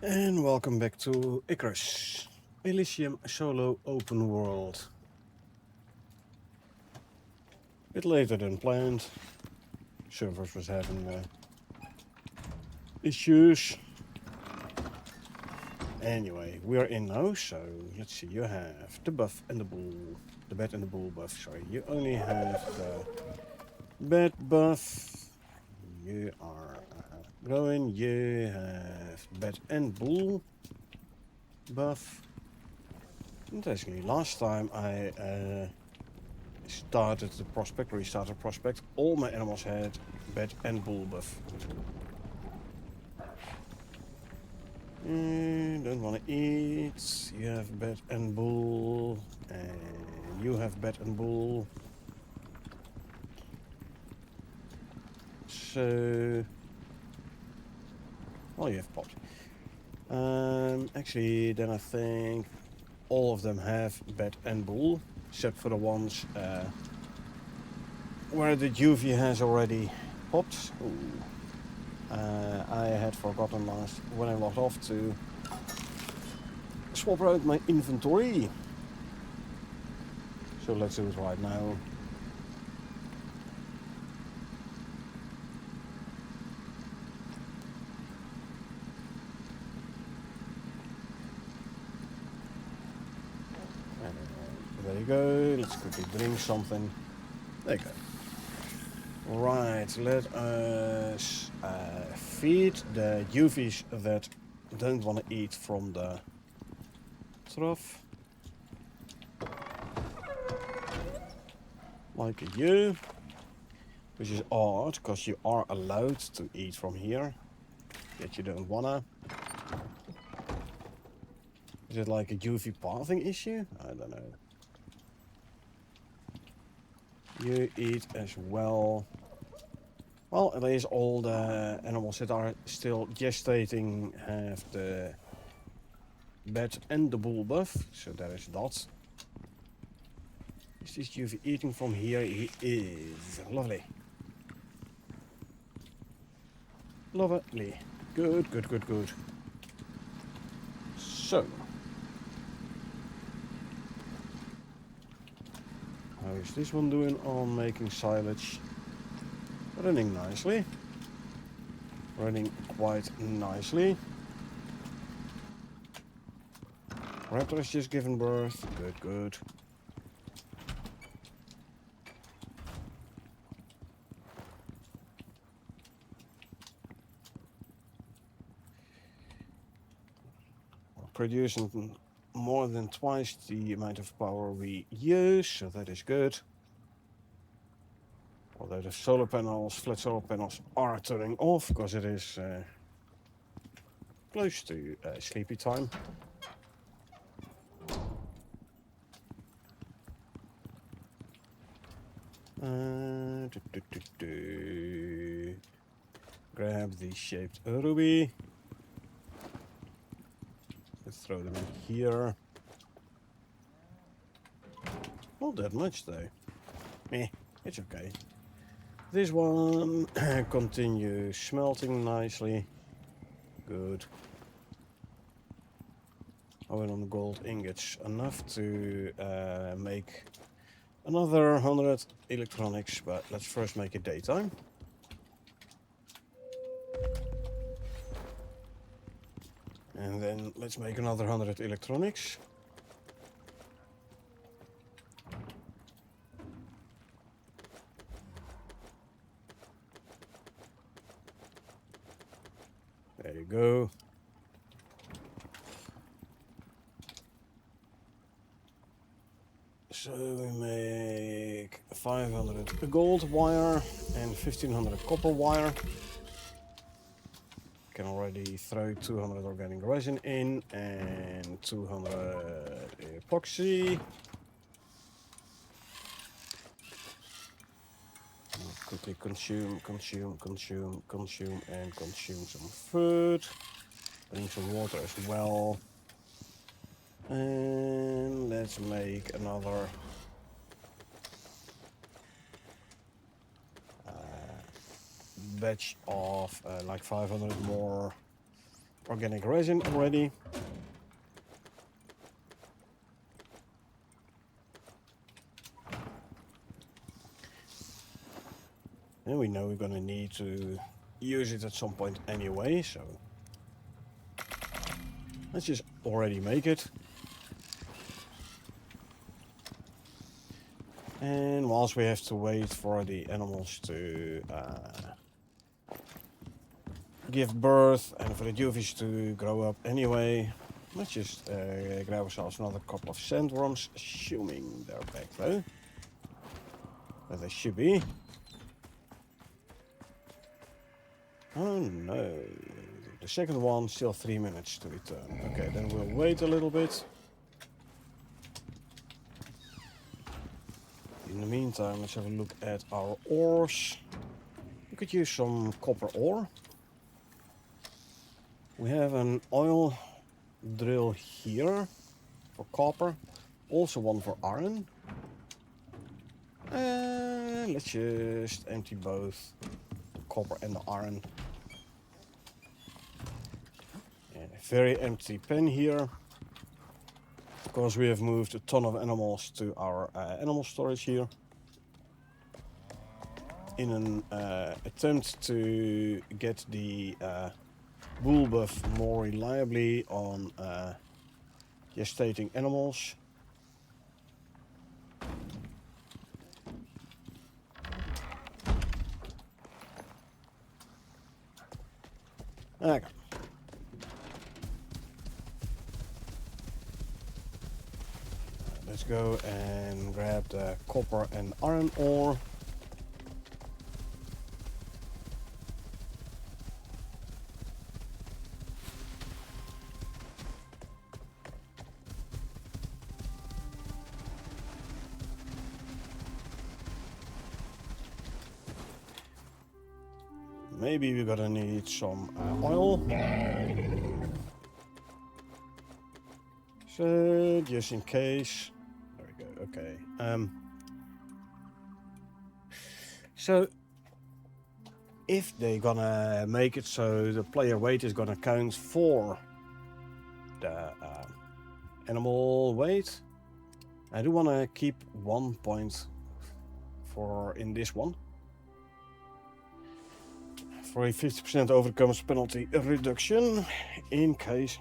And welcome back to Icarus, Elysium solo open world. Bit later than planned. Servers was having issues. Anyway, we are in now, so let's see. You have the buff and the bull, the bat and the bull buff. Sorry, you only have the bat buff. You are growing. You have bat and bull buff. Interestingly, last time I restarted prospect, all my animals had bat and bull buff. Don't want to eat. You have bat and bull, and you have bat and bull. So, well, you have popped. Actually, then I think all of them have bat and bull, except for the ones where the UV has already popped. Ooh. I had forgotten last when I logged off to swap out my inventory. So let's do it right now. There you go. Let's quickly drink something. There you go. Right, let us feed the UVs that don't want to eat from the trough. Like you. Which is odd, because you are allowed to eat from here. Yet you don't wanna. Is it like a UV pathing issue? I don't know. You eat as well. Well, at least all the animals that are still gestating have the bat and the bull buff, so there is that. Is this UV eating from here? He is. Lovely. Lovely. Good, good, good, good. So. How is this one doing on making silage? Running nicely. Running quite nicely. Raptor has just given birth. Good, good. We're producing more than twice the amount of power we use, so that is good. Although the solar panels, flat solar panels, are turning off because it is close to sleepy time. Grab the shaped ruby. Let's throw them in here. Not that much though. It's okay. This one continues smelting nicely. Good. Oh, and on the gold ingots, enough to make another 100 electronics, but let's first make it daytime. And then let's make another 100 electronics. There you go. So we make 500 gold wire and 1500 copper wire. Can already throw 200 organic resin in and 200 epoxy. Quickly consume, and consume some food. Drink some water as well. And let's make another batch of like 500 more organic resin already. And we know we're gonna need to use it at some point anyway, so let's just already make it. And whilst we have to wait for the animals to give birth and for the juvies to grow up anyway, let's just grab ourselves another couple of sandworms, assuming they're back though. But they should be. Oh no, the second one still 3 minutes to return. Okay, then we'll wait a little bit. In the meantime, let's have a look at our ores. We could use some copper ore. We have an oil drill here for copper, also one for iron. Let's just empty both the copper and the iron. And a very empty pen here, because we have moved a ton of animals to our animal storage here in an attempt to get the wool buff more reliably on gestating animals. Okay. Let's go and grab the copper and iron ore. Maybe we're gonna need some oil. So, just in case. There we go, okay. So, if they're gonna make it so the player weight is gonna count for the animal weight, I do wanna keep 1 point for in this one. For a 50% overcomes penalty reduction in case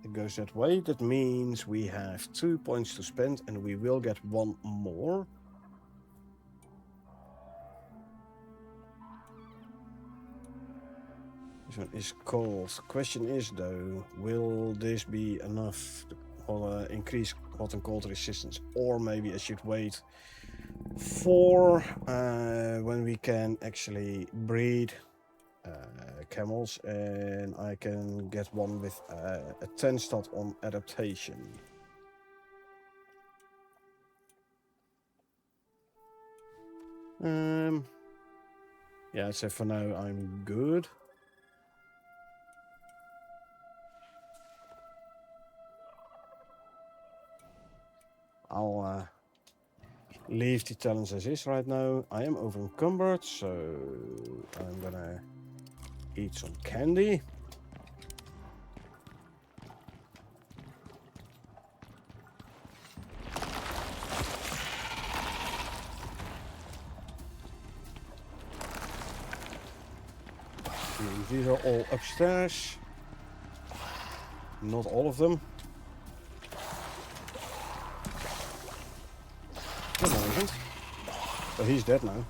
it goes that way. That means we have 2 points to spend and we will get 1 more. This one is cold. Question is though, will this be enough to increase hot and cold resistance, or maybe I should wait for when we can actually breed camels and I can get one with a 10 stat on adaptation. Yeah, so for now I'm good. I'll leave the challenge as is right now. I am over encumbered, so I'm gonna eat some candy. These are all upstairs. Not all of them. No, no, isn't. So he's dead now.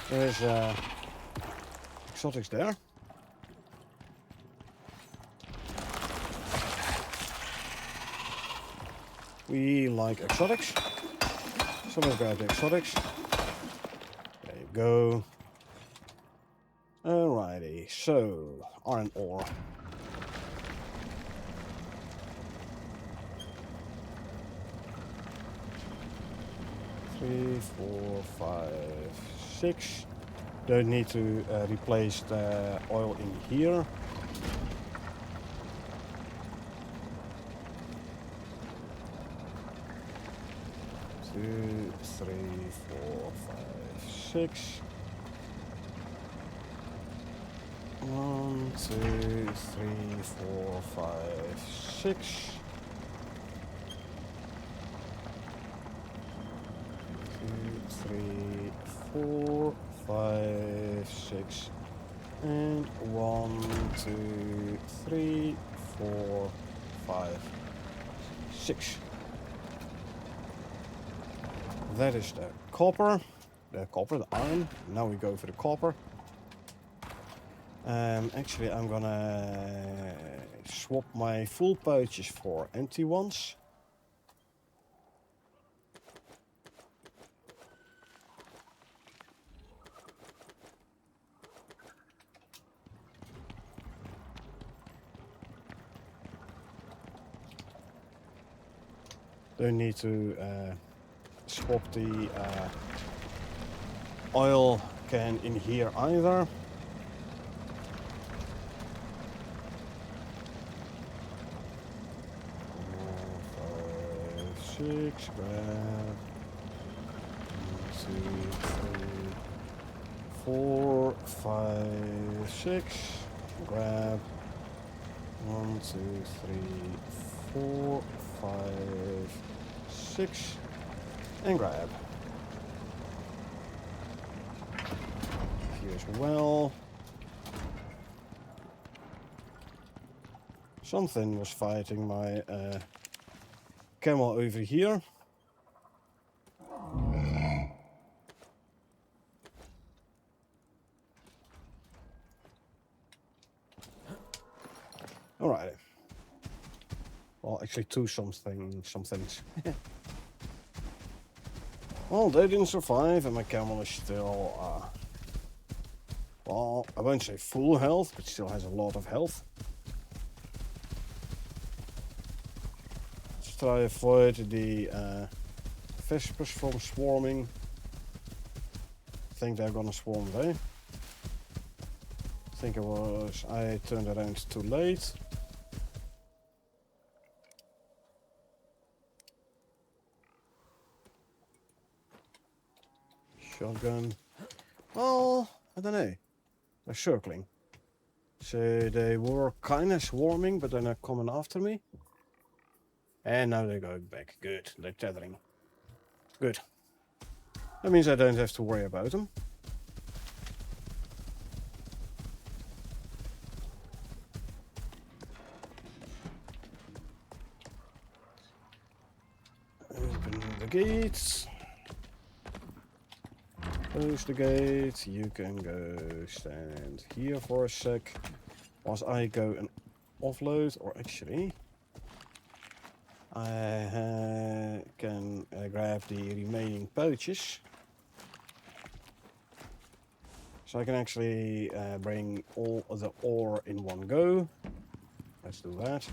There's exotics there. We like exotics. So let's grab the exotics. There you go. Alrighty, so iron ore. Three, 4, 5, 6. Don't need to replace the oil in here. 2, 3, 4, 5, 6. 1, 2, 3, 4, 5, 6. 2, 3, 4, 5, 6. And 1, 2, 3, 4, 5, 6. That is the copper, the iron. Now we go for the copper. Actually, I'm gonna swap my full pouches for empty ones. Don't need to swap the oil can in here either. Six, grab. 1, 2, 3, 4, 5, 6. Grab. 1, 2, 3, 4, 5, 6. And grab. Here as well. Something was fighting my camel over here. Alright. Well, actually two somethings. Well, they didn't survive and my camel is still, well, I won't say full health, but still has a lot of health. Let's try to avoid the vespers from swarming. I think they're gonna swarm there. I think I turned around too late. Shotgun. Well, I don't know. They're circling. So they were kind of swarming, but they're not coming after me. And now they're going back. Good. They're tethering. Good. That means I don't have to worry about them. Open the gates. Close the gate. You can go stand here for a sec. Whilst I go and offload, or actually, I can grab the remaining pouches. So I can actually bring all of the ore in one go. Let's do that.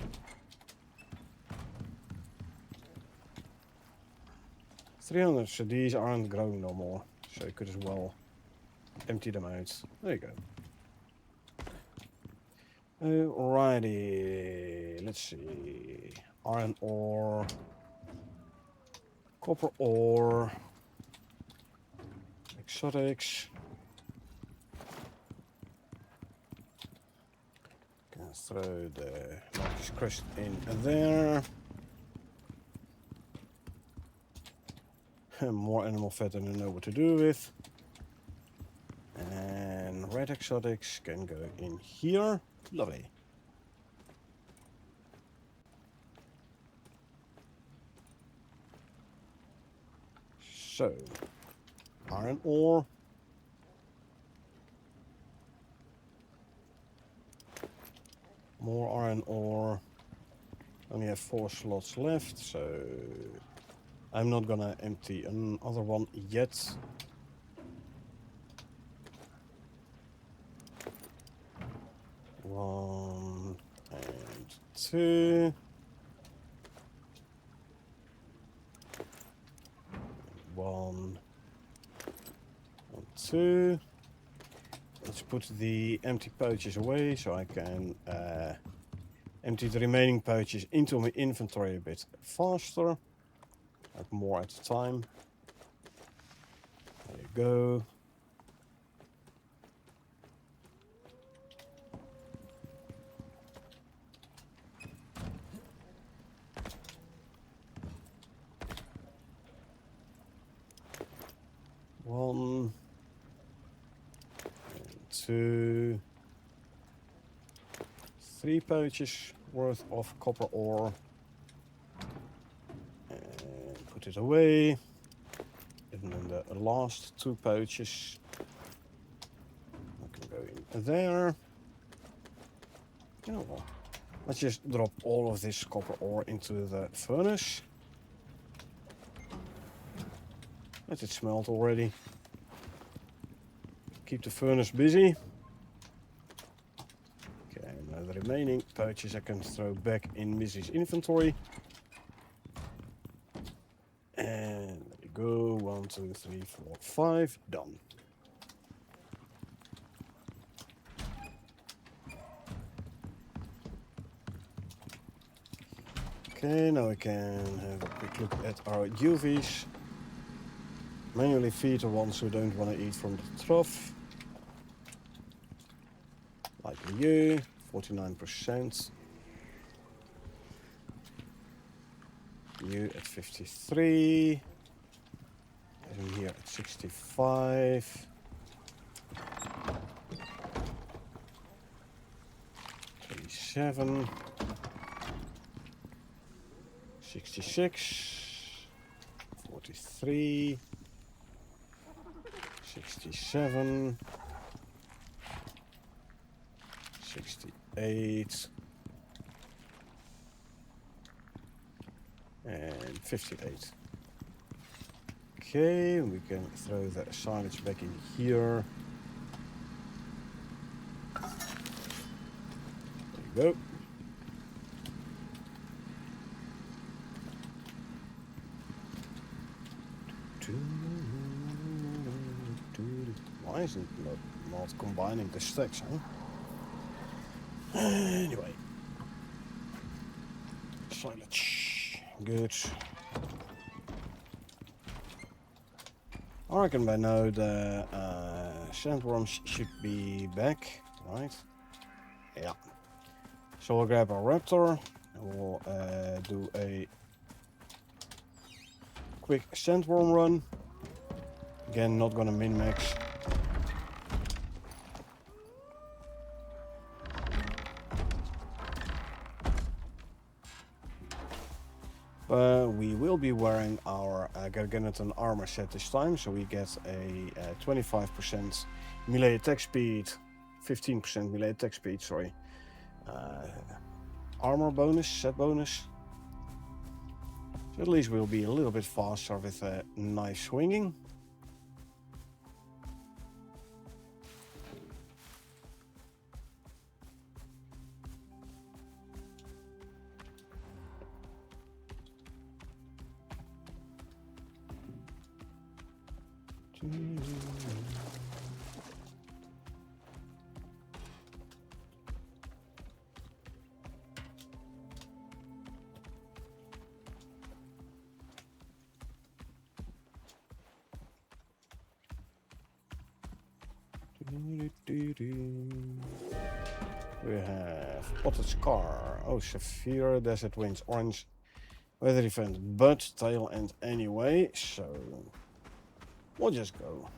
$300, so these aren't growing no more. So I could as well empty them out. There you go. Alrighty, let's see. Iron ore, copper ore, exotics. Can throw the Marcus crest in there. More animal fat than I know what to do with. And red exotics can go in here. Lovely. So, iron ore. More iron ore. Only have 4 slots left, so I'm not gonna empty another one yet. One and two. One and two. Let's put the empty pouches away so I can empty the remaining pouches into my inventory a bit faster. Like more at a time. There you go. One. And two. 3 pouches worth of copper ore. And put it away. And then the last 2 pouches. I can go in there. You know what? Let's just drop all of this copper ore into the furnace. Let it smelt already. Keep the furnace busy. Okay, now the remaining pouches I can throw back in Missy's inventory. And there you go. 1, 2, 3, 4, 5. Done. Okay, now we can have a quick look at our UVs. Manually feed the ones who don't want to eat from the trough. Like you, 49%. You at 53. And here at 65. 37. 66. 43. 67. 68. And 58. Okay, we can throw the silage back in here. There you go. Why isn't it not combining the stacks, huh? Anyway. Silage. Good. I reckon by now the sandworms should be back, right? Yeah. So we'll grab our raptor and we'll do a quick sandworm run. Again, not gonna min-max. We will be wearing our Gargantuan armor set this time, so we get a 25% melee attack speed, 15% melee attack speed, sorry. Armor bonus, set bonus. So at least we'll be a little bit faster with knife swinging. We have Spotted Scar. Oh, Severe Desert Winds, Orange Weather Event, but tail end anyway, so we'll just go.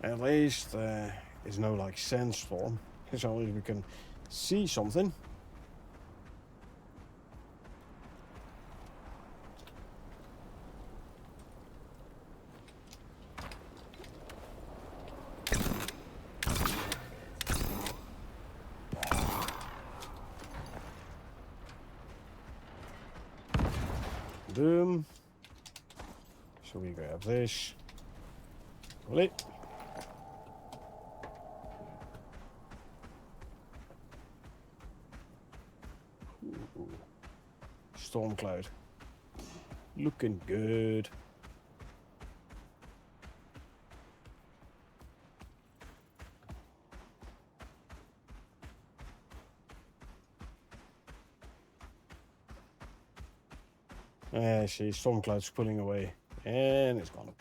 At least it's no like sandstorm, so at least we can see something. Boom. So we grab this. Pull it. Ooh. Storm cloud. Looking good. I see storm clouds pulling away. And it's gone.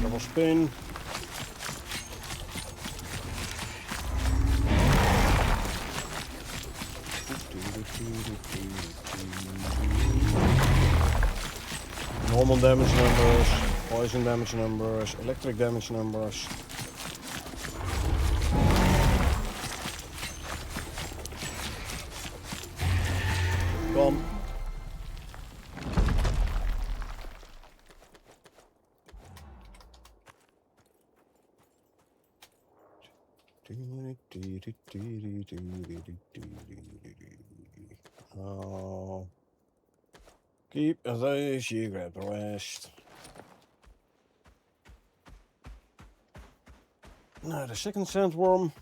Double spin. Normal damage numbers, poison damage numbers, electric damage numbers. Gone. Oh. Keep those, you grab the rest. Now the second sandworm.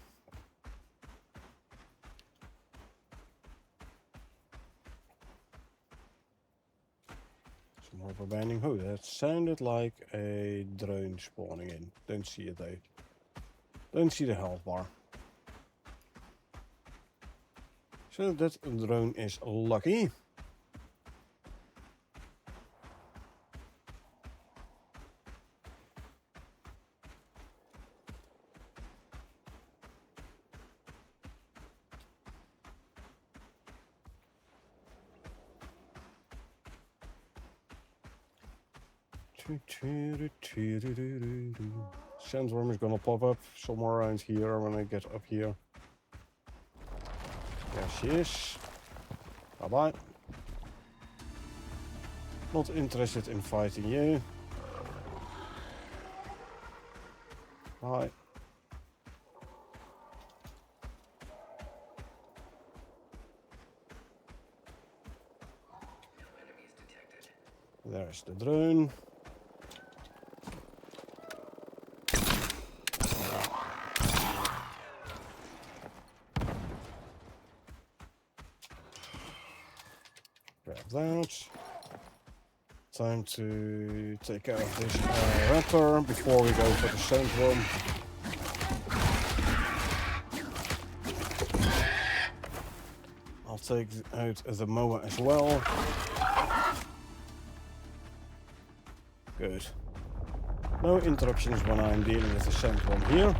Some more banding. Oh, that sounded like a drone spawning in. Don't see it though. Don't see the health bar. So that drone is lucky. Sandworm is gonna pop up somewhere around here when I get up here. There she is. Bye bye. Not interested in fighting you. Bye. There's the drone. Grab that. Time to take care of this raptor before we go for the sandworm. I'll take out the moa as well. Good. No interruptions when I'm dealing with the sandworm here.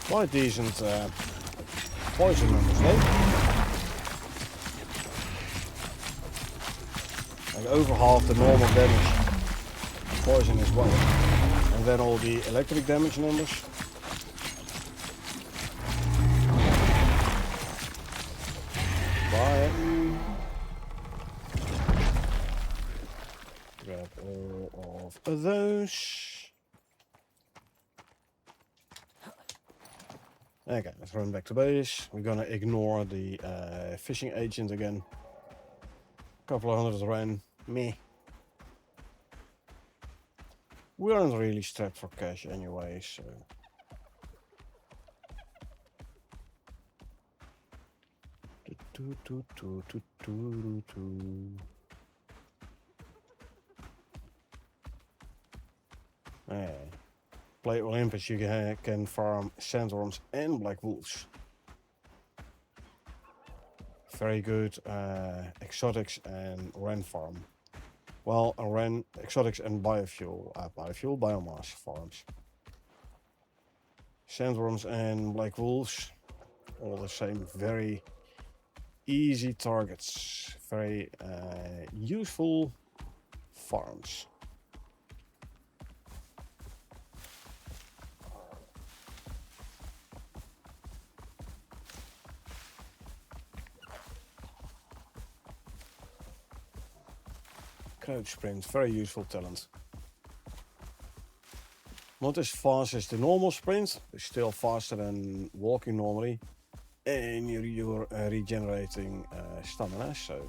Quite decent poison numbers though. Like over half the normal damage poison as well. And then all the electric damage numbers. Grab all of those. Okay, let's run back to base. We're gonna ignore the fishing agent again. Couple of hundred rand. Meh. We aren't really strapped for cash anyway, so. Play Olympus, you can farm sandworms and black wolves. Very good exotics and ren farm. Well, ren exotics and biomass farms. Sandworms and black wolves, all the same. Very easy targets. Very useful farms. Crouch sprint, very useful talent. Not as fast as the normal sprint, but still faster than walking normally. And you're regenerating stamina, so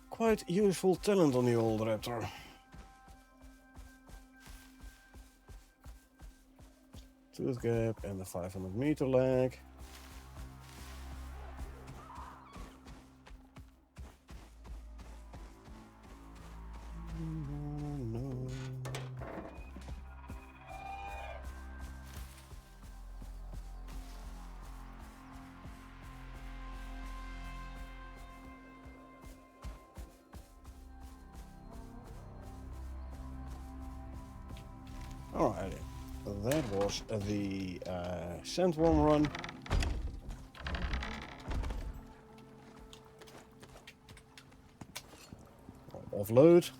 quite useful talent on the old raptor. Tooth gap and the 500 meter lag. Alrighty, that was the sandworm run. Offload.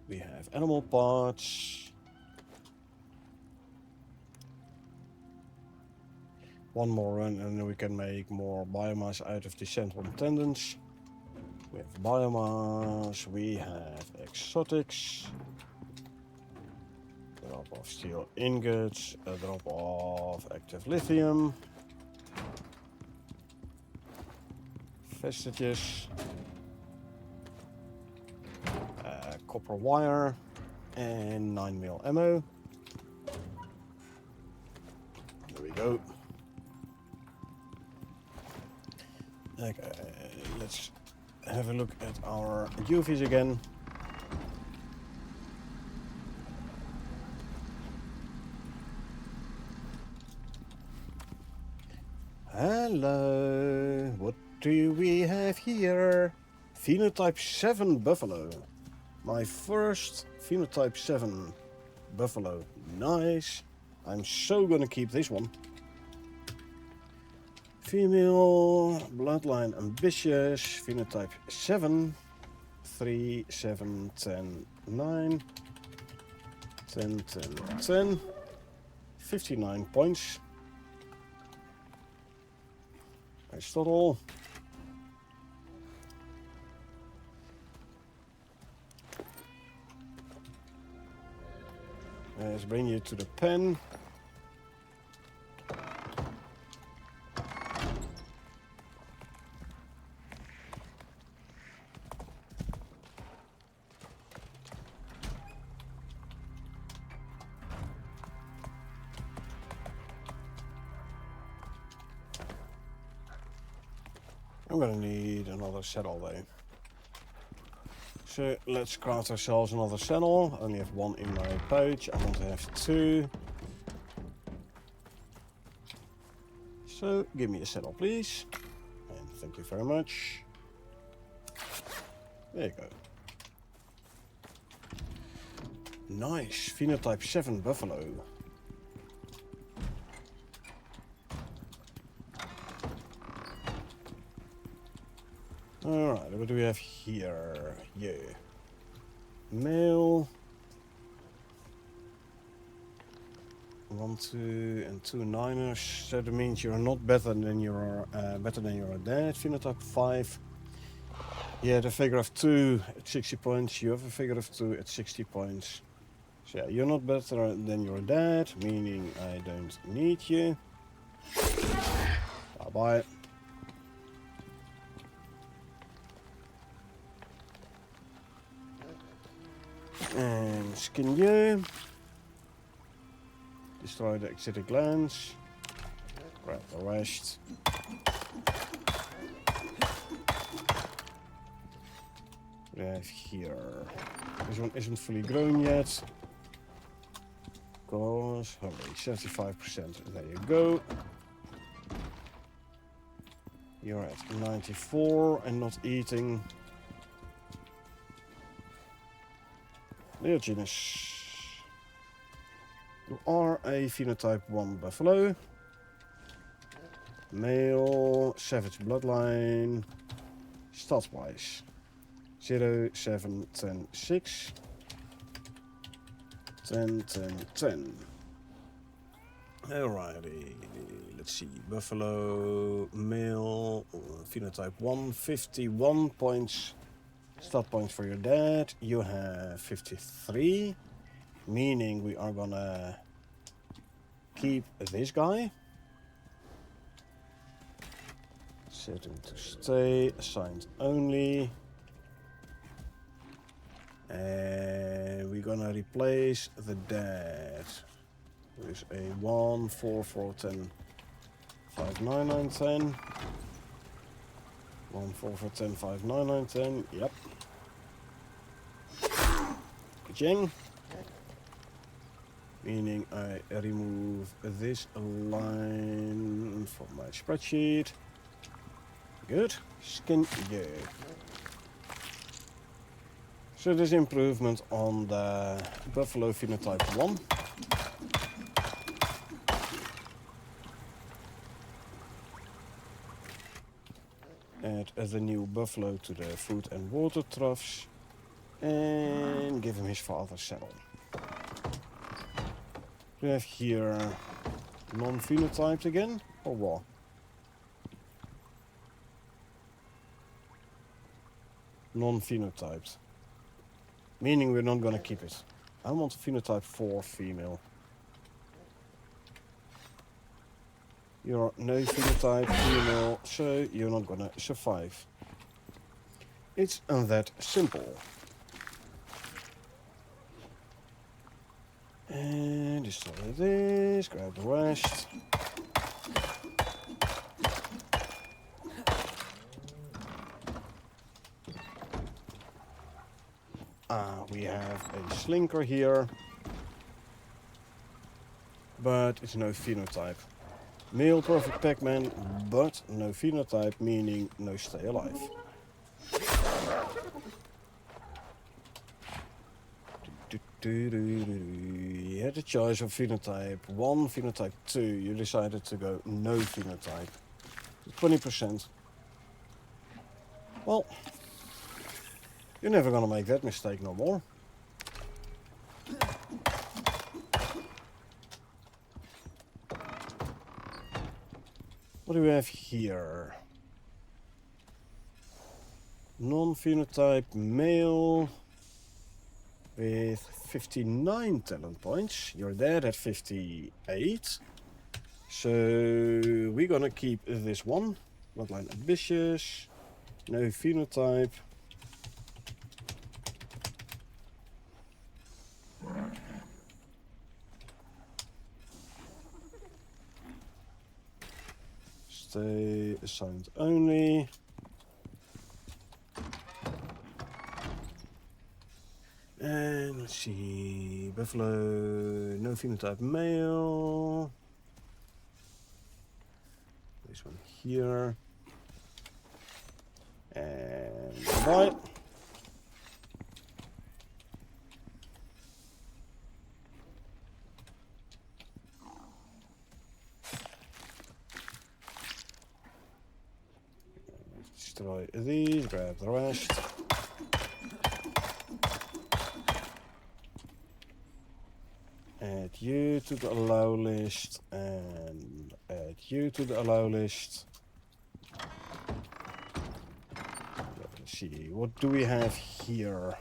We have animal parts. One more run and then we can make more biomass out of the sandworm tendons. We have biomass, we have exotics, a drop of steel ingots, a drop of active lithium, vestiges, copper wire, and 9mm ammo. There we go. Okay, let's have a look at our UVs again. Hello, what do we have here? Phenotype 7 buffalo. My first Phenotype 7 buffalo. Nice. I'm so gonna keep this one. Female, bloodline ambitious, phenotype 7, 3, 7, 10, 9, 10, 10, 10, 59 points. Aristotle. Let's bring you to the pen. I'm gonna need another saddle though. So let's craft ourselves another saddle. I only have one in my pouch. I want to have two. So give me a saddle please. And thank you very much. There you go. Nice. Phenotype 7 buffalo. Alright, what do we have here? Yeah. Male. 1, 2, and 2 niners. So that means you're not better than your dad. Phenotype 5. Yeah, the figure of 2 at 60 points. You have a figure of 2 at 60 points. So yeah, you're not better than your dad, meaning I don't need you. Bye bye. And skin you. Destroy the exotic glands. Grab the rest. We have here. This one isn't fully grown yet. Because, holy, 75%. There you go. You're at 94 and not eating. Neogenus. You are a phenotype 1 buffalo. Male, savage bloodline. Stats wise 0, 7, 10, 6. 10, 10, 10. Alrighty, let's see. Buffalo, male, phenotype 1, 51 points. Stat points for your dad. You have 53, meaning we are gonna keep this guy. Set him to stay, assigned only. And we're gonna replace the dad with a 1, 4, 4, 10, 5, 9, 9, 10. 1, 4, 4, 10, 5, 9, 9, 10. Yep. Ka-ching. Meaning I remove this line from my spreadsheet. Good. Skin good. So there's improvement on the Buffalo phenotype 1. Add the new Buffalo to the food and water troughs. And give him his father's saddle. We have here non-phenotyped again, or what? Non-phenotyped. Meaning we're not gonna keep it. I want a phenotype 4 female. You're no phenotype female, so you're not gonna survive. It's that simple. And destroy this, grab the rest. We have a slinker here, but it's no phenotype. Male perfect Pac-Man, but no phenotype, meaning no stay alive. You had a choice of phenotype 1, phenotype 2. You decided to go no phenotype. 20%. Well, you're never gonna make that mistake no more. What do we have here? Non-phenotype male with 59 talent points. Your dad had 58. So we're gonna keep this one. Bloodline ambitious. No phenotype. Stay assigned only. And let's see, Buffalo, no phenotype male. This one here. And bye. Destroy these, grab the rest. Add you to the allow list and add you to the allow list. Let's see, what do we have here?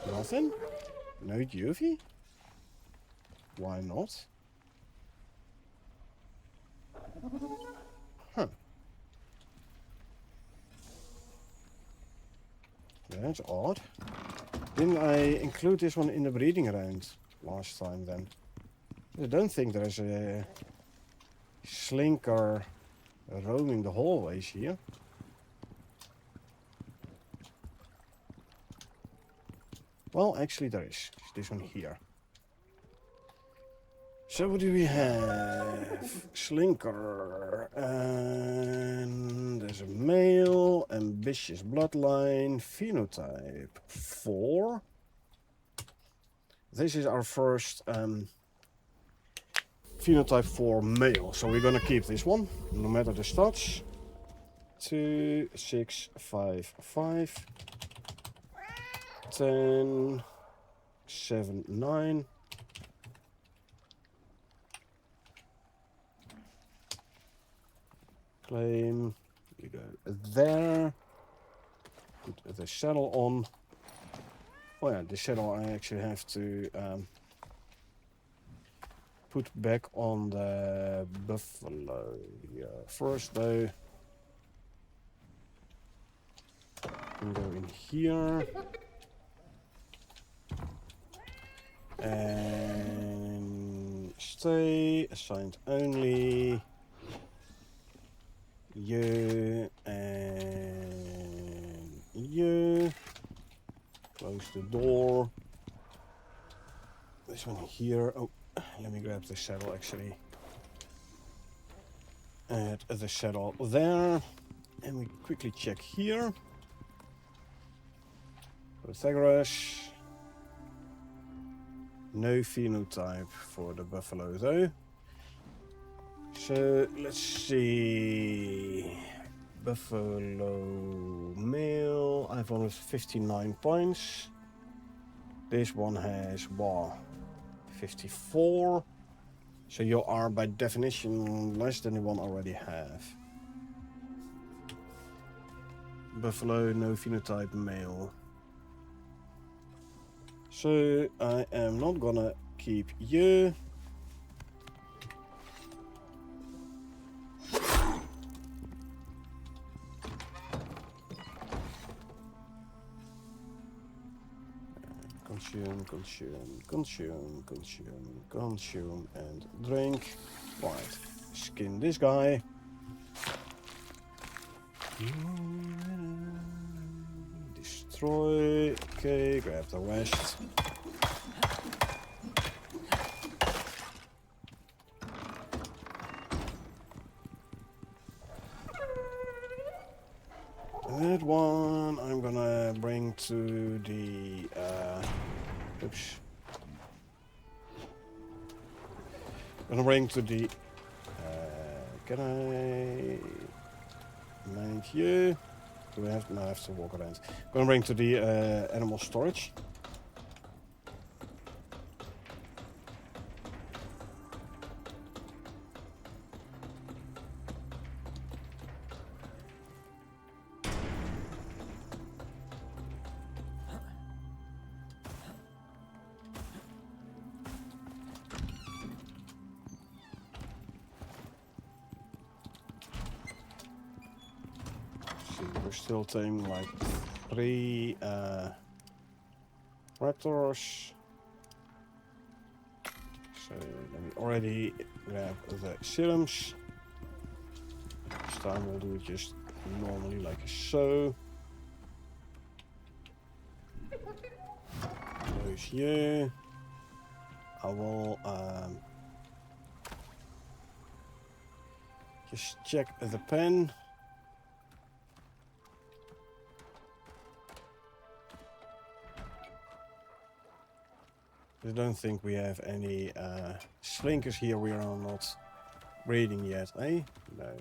Nothing? No Juvie? Why not? Huh. That's odd. Didn't I include this one in the breeding round last time then? I don't think there's a slinker roaming the hallways here. Well, actually there is. It's this one here. So what do we have? Slinker. And there's a male, ambitious bloodline, phenotype 4. This is our first phenotype 4 male. So we're gonna keep this one, no matter the stats. 2, 6, 5, 5. 10, 7, 9. Claim. You go there. Put the saddle on. Oh yeah, the saddle I actually have to put back on the buffalo. Yeah, first though. Can go in here. And stay assigned only. You and you. Close the door. This one here. Oh, let me grab the saddle actually. Add the saddle there. And we quickly check here. Icarus. No phenotype for the buffalo though. So let's see. Buffalo male. I have almost 59 points. This one has 54. So you are by definition less than the one I already have. Buffalo, no phenotype male. So I am not gonna keep you. Consume, and drink. Right, skin this guy. Destroy. Okay, grab the rest. That one I'm gonna bring to the oops. Gonna bring to the can I make you? Do I have no, I have to walk around. Gonna bring to the animal storage. We're still taming like 3 raptors. So let me already grab the serums. This time we'll do it just normally like so. Close you. I will just check the pen. I don't think we have any slinkers here. We are not breeding yet, eh? No.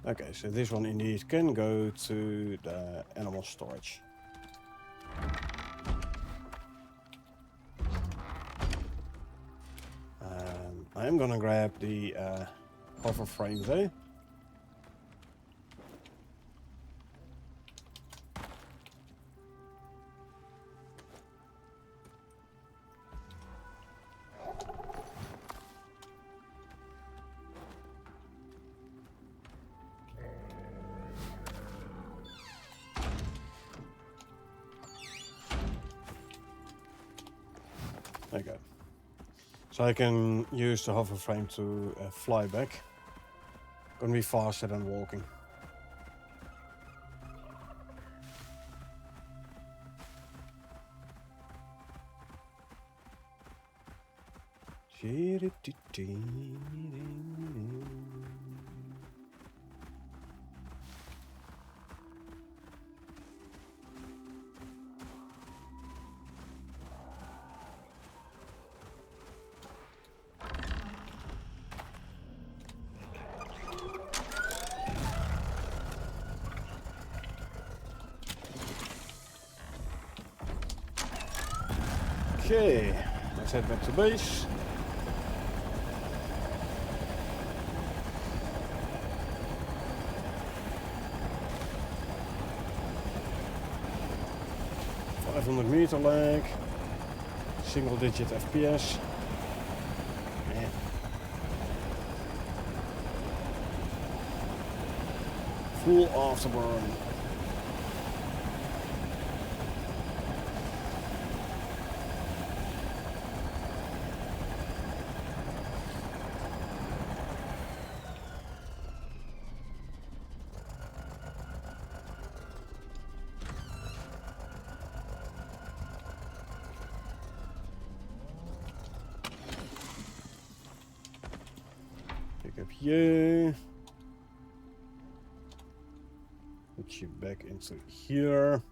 Okay, so this one indeed can go to the animal storage. I am gonna grab the hover frame though. There you go. So I can use the hover frame to fly back. Gonna be faster than walking. Okay, let's head back to base. 500 meter lag. Single digit FPS. Full afterburn. Pick up you. Put you back into here.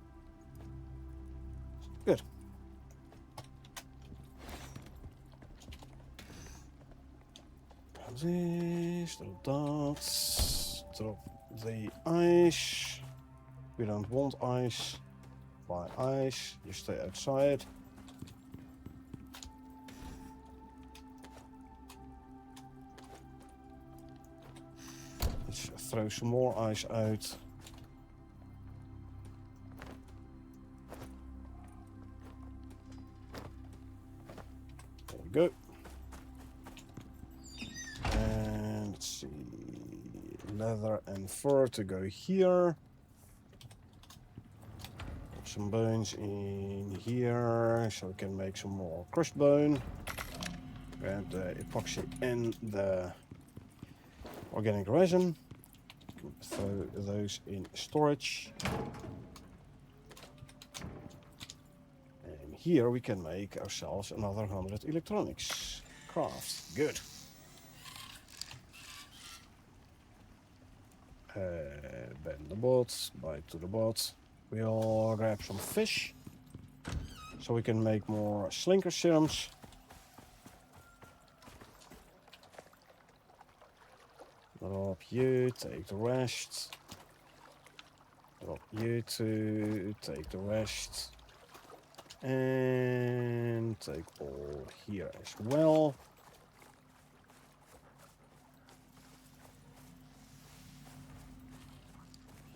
Good. This, drop that. Drop the ice. We don't want ice. Buy ice. You stay outside. Let's throw some more ice out. There we go. And let's see. Leather and fur to go here. Put some bones in here so we can make some more crushed bone. Grab the epoxy and the organic resin. Throw those in storage. And here we can make ourselves another 100 electronics. Craft. Good. Bend the boat, bite to the boat. We'll grab some fish so we can make more slinker serums. Drop you, take the rest. Drop you to take the rest. And take all here as well.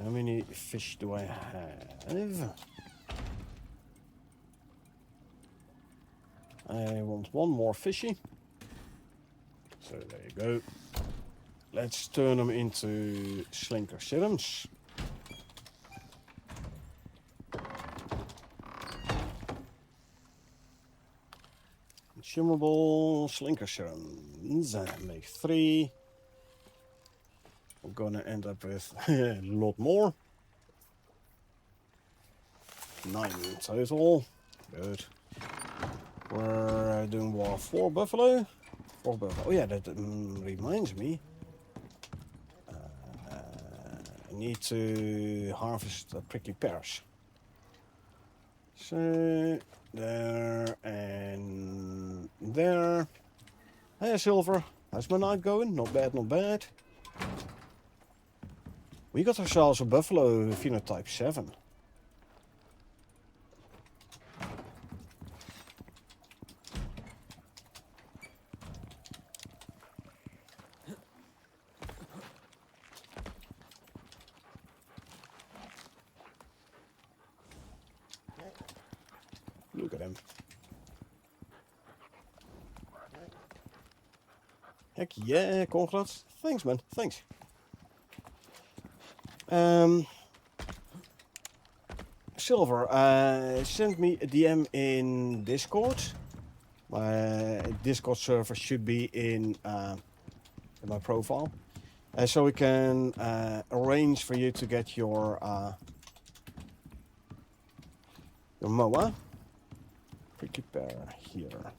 How many fish do I have? I want one more fishy. So there you go. Let's turn them into slinker serums. Consumable slinker serums. Make 3. We're gonna end up with a lot more. 9 in total. Good. We're doing war 4 buffalo. 4 buffalo. Oh yeah, that reminds me. I need to harvest prickly pears. So there and there. Hey Silver, how's my night going? Not bad, not bad. We got ourselves a buffalo phenotype 7. Look at him. Heck yeah, congrats. Thanks man, thanks. Silver, send me a DM in Discord. My Discord server should be in my profile. So we can arrange for you to get your MOA. Prickly pear here.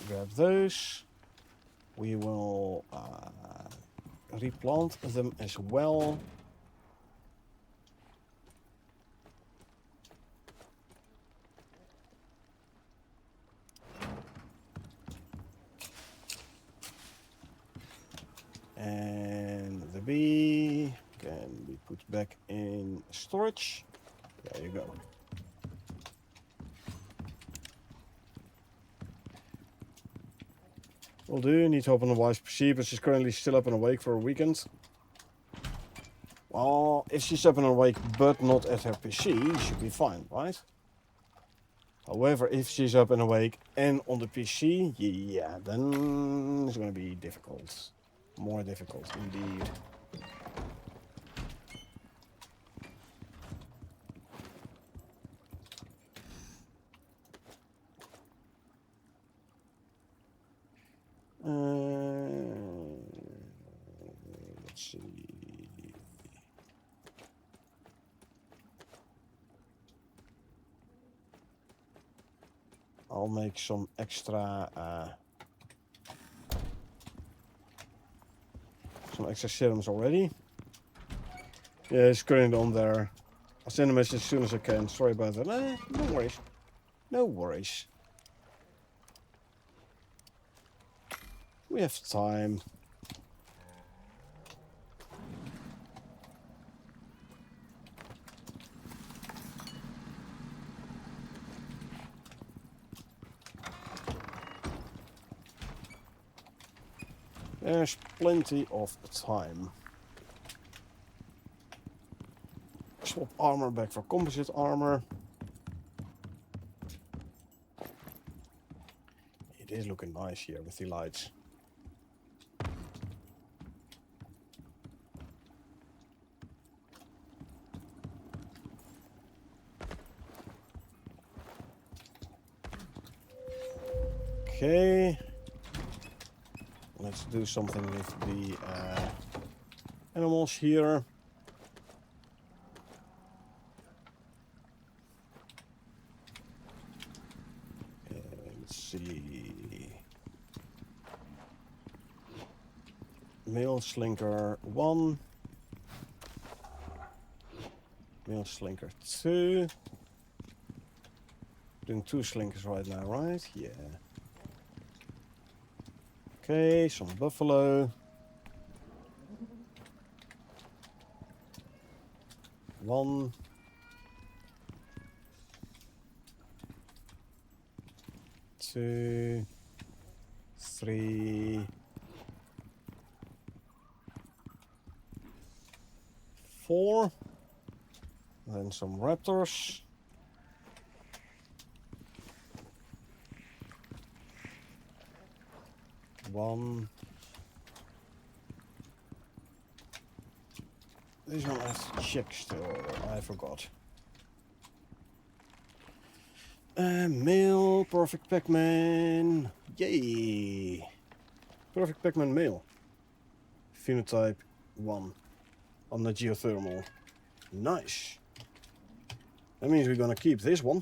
Grab those. We will replant them as well. And the bee can be put back in storage. There you go. Will do. Need to open the wife's PC, but she's currently still up and awake for a weekend. Well, if she's up and awake but not at her PC, she'll be fine, right? However, if she's up and awake and on the PC, yeah, then it's going to be difficult. More difficult, indeed. Let's see. I'll make some extra serums already. Yeah, it's currently on there. I'll send a message as soon as I can. Sorry about that. No worries. No worries. We have time. There's plenty of time. Swap armor back for composite armor. It is looking nice here with the lights. Okay. Let's do something with the animals here. Let's see. Male slinker 1. Male slinker 2. Doing 2 slinkers right now, right? Yeah. Okay, some buffalo. 1. 2. 3. 4. Then some raptors. 1. This one has to check still. I forgot. Male, perfect Pac-Man. Yay! Perfect Pac-Man male. Phenotype 1. On the geothermal. Nice. That means we're gonna keep this one.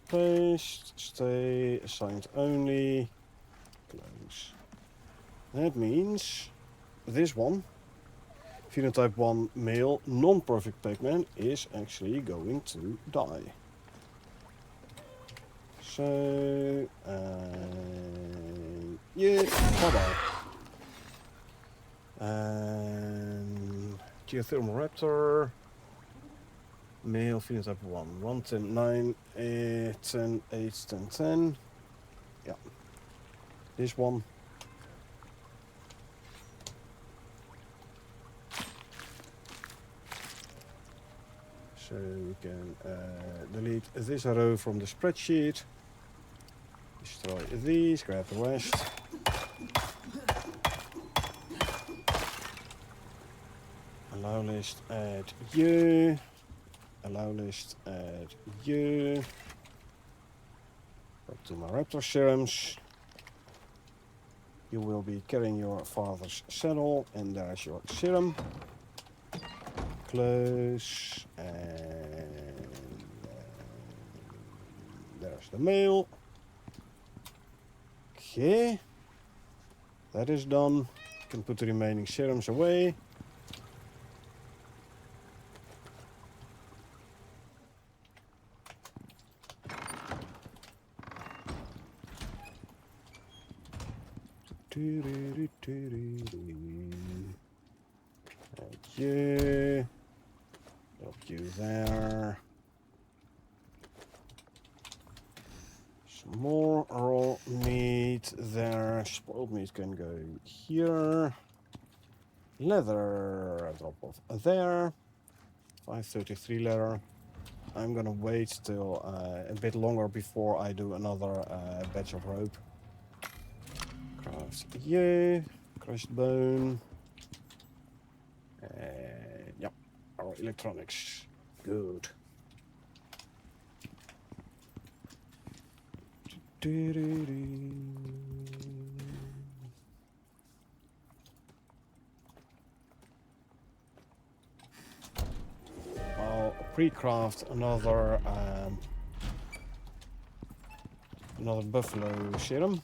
Paste, stay, assigned only, close. That means this one, phenotype 1 male, non-perfect Pac-Man, is actually going to die. So, yeah, bye-bye. Geothermal Raptor. Male phenotype 1. 1, 10, 9, 10, 8, 10, 10. Yeah. This one. So we can delete this row from the spreadsheet. Destroy these, grab the rest. Allow list, add you. Allow list, add you. Back to my raptor serums. You will be carrying your father's saddle, and there's your serum. Close, and there's the mail. Okay, that is done. You can put the remaining serums away. You. Lock you there. more raw meat there. Spoiled meat can go here. Leather, drop off there. 533 leather. I'm gonna wait till a bit longer before I do another batch of rope. Craft you. Crushed bone. Yep, our electronics. Good. I'll pre-craft another buffalo serum.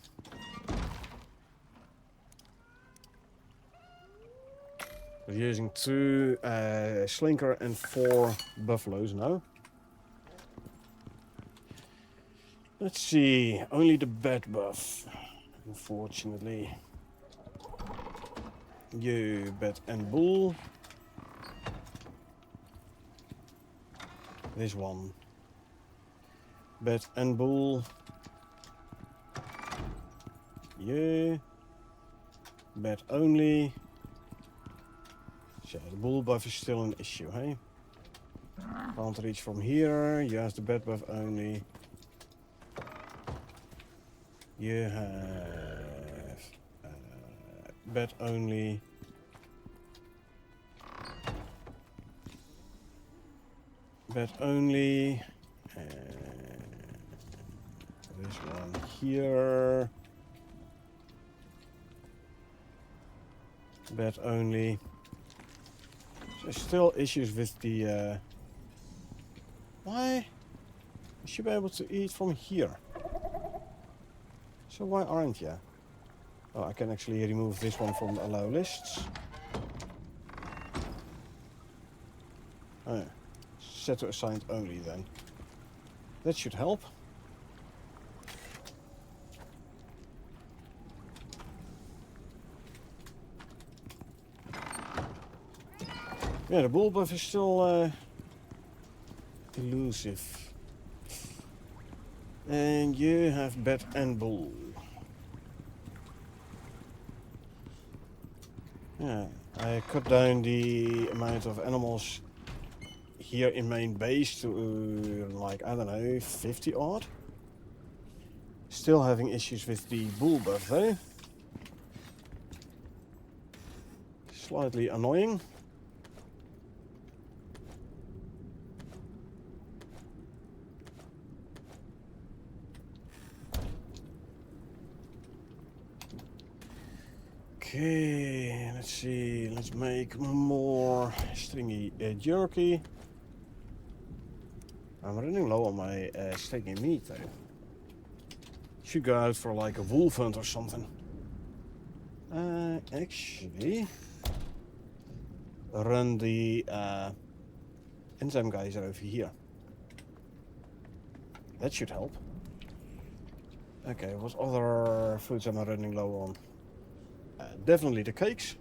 We're using 2 slinker and 4 buffaloes now. Let's see, only the bed buff, unfortunately. You, bed and bull. This one. Bed and bull. You. Bed only. So the bull buff is still an issue, hey? Can't reach from here. You have the bed buff only. You have bed only. Bed only. This one here. Bed only. There's still issues with the... Why? You should be able to eat from here. So why aren't you? Oh, I can actually remove this one from allow lists. Oh, yeah. Set to assigned only then. That should help. Yeah, the bull buff is still elusive. And you have bed and bull. Yeah, I cut down the amount of animals here in main base to like, I don't know, 50 odd. Still having issues with the bull buff though. Slightly annoying. Okay, let's see, let's make more stringy jerky. I'm running low on my steak and meat though. Should go out for like a wolf hunt or something. Actually, run the enzyme guys over here. That should help. Okay, what other foods am I running low on? Definitely the cakes.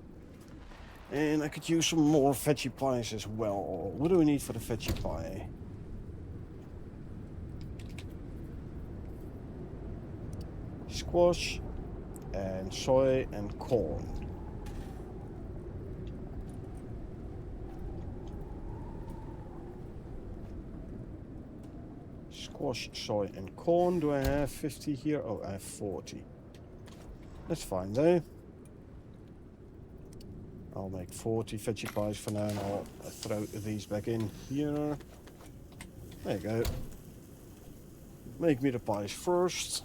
And I could use some more veggie pies as well. What do we need for the veggie pie? Squash and soy and corn. Squash, soy and corn. Do I have 50 here? Oh, I have 40. That's fine though. I'll make 40 veggie pies for now and I'll throw these back in here. There you go. Make me the pies first.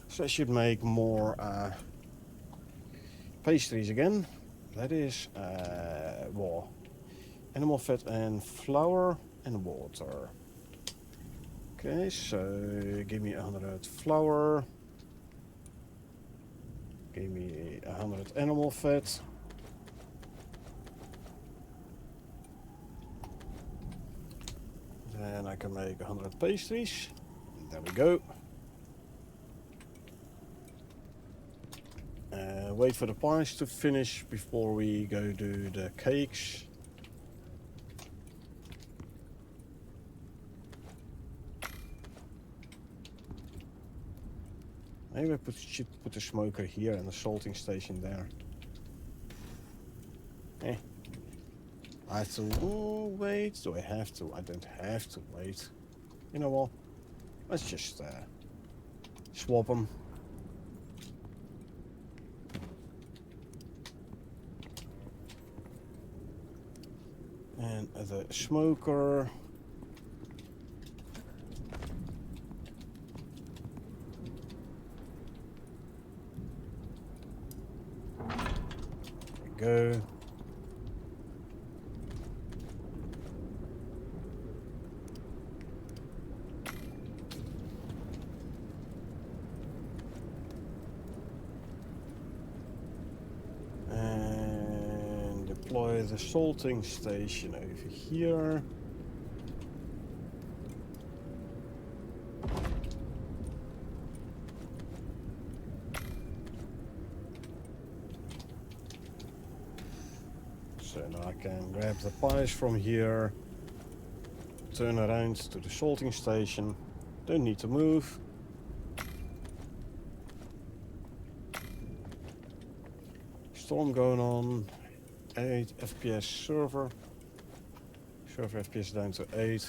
So I should make more pastries again. That is well, animal fat and flour and water. Okay, so give me 100 flour. Give me 100 animal fat. Then I can make 100 pastries. There we go. Wait for the pies to finish before we go do the cakes. Maybe I should put a smoker here and a salting station there. Eh. I have to wait. Do I have to? I don't have to wait. You know what? Let's just swap them. And the smoker. There we go. And deploy the salting station over here. So now I can grab the pies from here, turn around to the salting station, don't need to move. Storm going on, 8 FPS server FPS down to 8.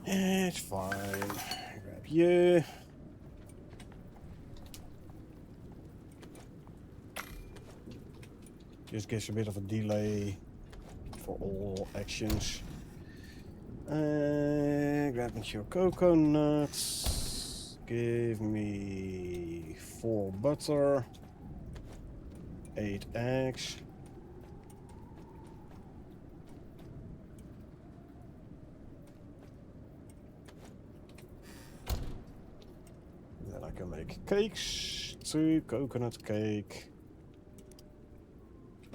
It's fine, grab you. Just gives a bit of a delay for all actions. Grab mature coconuts. Give me 4 butter. 8 eggs. Then I can make cakes. 2 coconut cake.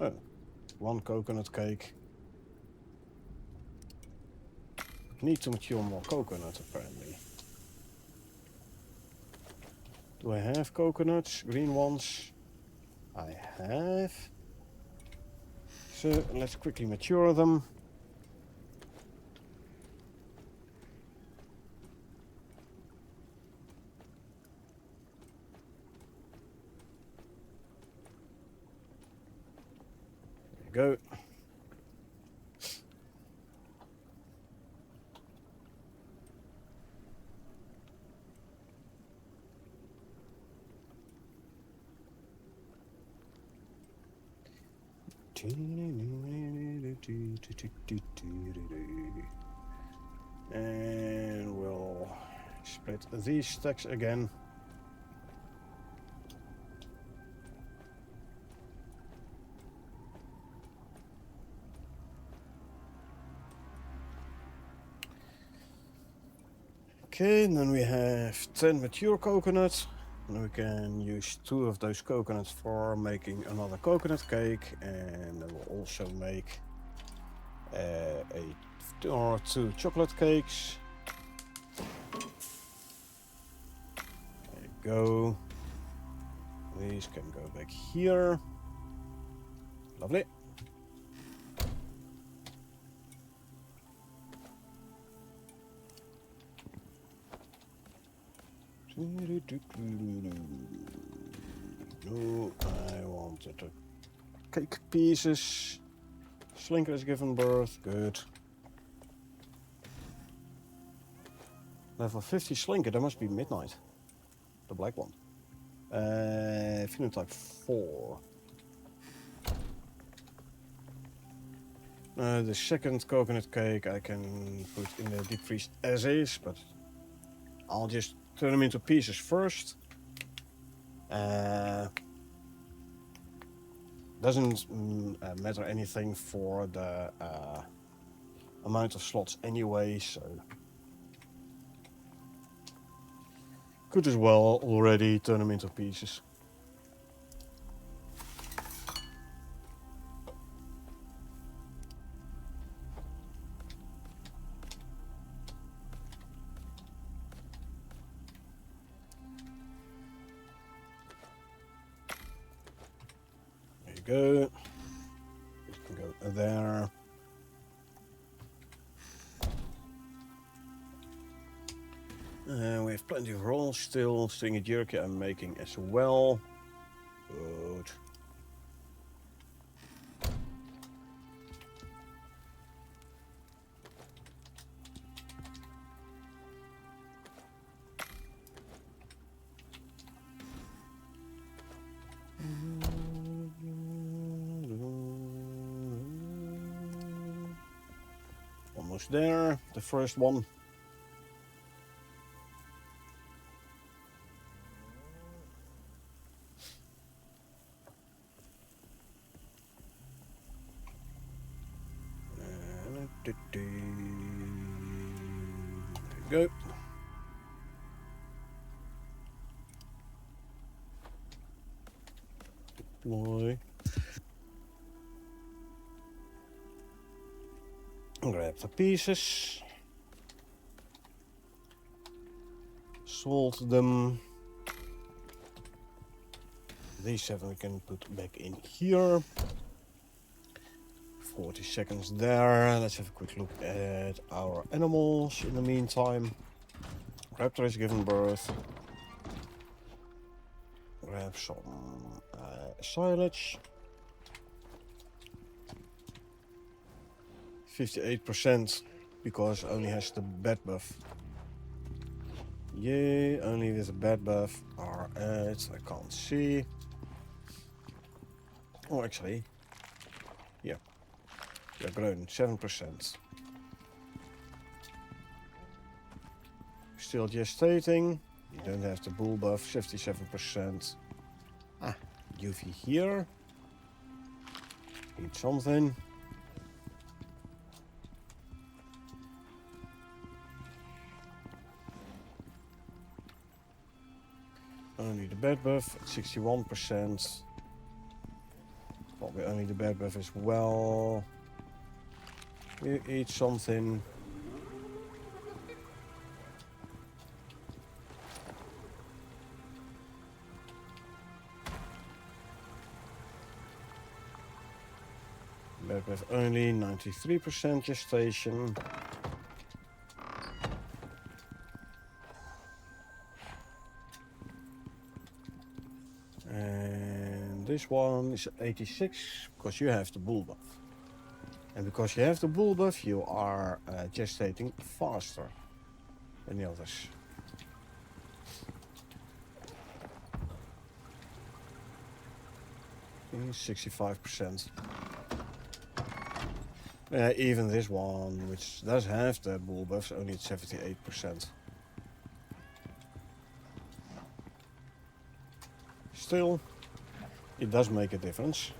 Oh, 1 coconut cake. Need to mature more coconut apparently. Do I have coconuts? Green ones? I have. So let's quickly mature them. There you go. And we'll split these stacks again. Okay, and then we have 10 mature coconuts. And we can use 2 of those coconuts for making another coconut cake, and then we'll also make 2 chocolate cakes. There you go. These can go back here. Lovely. No, I wanted the cake pieces. Slinker has given birth, good. Level 50 Slinker, that must be Midnight. The black one. Phenotype 4. The second coconut cake I can put in the deep freeze as is, but I'll just turn them into pieces first. Doesn't matter anything for the amount of slots anyway, so could as well already turn them into pieces. Go. It can go there. We have plenty of rolls still. Stringy jerky I'm making as well. Good. Almost there, the first one. There you go. Deploy. Grab the pieces. Salt them. These 7 we can put back in here. 40 seconds there. Let's have a quick look at our animals in the meantime. Raptor has given birth. Grab some silage. 58% because only has the bed buff. Yay, only with a bed buff are at, I can't see. Oh, actually, yeah, they're grown 7%. Still gestating. You don't have the bull buff, 57%. Ah, UV here. Eat something. Only the bed buff at 61%. Probably only the bed buff as well. You eat something. Bed buff only 93% gestation. And this one is 86 because you have the bull buff. And because you have the bull buff, you are gestating faster than the others. Mm, 65%. Even this one, which does have the bull buffs, only at 78%. Still, it does make a difference.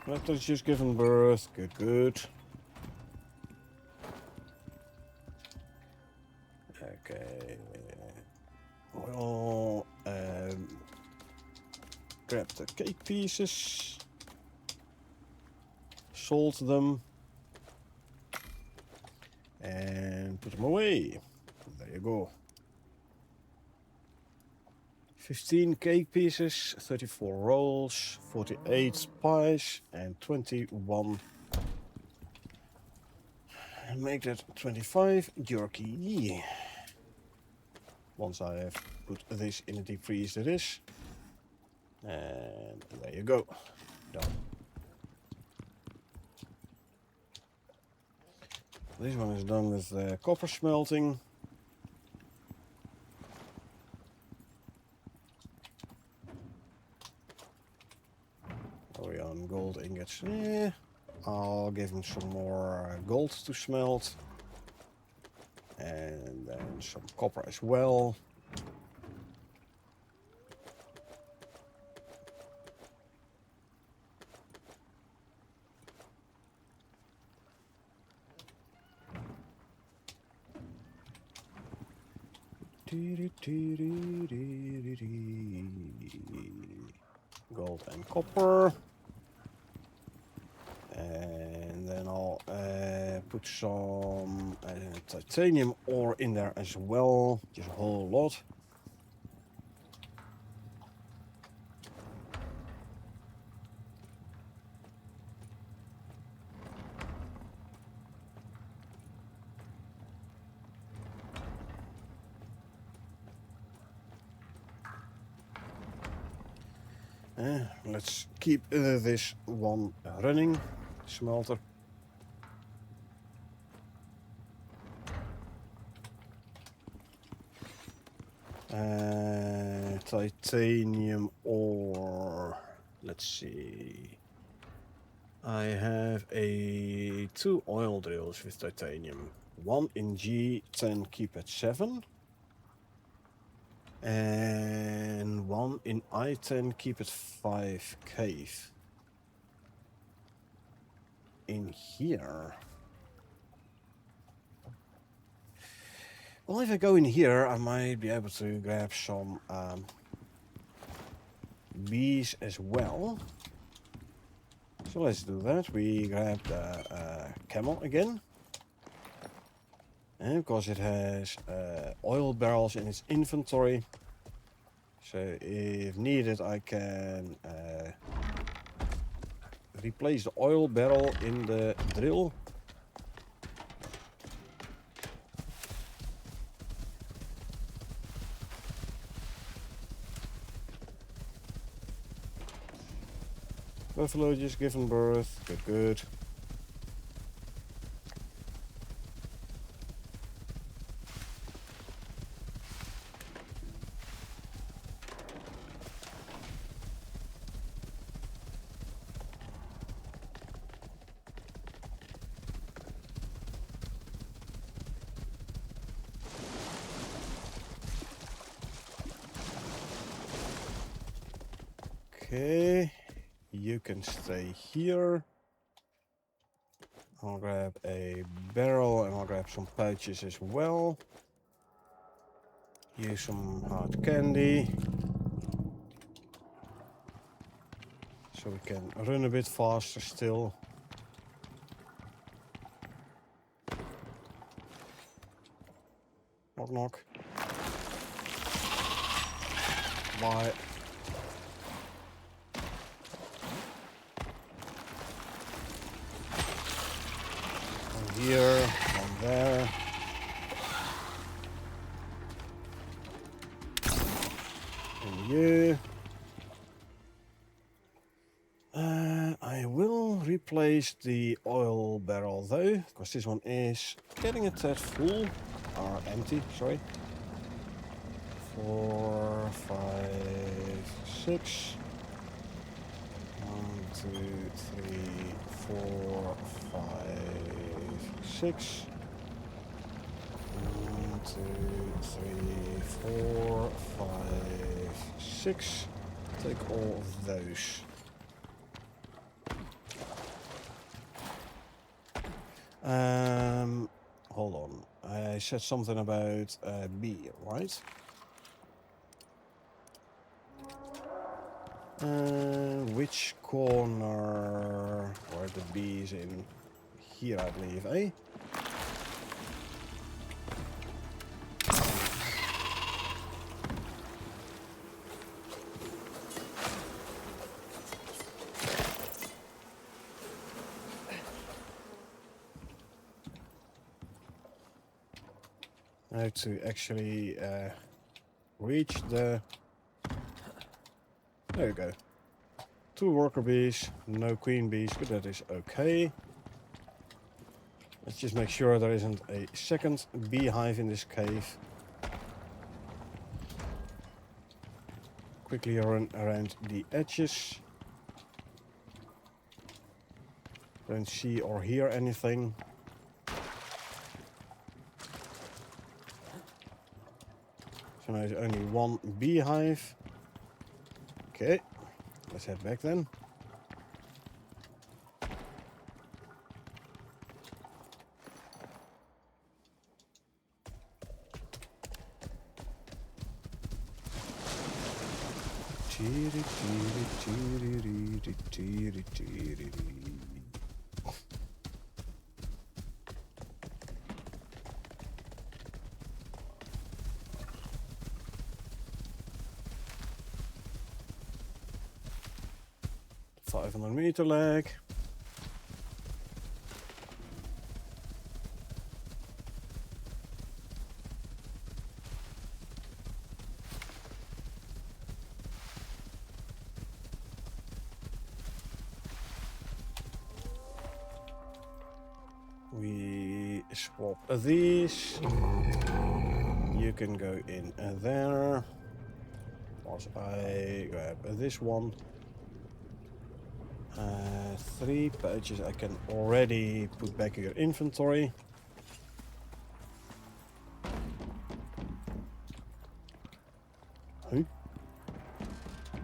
Raptor's just given birth. Good, good. Okay. Well, grab the cake pieces. Salt them. And put them away. There you go. 15 cake pieces, 34 rolls, 48 pies, and 21. And make that 25 jerky. Once I have put this in a deep freeze, it is. And there you go. Done. This one is done with copper smelting. Are we on gold ingots? Yeah. I'll give him some more gold to smelt. And then some copper as well. Gold and copper. And And then I'll put some titanium ore in there as well, just a whole lot. Let's keep this one running, smelter. Titanium ore, let's see. I have 2 oil drills with titanium. One in G10 keep at 7. And one in I10 keep at 5 cave. In here. Well, if I go in here, I might be able to grab some bees as well. So let's do that. We grab the camel again. And because it has oil barrels in its inventory. So if needed, I can replace the oil barrel in the drill. Buffalo just given birth. Good, good. Okay, you can stay here. I'll grab a barrel and I'll grab some pouches as well. Use some hard candy. So we can run a bit faster still. Knock knock. Bye. Here, one there. And you. I will replace the oil barrel though, because this one is getting a tad full, or empty, sorry. 4, 5, 6. 1, 2, 3, 4, 5, 6. 1, 2, 3, 4, 5, 6. Take all of those. Hold on. I said something about B, right? Which corner were the bees in? Here, I believe, eh? Now to actually reach the... There you go. 2 worker bees, no queen bees, but that is okay. Let's just make sure there isn't a second beehive in this cave. Quickly run around the edges. Don't see or hear anything. So now there's only 1 beehive. Okay, let's head back then. 500-meter lag. We swap these. You can go in there. Whilst I grab this one. 3 pouches I can already put back in your inventory. Huh?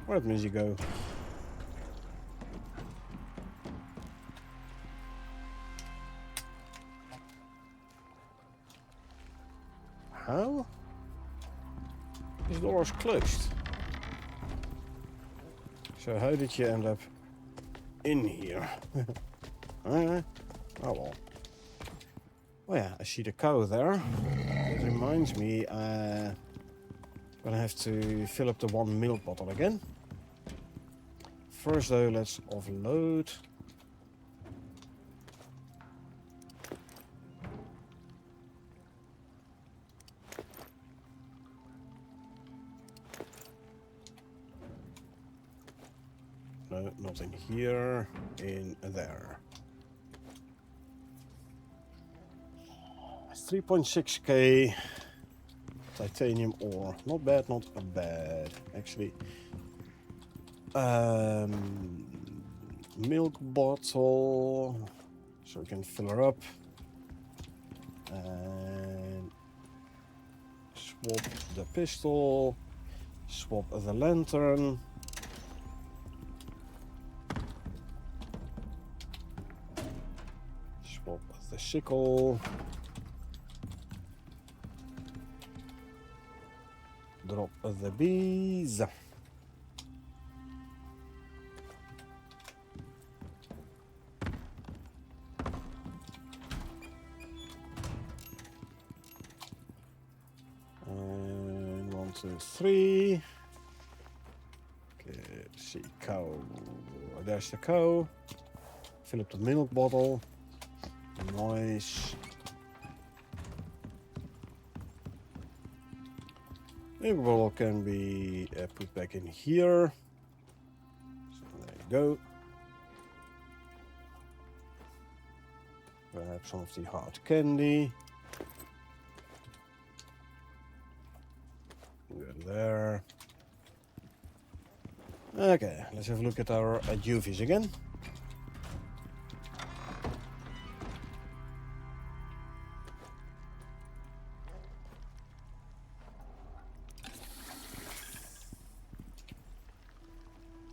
Where did Mizzy go? How? This door is closed. So how did you end up in here? Oh well. Oh yeah, I see the cow there. It reminds me, I'm gonna have to fill up the 1 milk bottle again. First though, let's offload. No, not in here, in there. 3.6k titanium ore. Not bad, not bad. Actually, milk bottle, so we can fill her up. And swap the pistol. Swap the lantern. Swap the sickle. Drop the bees. And 1, 2, 3. Okay, let's see, cow. There's the cow. Fill up the milk bottle. Nice. Milk bottle can be put back in here. So there you go. Grab some of the hard candy. Go there. Okay, let's have a look at our UVs again.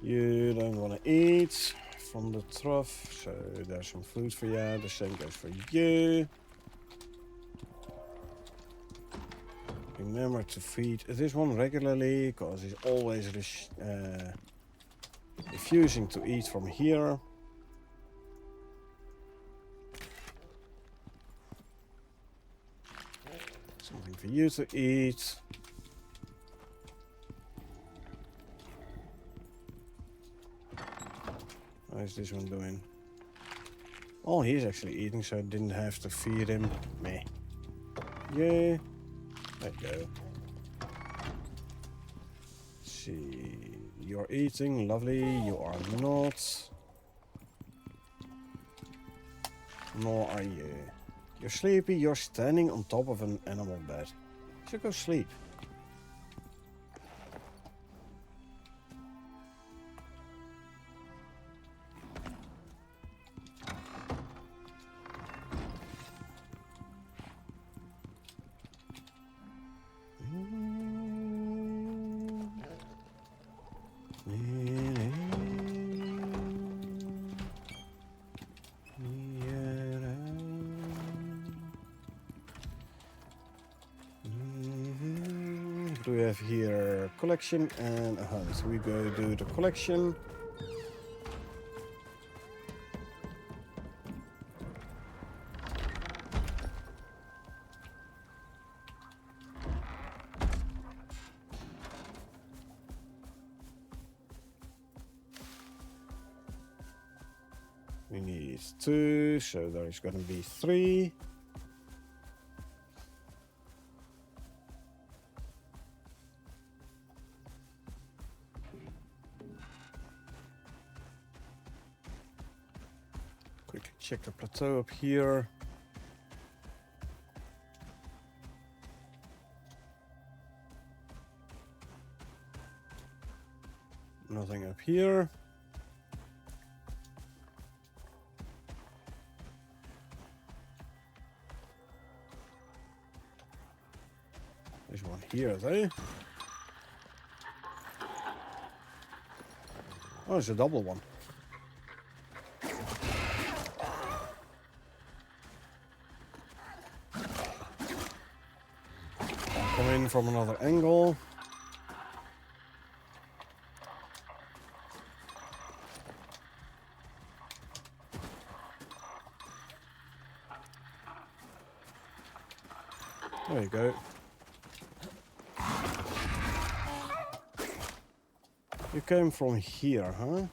You don't want to eat from the trough, so there's some food for you. The same goes for you. Remember to feed this one regularly, because it's always refusing to eat from here. Something for you to eat. How is this one doing? Oh, he's actually eating, so I didn't have to feed him. Meh. Yeah. There you go. Let's see. You're eating, lovely. You are not. Nor are you. You're sleepy. You're standing on top of an animal bed. So go sleep. Do we have here collection and a hunt? So we go do the collection. We need 2, so there is going to be 3. Quickly check the plateau up here. Nothing up here. There's one here though. Oh, it's a double one. Come in from another angle. There you go. You came from here, huh?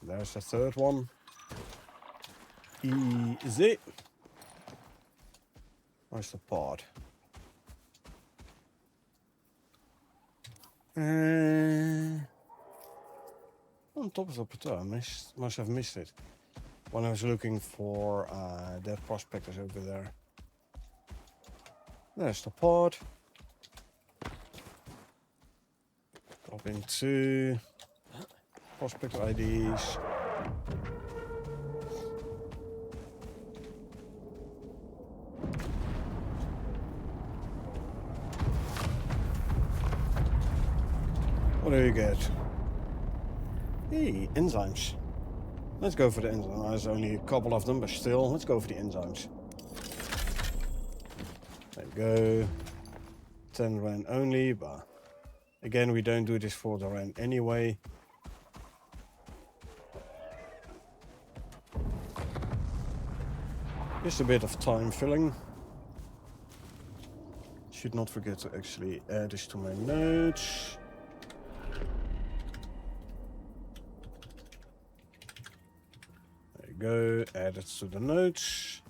There's the third one. Easy. Where's the pod? On top of the plateau, I must have missed it. When I was looking for dead prospectors over there. There's the pod. Drop into prospector IDs. What do you get? Hey, enzymes. Let's go for the enzymes. There's only a couple of them, but still, let's go for the enzymes. There you go. 10 Rand only, but again, we don't do this for the Rand anyway. Just a bit of time filling. Should not forget to actually add this to my notes. There you go, add it to the notes.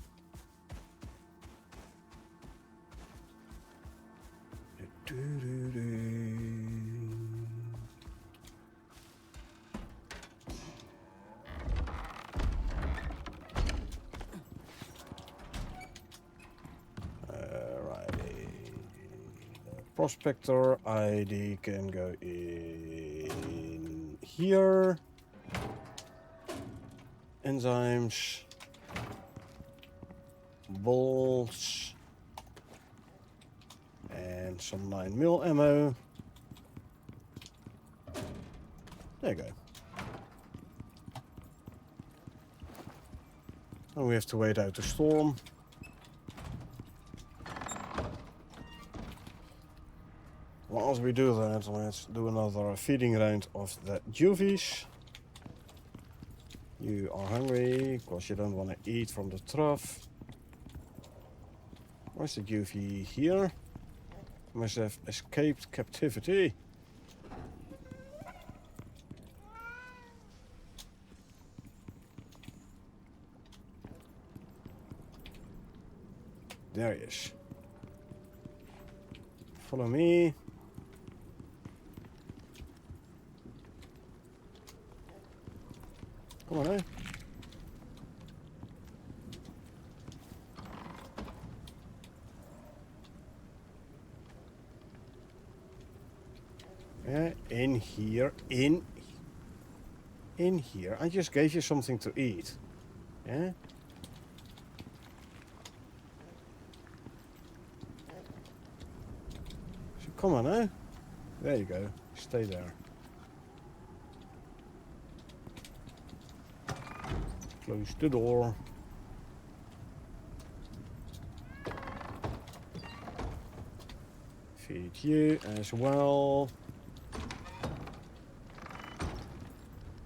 Prospector ID can go in here. Enzymes. Bolts. And some 9mm ammo. There you go. And we have to wait out the storm. Whilst we do that, let's do another feeding round of the juvies. You are hungry, because you don't want to eat from the trough. Where's the juvie? Here? Must have escaped captivity. There he is. Follow me. Come on, eh? Yeah, in here, in here. I just gave you something to eat. Yeah? So come on, eh? There you go. Stay there. Close the door. Feed you as well.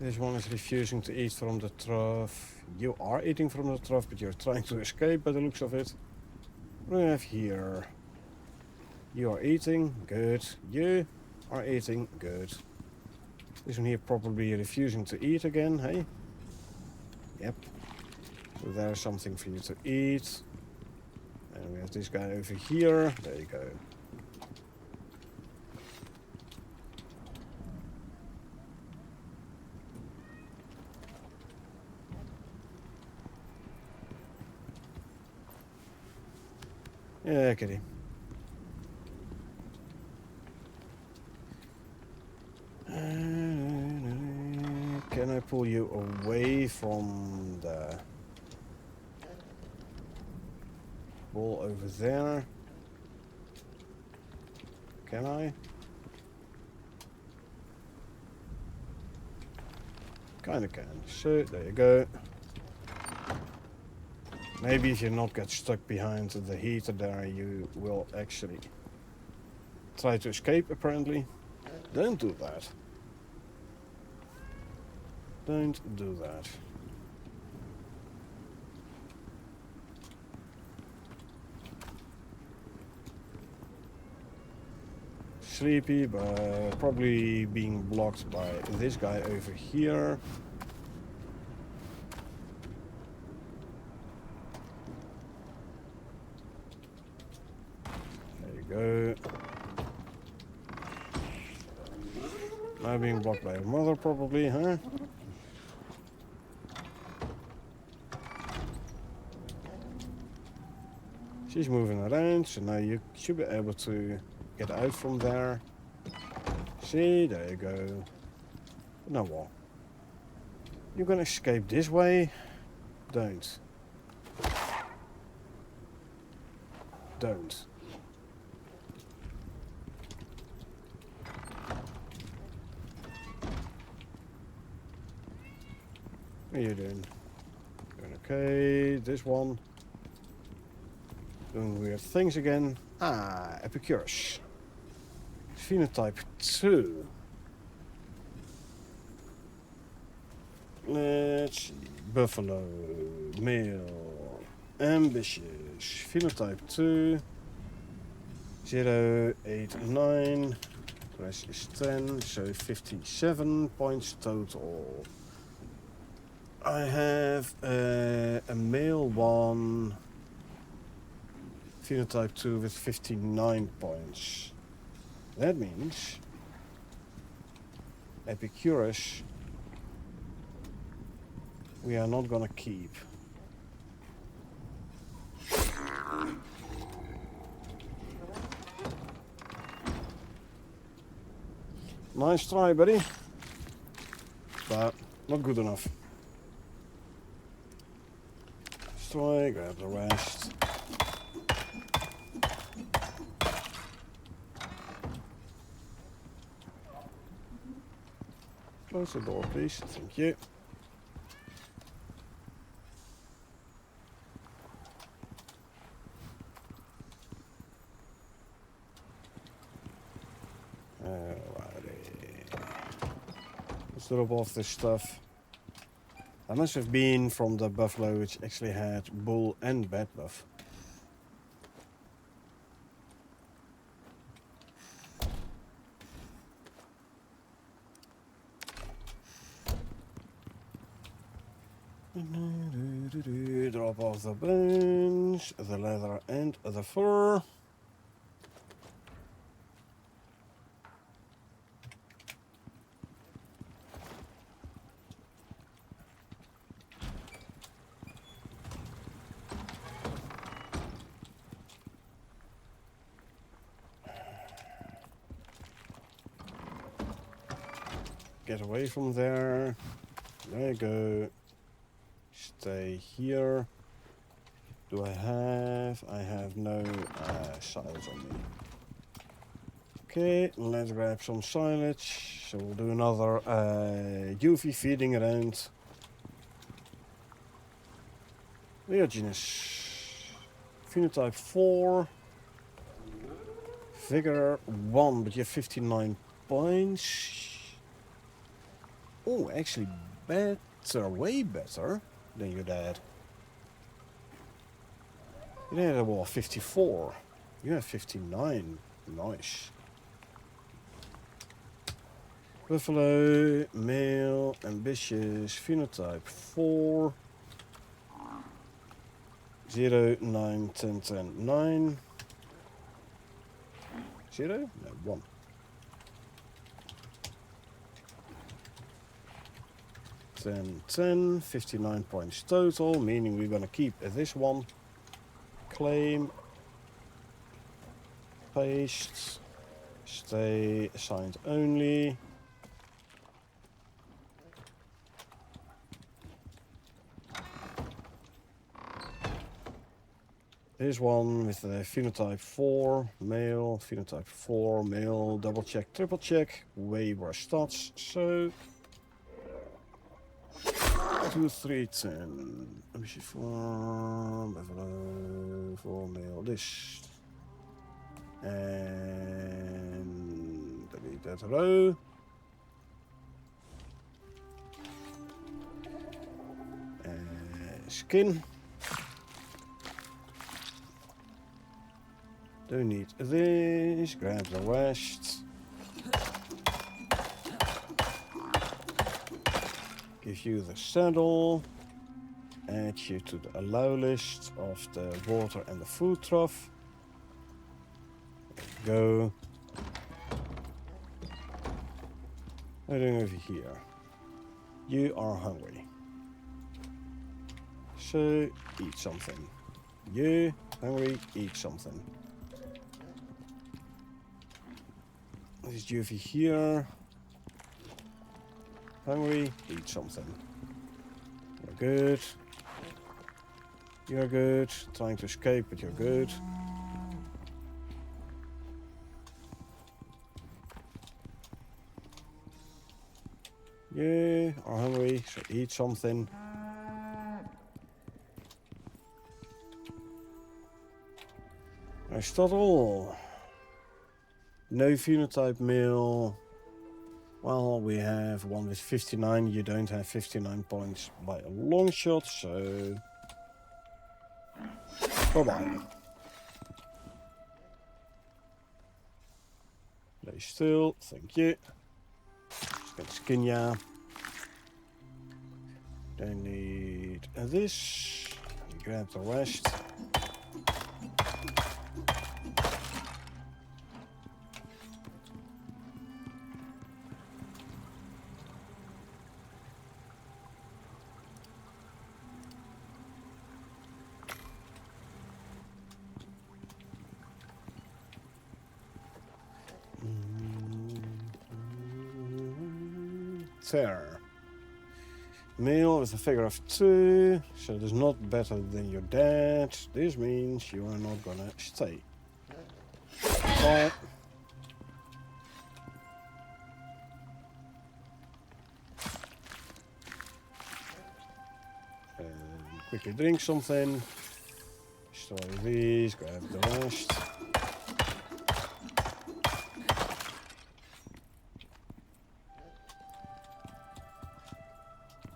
This one is refusing to eat from the trough. You are eating from the trough, but you're trying to escape by the looks of it. What do we have here? You are eating, good. You are eating, good. This one here probably refusing to eat again, hey? Yep. So there's something for you to eat. And we have this guy over here. There you go. Yeah, kitty. Can I pull you away from the wall over there? Can I? Kinda can. So, there you go. Maybe if you not get stuck behind the heater there, you will actually try to escape, apparently. Don't do that. Don't do that. Sleepy, but probably being blocked by this guy over here. There you go. Now being blocked by your mother, probably, huh? She's moving around, so now you should be able to get out from there. See, there you go. Now what? You're gonna escape this way? Don't. Don't. What are you doing? Doing okay. This one. Doing weird things again. Ah, Epicurus. Phenotype 2. Let's see. Buffalo. Male. Ambitious. Phenotype 2. 0, 8, 9. Class is 10, so 57 points total. I have a male one. Phenotype 2 with 59 points. That means Epicurus we are not gonna keep. Nice try, buddy. But not good enough. Destroy, grab the rest. Close the door, please. Thank you. Alrighty. Let's drop off this stuff. That must have been from the buffalo which actually had bull and bat buff. Drop off the bones, the leather and the fur. Get away from there. There you go. Stay here. Do I have? I have no silage on me. Okay, let's grab some silage. So we'll do another UV feeding around. Diogenes. Phenotype 4. Vigor 1, but you have 59 points. Oh, actually better, way better than your dad. Your dad had, well, 54. You have 59. Nice. Buffalo, male, ambitious, phenotype 4. 0, 9, 10, 10, 9. 0? No, 1. Ten, 10, 59 points total, meaning we're gonna keep this one. Claim. Paste. Stay assigned only. Here's one with the phenotype 4, male, phenotype 4, male, double check, triple check, way worse stats, so 2, 3, 10. Let me see, 4, buffalo, 4, male, this. And delete that row. Skin. Don't need this. Grab the rest. Give you the saddle. Add you to the allow list of the water and the food trough. There we go. What are you doing over here? You are hungry. So, eat something. You hungry, eat something. This is you over here. Hungry, eat something. You're good. You're good. Trying to escape, but you're good. You are hungry, so eat something. Is dat all? No phenotype male. Well, we have one with 59. You don't have 59 points by a long shot, so bye-bye. Lay still, thank you. Just get skin, yeah. Don't need this. Grab the rest. There. Male with a figure of 2, so it is not better than your dad. This means you are not gonna stay. Bye. Quickly drink something. Destroy these, grab the rest.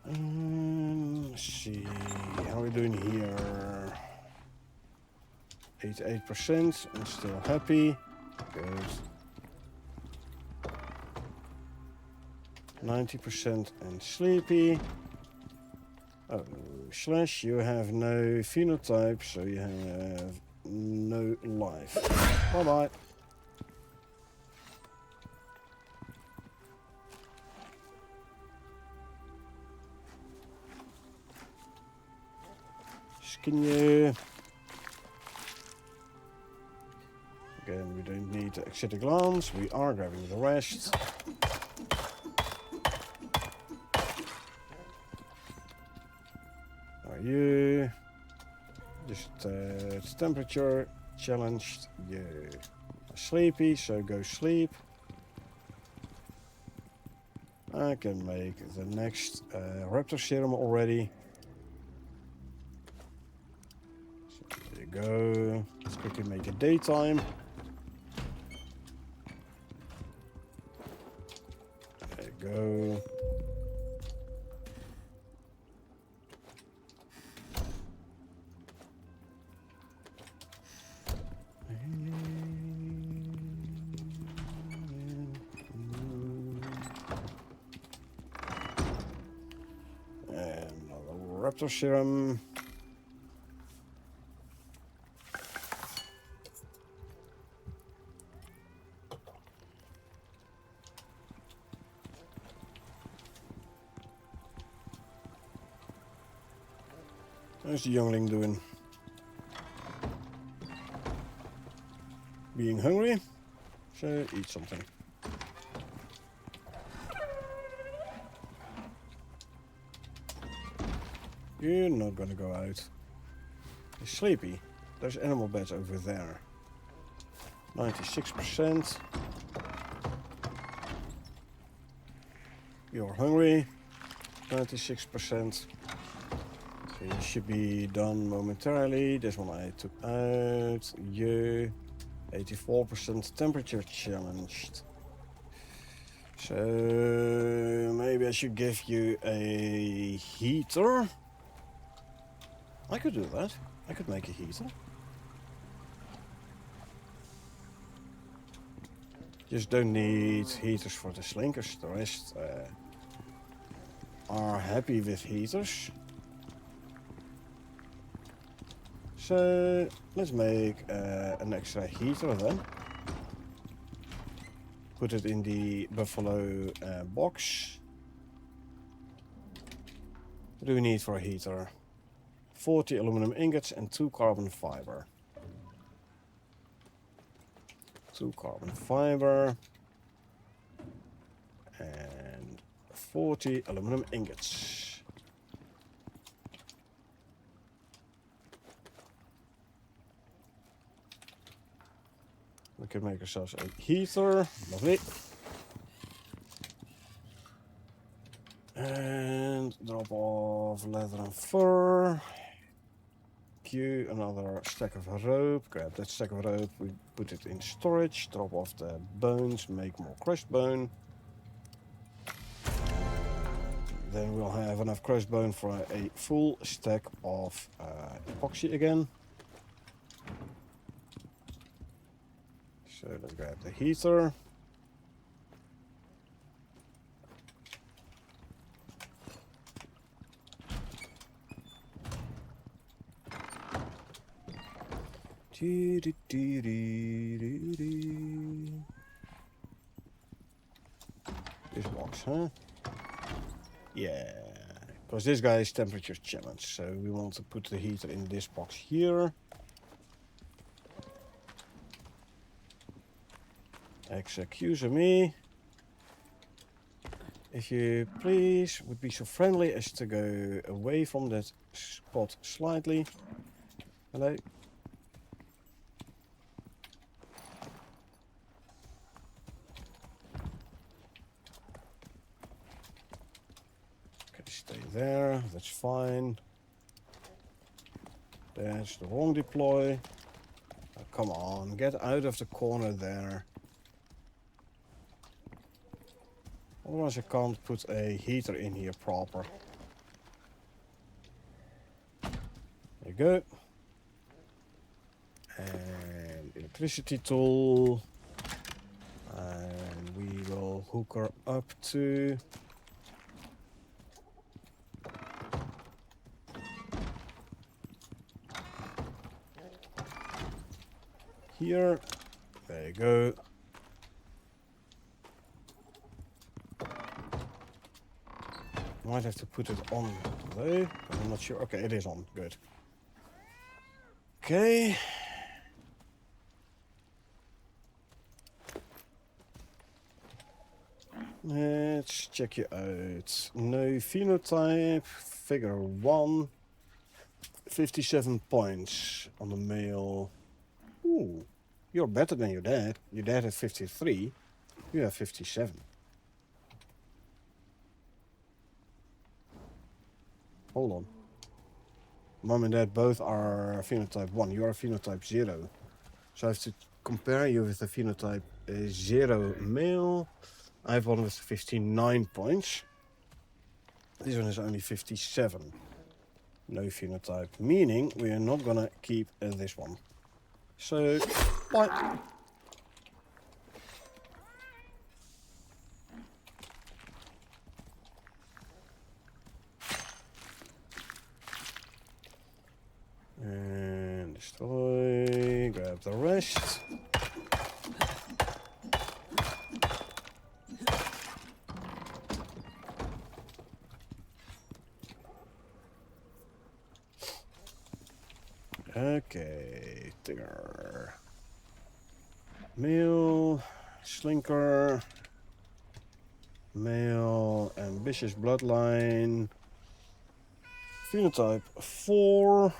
Let's see, how are we doing here? 88% and still happy. Good. 90% and sleepy. Oh, slash, you have no phenotype, so you have no life. Bye-bye. Skin you. Again, we don't need the exotic glance. We are grabbing the rest. Are you? Just it's temperature challenged. You are sleepy, so go sleep. I can make the next raptor serum already. So there you go. Let's quickly make it daytime. There you go. Raptor serum. How's the youngling doing? Being hungry? So eat something. You're not gonna go out. You're sleepy. There's animal beds over there. 96%. You're hungry. 96%. So you should be done momentarily. This one I took out. You. 84% temperature challenged. So maybe I should give you a heater. I could do that. I could make a heater. Just don't need heaters for the slinkers. The rest are happy with heaters. So let's make an extra heater then. Put it in the buffalo box. What do we need for a heater? 40 aluminum ingots and 2 carbon fiber. 2 carbon fiber. And 40 aluminum ingots. We can make ourselves a heater. Lovely. And drop off leather and fur. Q, another stack of rope. Grab that stack of rope. We put it in storage. Drop off the bones. Make more crushed bone. Then we'll have enough crushed bone for a full stack of epoxy again. So let's grab the heater. This box, huh? Yeah, because this guy is temperature challenged, so we want to put the heater in this box here. Excuse me. If you please would be so friendly as to go away from that spot slightly. Hello. Okay, stay there. That's fine. That's the wrong deploy. Oh, come on, get out of the corner there. Otherwise I can't put a heater in here proper. There you go. And electricity tool. And we will hook her up to... here. There you go. Might have to put it on though. I'm not sure. Okay, it is on. Good. Okay. Let's check you out. No phenotype. Figure 1. 57 points on the male. Ooh. You're better than your dad. Your dad had 53. You have 57. Hold on. Mom and Dad both are phenotype 1. You are phenotype 0. So I have to compare you with the phenotype 0 male. I have one with 59 points. This one is only 57. No phenotype. Meaning we are not gonna keep this one. So, bye. Okay, there. Male, slinker, male, ambitious bloodline, phenotype 4.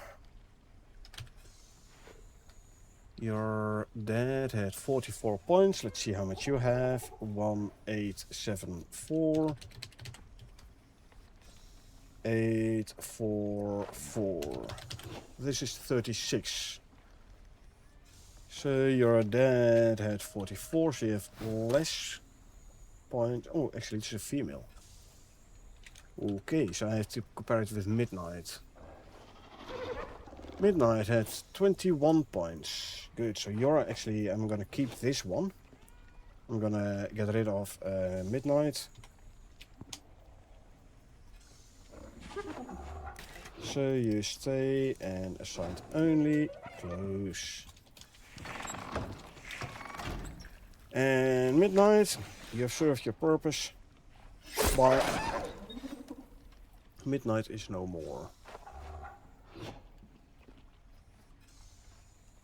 Your dad had 44 points. Let's see how much you have. 1874. 844. This is 36. So your dad had 44, so you have less point. Oh, actually, it's a female. Okay, so I have to compare it with Midnight. Midnight had 21 points. Good, so you're actually... I'm gonna keep this one. I'm gonna get rid of Midnight. So you stay and assigned only. Close. And Midnight, you have served your purpose. Bye. Midnight is no more.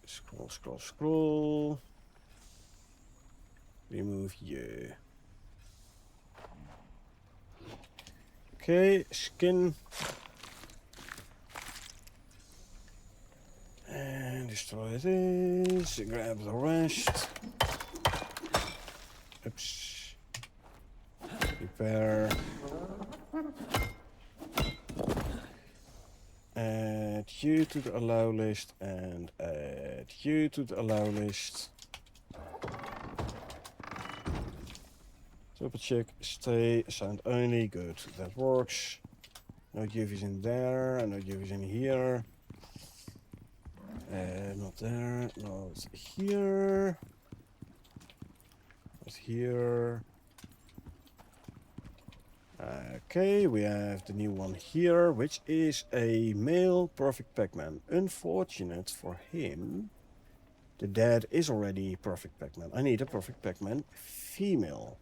Scroll, scroll, scroll. Remove you. Okay, skin. And destroy this. Grab the rest. Oops. Repair. Add you to the allow list and add you to the allow list. Double check, stay, assigned only, good, that works. No UVs in there, no UVs in here. Not there, not here. Not here. Okay, we have the new one here, which is a male perfect Pac-Man. Unfortunate for him, the dad is already perfect Pac-Man. I need a perfect Pac-Man female.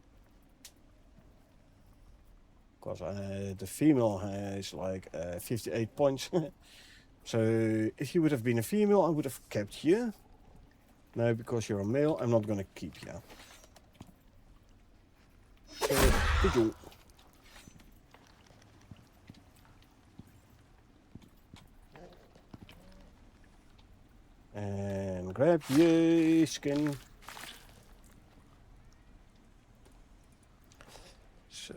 Because the female has like 58 points. So if you would have been a female, I would have kept you. Now, because you're a male, I'm not going to keep you. Good job. And grab your skin. So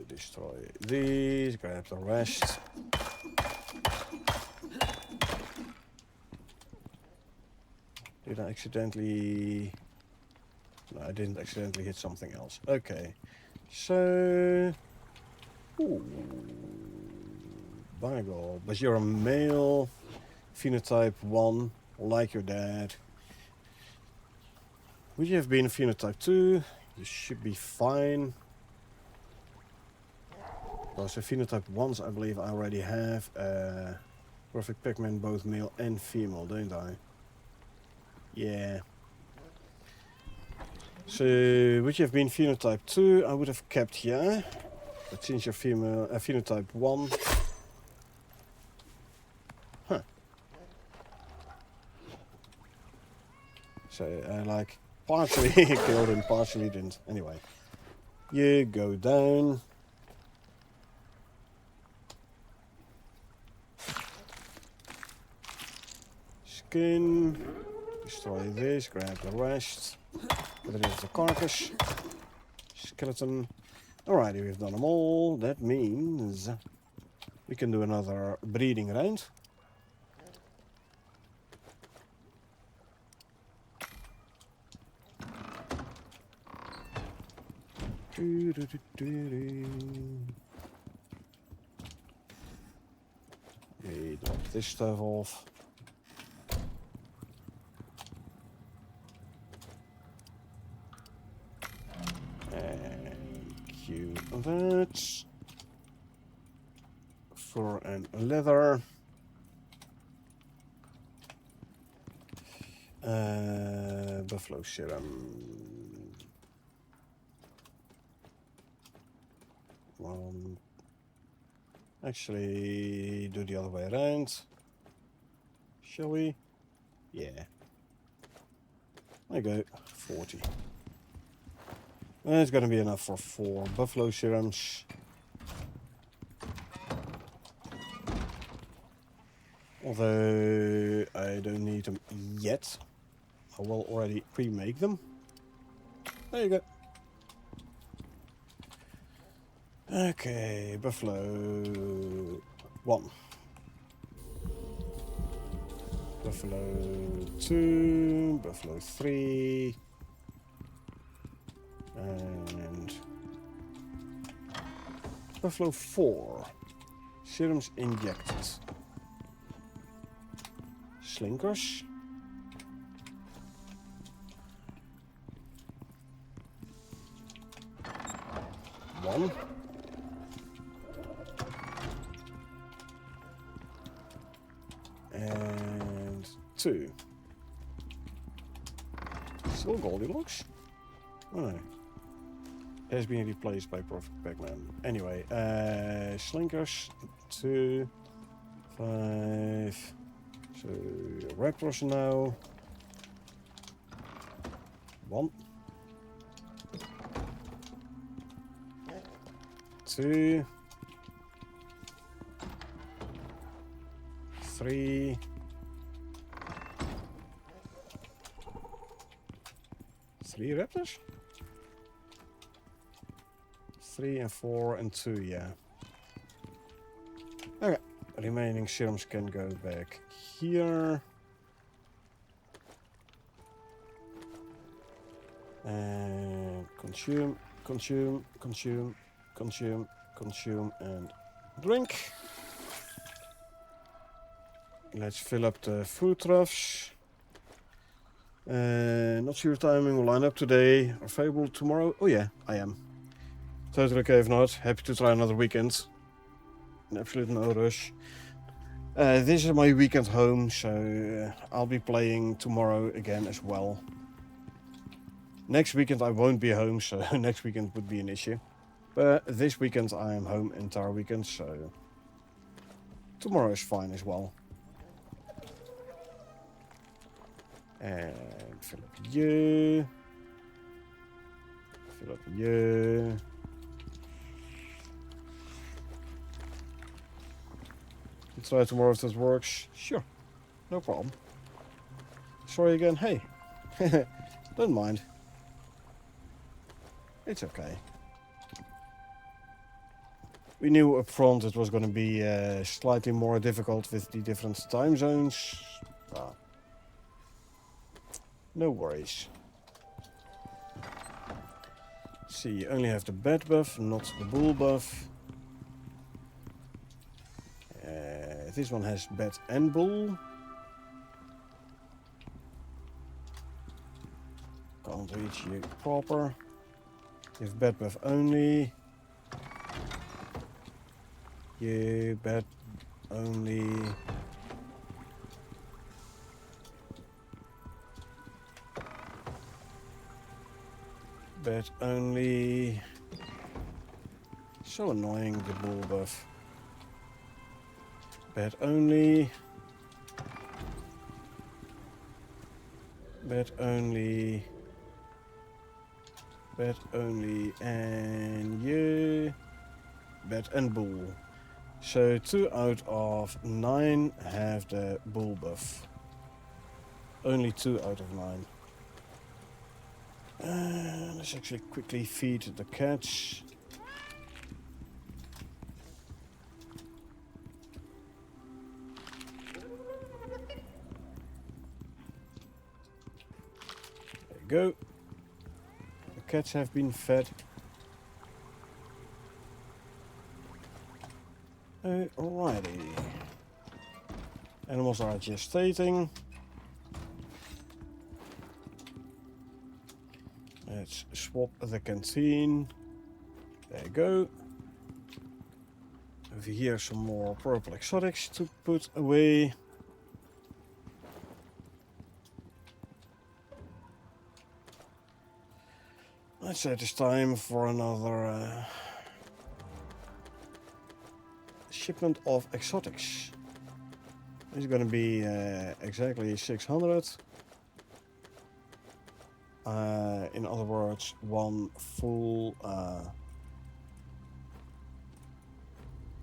destroy these, grab the rest. Did I accidentally... No, I didn't accidentally hit something else. Okay. So... Ooh. By God. But you're a male. Phenotype 1. Like your dad. Would you have been a phenotype 2? You should be fine. So phenotype 1s, I believe I already have perfect Pac-Man, both male and female, don't I? Yeah. So, would you have been phenotype 2? I would have kept you. But since you're female, phenotype 1... Huh. So, I like partially killed him, partially didn't. Anyway. You go down. Skin. Destroy this, grab the rest. Get rid of the carcass. Skeleton. Alrighty, we've done them all. That means we can do another breeding round. We drop this stuff off. Cue that. Fur and leather. Buffalo serum. Actually, do the other way around. Shall we? Yeah. There you go. 40. That's gonna be enough for 4 buffalo serums. Although I don't need them yet. I will already pre-make them. There you go. Okay, buffalo 1. Buffalo 2, buffalo 3, and buffalo 4. Serums injected. Slinkers. One. And 2. Still Goldilocks? Oh no. It has been replaced by Perfect Pac-Man. Anyway, Slinkers 2, 5. So Raptors now. 1. 2. 3. 3 Raptors? 3 and 4 and 2, yeah. Okay, remaining serums can go back here. And consume, consume, consume, consume, consume, and drink. Let's fill up the food troughs. Not sure timing will line up today or available tomorrow. Oh yeah, I am. Totally okay if not. Happy to try another weekend. Absolute no rush. This is my weekend home, so I'll be playing tomorrow again as well. Next weekend I won't be home, so next weekend would be an issue. But this weekend I am home entire weekend, so tomorrow is fine as well. And fill up you. Fill up you. Let's try tomorrow if this works. Sure, no problem. Sorry again, hey. Don't mind. It's okay. We knew up front it was going to be slightly more difficult with the different time zones. No worries. See, you only have the bat buff, not the bull buff. This one has bat and bull. Can't reach you proper. You have bat buff only. You bat only. Bat only. So annoying, the bull buff. Bat only. Bat only. Bat only. And you. Bat and bull. So 2 out of 9 have the bull buff. Only 2 out of 9. Let's actually quickly feed the cats. There you go. The cats have been fed. Alrighty. Animals are gestating. Let's swap the canteen. There you go. Over here some more purple exotics to put away. I'd say it's time for another shipment of exotics. is going to be exactly 600. In other words, one full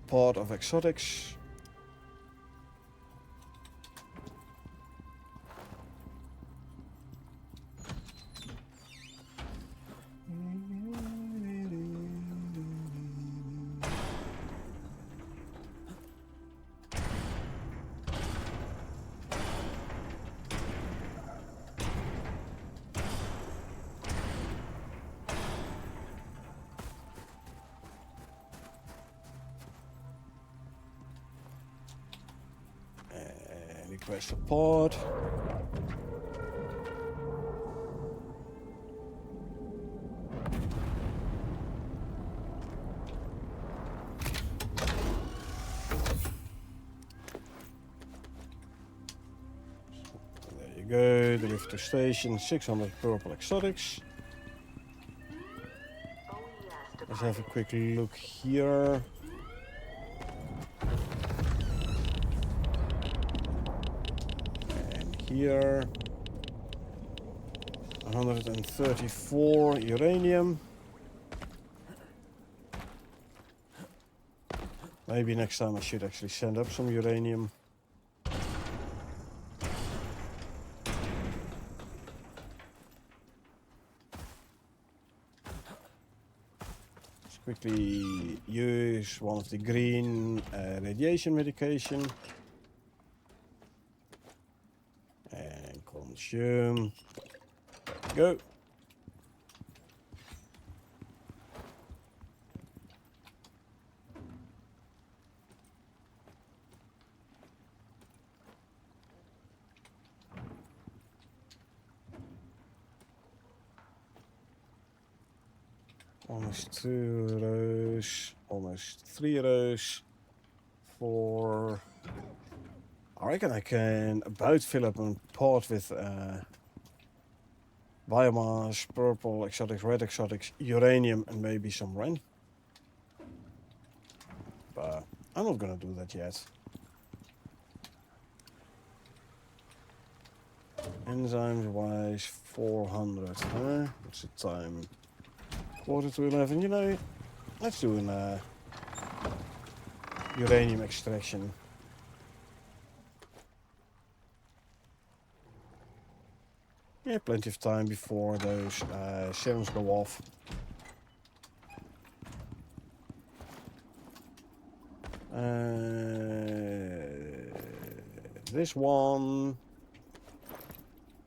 pot of exotics. Request a pod. There you go, deliver to station, 600 purple exotics. Let's have a quick look here. And here. 134 uranium. Maybe next time I should actually send up some uranium. Let's quickly use one of the green radiation medication. And consume. Go. Almost 2 rows, almost 3 rows, 4. I reckon I can about fill up a pot with biomass, purple exotics, red exotics, uranium, and maybe some ren. But I'm not gonna do that yet. Enzymes wise, 400, huh? What's the time? 11:15, you know, let's do an uranium extraction. Yeah, plenty of time before those serums go off. This one,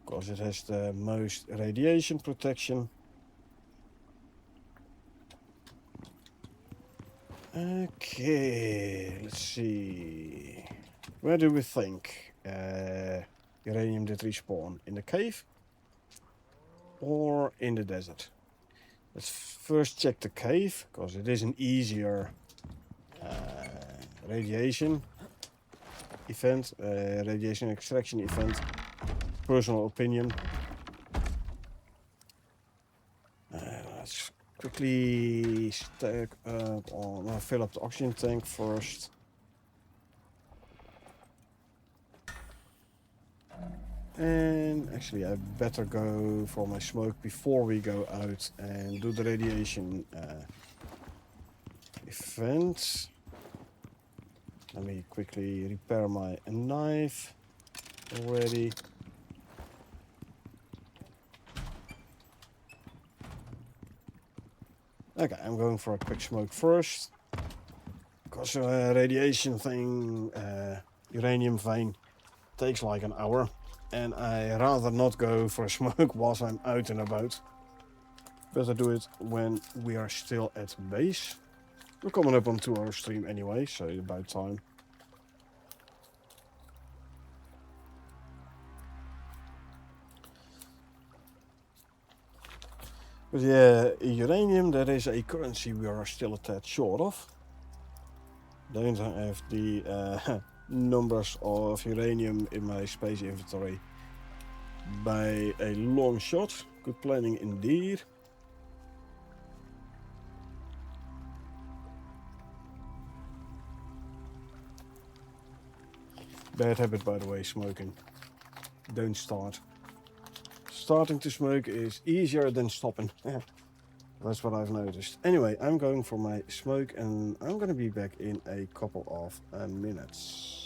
because it has the most radiation protection. Okay, let's see. Where do we think uranium did respawn? In the cave? Or in the desert? Let's first check the cave, because it is an easier radiation event, radiation extraction event. Personal opinion. Let's quickly stack up on, fill up the oxygen tank first. And actually I better go for my smoke before we go out and do the radiation event. Let me quickly repair my knife already. Okay, I'm going for a quick smoke first. Because radiation thing, uranium vein, takes like an hour. And I rather not go for a smoke whilst I'm out and about. Better do it when we are still at base. We're coming up on 2 hour stream anyway, so it's about time. But yeah, uranium, that is a currency we are still a tad short of. Don't have the numbers of uranium in my space inventory by a long shot. Good planning indeed. Bad habit, by the way, smoking. Don't start. Starting to smoke is easier than stopping. That's what I've noticed. Anyway, I'm going for my smoke and I'm going to be back in a couple of minutes.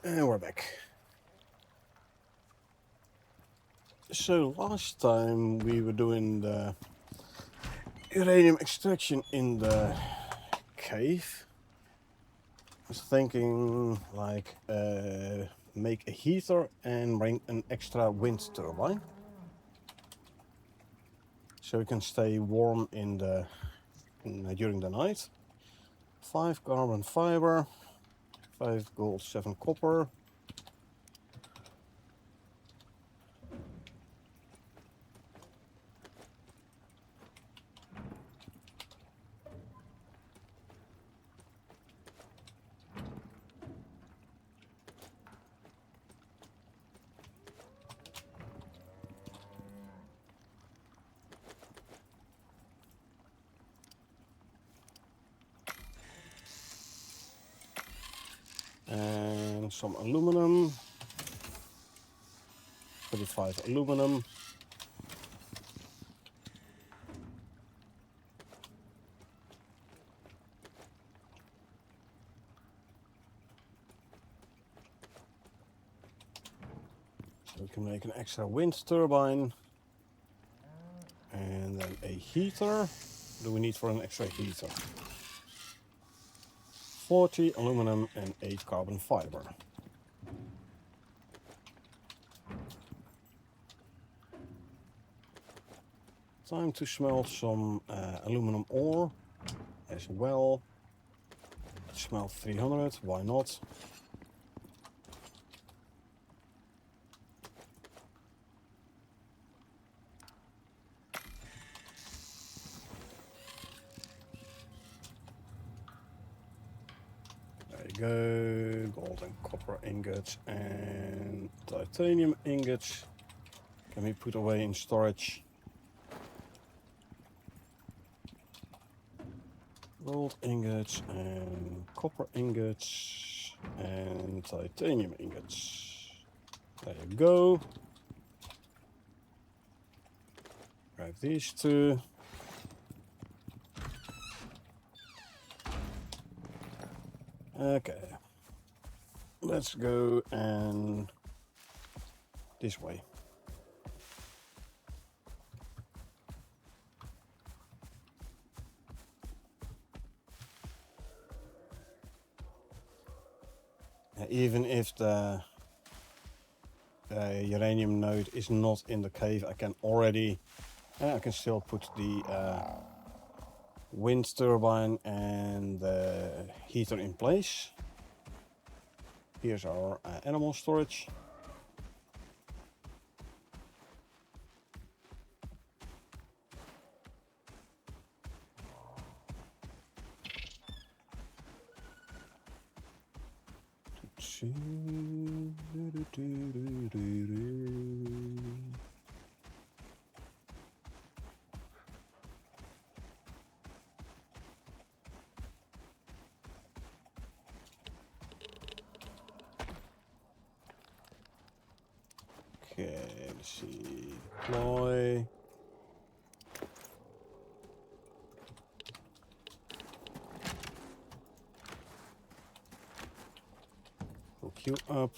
And we're back. So last time we were doing the uranium extraction in the cave. I was thinking like make a heater and bring an extra wind turbine. So we can stay warm in the during the night. 5 carbon fiber, 5 gold, 7 copper. And some aluminum, 35 aluminum. So we can make an extra wind turbine. And then a heater. What do we need for an extra heater? 40 aluminum and 8 carbon fiber. Time to smelt some aluminum ore as well. Smelt 300, why not? There you go, gold and copper ingots and titanium ingots can be put away in storage. Gold ingots and copper ingots and titanium ingots. There you go. Grab these two. Okay. Let's go and this way. Even if the uranium node is not in the cave, I can still put the wind turbine and the heater in place. Here's our animal storage. Okay, let's see. Deploy. Hook you up.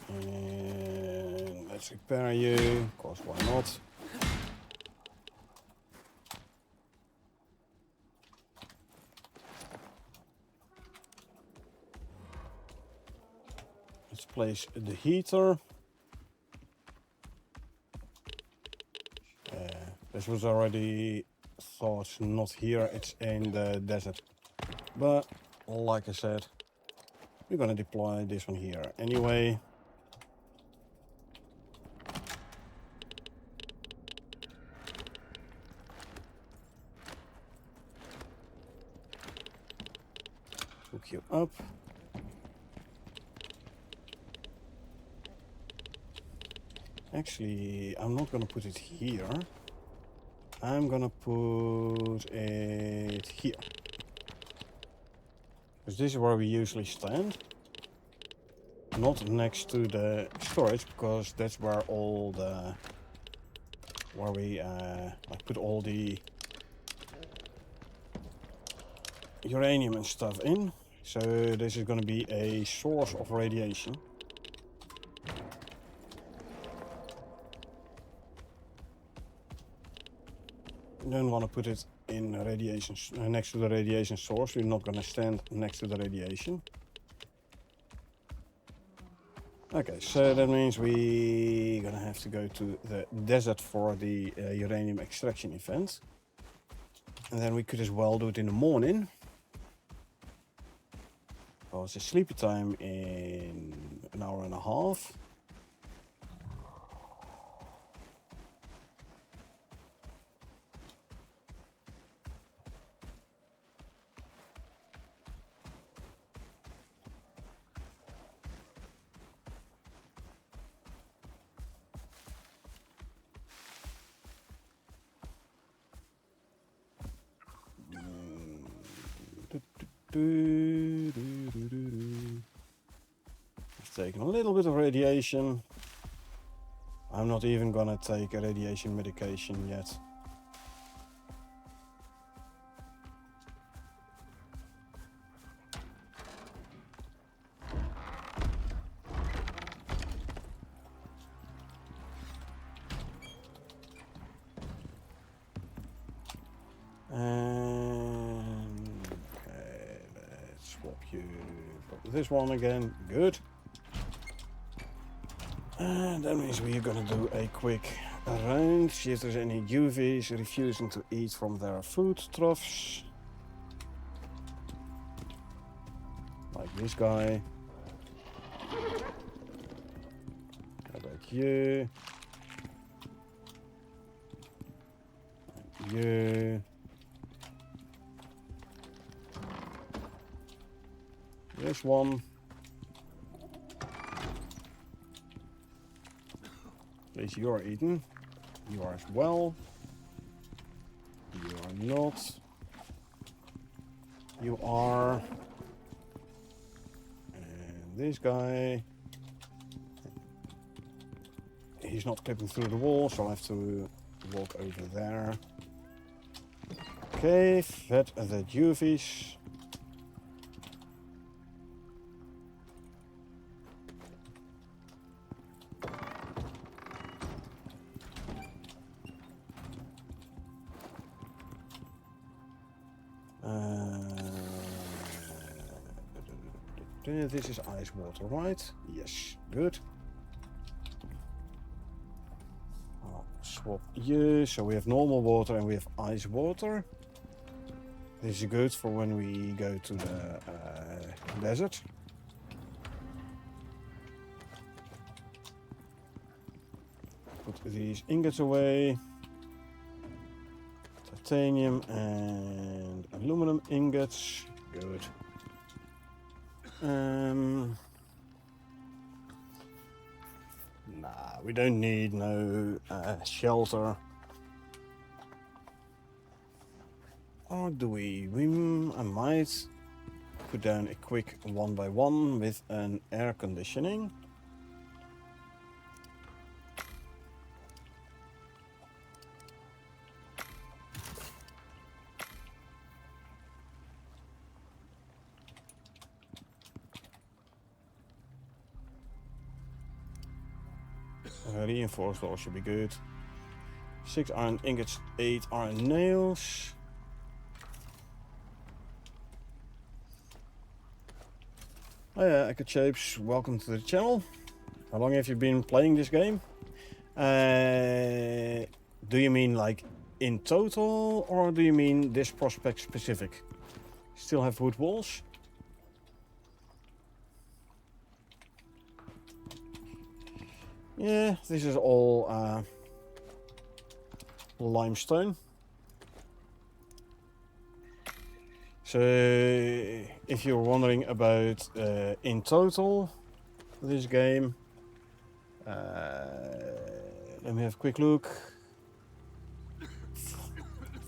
And let's repair you. Of course, why not? Let's place the heater. This was already thought not here, it's in the desert. But like I said, we're gonna deploy this one here anyway. Hook you up. Actually, I'm not gonna put it here. I'm gonna put it here. Because this is where we usually stand. Not next to the storage, because that's where all the... where we put all the uranium and stuff in. So this is going to be a source of radiation. You don't want to put it in radiation next to the radiation source. You're not going to stand next to the radiation. Okay, so that means we're going to have to go to the desert for the uranium extraction event. And then we could as well do it in the morning. Well, it's a sleepy time in an hour and a half. It's taking a little bit of radiation. I'm not even gonna take a radiation medication yet. Okay, let's swap you for this one again. Good. And that means we're gonna do a quick round, see if there's any UVs refusing to eat from their food troughs. Like this guy. How about you? And you. This one. At least you're eating. You are as well. You are not. You are. And this guy. He's not clipping through the wall, so I'll have to walk over there. Okay, fed the UVs. This is ice water, right? Yes, good. I'll swap you. So we have normal water and we have ice water. This is good for when we go to the desert. Put these ingots away. Titanium and aluminum ingots. Good. Nah, we don't need no shelter. Or do we? I might put down a quick 1x1 with an air conditioning. Reinforced door should be good. 6 iron ingots, 8 iron nails. Oh yeah, Echo Shapes, welcome to the channel. How long have you been playing this game? Do you mean like in total, or do you mean this prospect specific? Still have wood walls? Yeah, this is all limestone. So, if you're wondering about in total this game, let me have a quick look.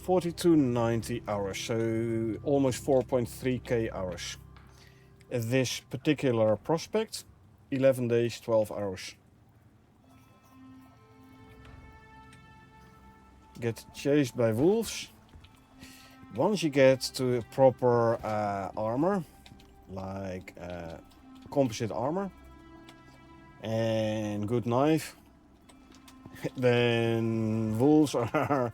4290 hours, so almost 4.3k hours. This particular prospect, 11 days, 12 hours. Get chased by wolves. Once you get to proper armor, like composite armor and good knife, then wolves are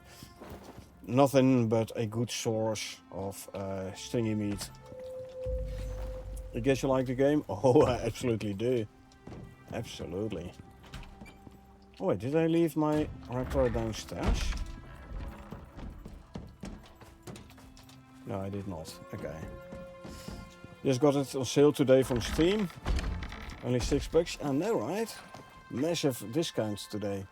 nothing but a good source of stringy meat. I guess you like the game? Oh, I absolutely do. Absolutely. Oh wait, did I leave my raptor downstairs? No, I did not. Okay. Just got it on sale today from Steam. Only $6. I know, right? Massive discounts today.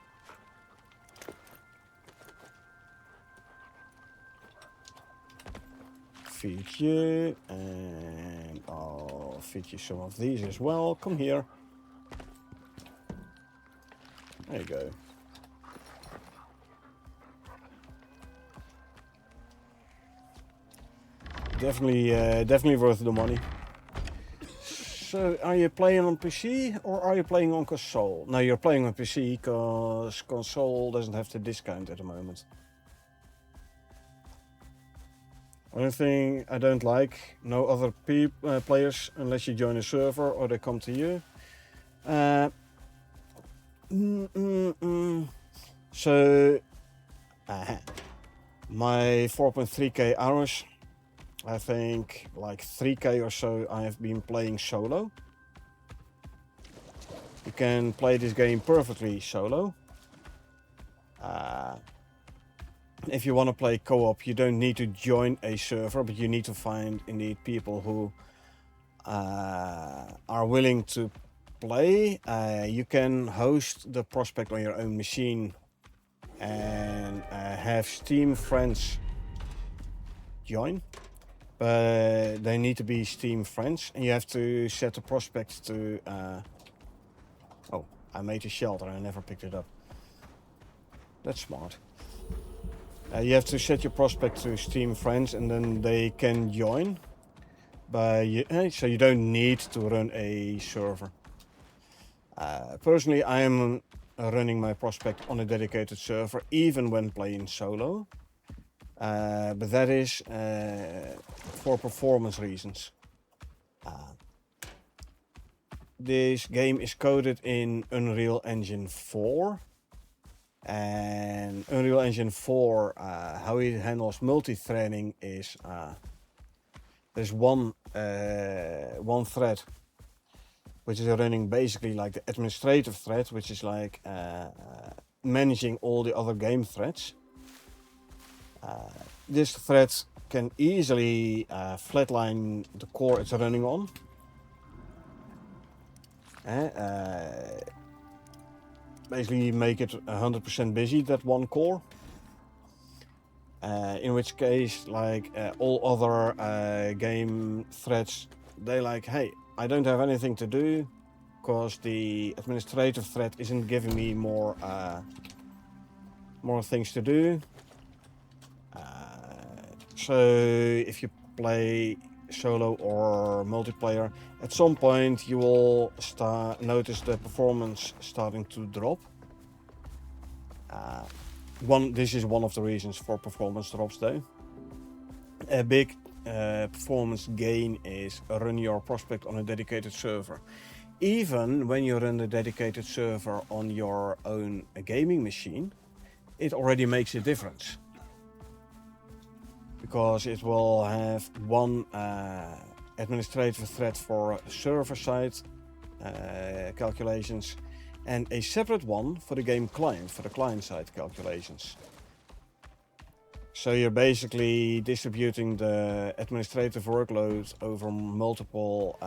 Feed you, and I'll feed you some of these as well. Come here. There you go. Definitely worth the money. So, are you playing on PC or are you playing on console? No, you're playing on PC because console doesn't have the discount at the moment. Only thing I don't like, no other players unless you join a server or they come to you. So, my 4.3k hours, I think like 3k or so I have been playing solo. You can play this game perfectly solo. If you want to play co-op, you don't need to join a server, but you need to find indeed people who are willing to play. You can host the prospect on your own machine and have Steam friends join, but they need to be Steam friends, and you have to set the prospect to oh, I made a shelter and I never picked it up. That's smart. You have to set your prospect to Steam friends and then they can join, but so you don't need to run a server. Personally, I am running my prospect on a dedicated server even when playing solo, but that is for performance reasons. This game is coded in Unreal Engine 4. And Unreal Engine 4, how it handles multi-threading is there's one thread which is running basically like the administrative thread, which is like managing all the other game threads. This thread can easily flatline the core it's running on. Basically make it 100% busy, that one core. In which case, like all other game threads, they like, hey, I don't have anything to do because the administrative thread isn't giving me more things to do. So if you play solo or multiplayer, at some point you will notice the performance starting to drop. This is one of the reasons for performance drops though. A big performance gain is run your prospect on a dedicated server. Even when you run the dedicated server on your own gaming machine, it already makes a difference. Because it will have one administrative thread for server-side calculations and a separate one for the game client, for the client-side calculations. So you're basically distributing the administrative workload over multiple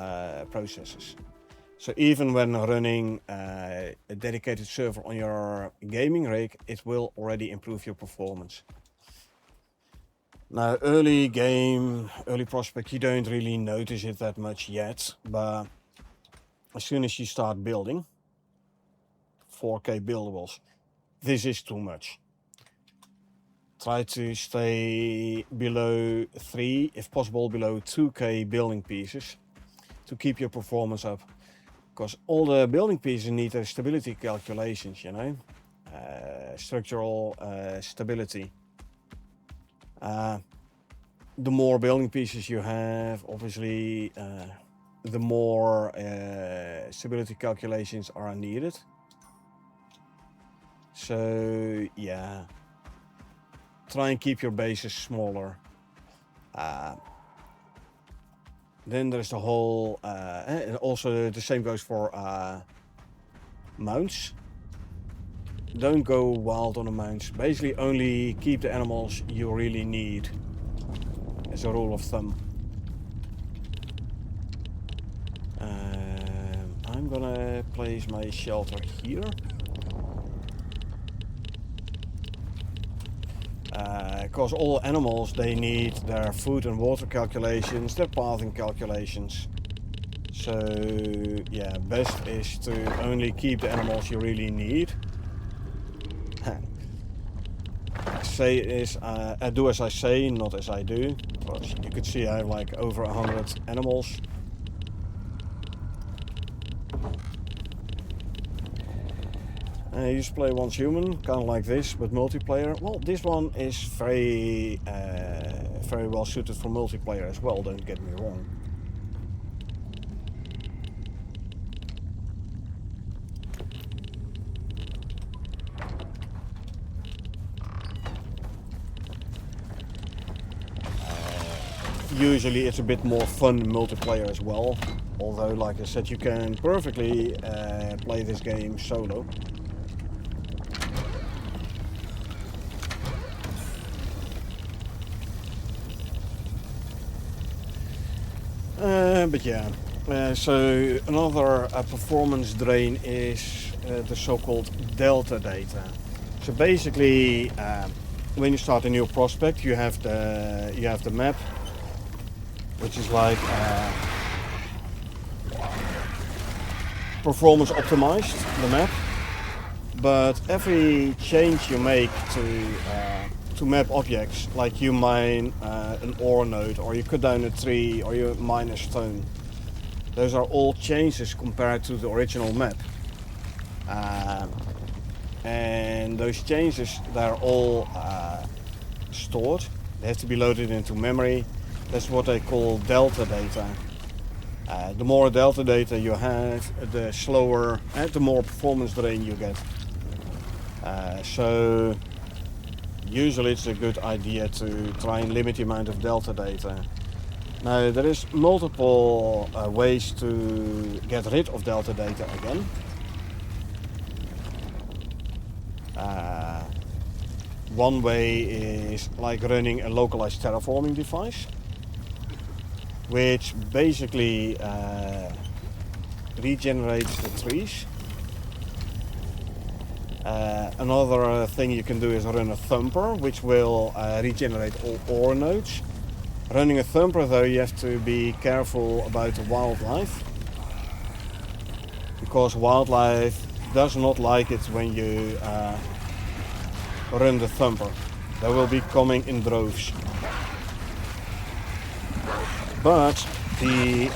processes. So even when running a dedicated server on your gaming rig, it will already improve your performance. Now, early prospect, you don't really notice it that much yet, but as soon as you start building 4K buildables, this is too much. Try to stay below 3, if possible below 2K building pieces to keep your performance up. Because all the building pieces need a stability calculations, you know, structural stability. The more building pieces you have, obviously the more stability calculations are needed. So yeah, try and keep your bases smaller. Then there's the whole, and also the same goes for mounts. Don't go wild on the mounts. Basically only keep the animals you really need, as a rule of thumb. I'm gonna place my shelter here. Because all animals, they need their food and water calculations, their pathing calculations. So yeah, best is to only keep the animals you really need. Say is do as I say, not as I do. Because you could see I have like over 100 animals. You just play once human, kind of like this, but multiplayer. Well, this one is very well suited for multiplayer as well, don't get me wrong. Usually it's a bit more fun multiplayer as well, although like I said, you can perfectly play this game solo. But yeah, so another performance drain is the so-called delta data. So basically, when you start a new prospect, you have the map, which is like performance optimized, the map. But every change you make to map objects, like you mine an ore node, or you cut down a tree, or you mine a stone, those are all changes compared to the original map. And those changes, they're all stored. They have to be loaded into memory. That's what they call delta data. The more delta data you have, the slower and the more performance drain you get. So usually it's a good idea to try and limit the amount of delta data. Now there is multiple ways to get rid of delta data again. One way is like running a localized terraforming device, which basically regenerates the trees. Another thing you can do is run a thumper, which will regenerate all ore nodes. Running a thumper, though, you have to be careful about the wildlife, because wildlife does not like it when you run the thumper. They will be coming in droves. But the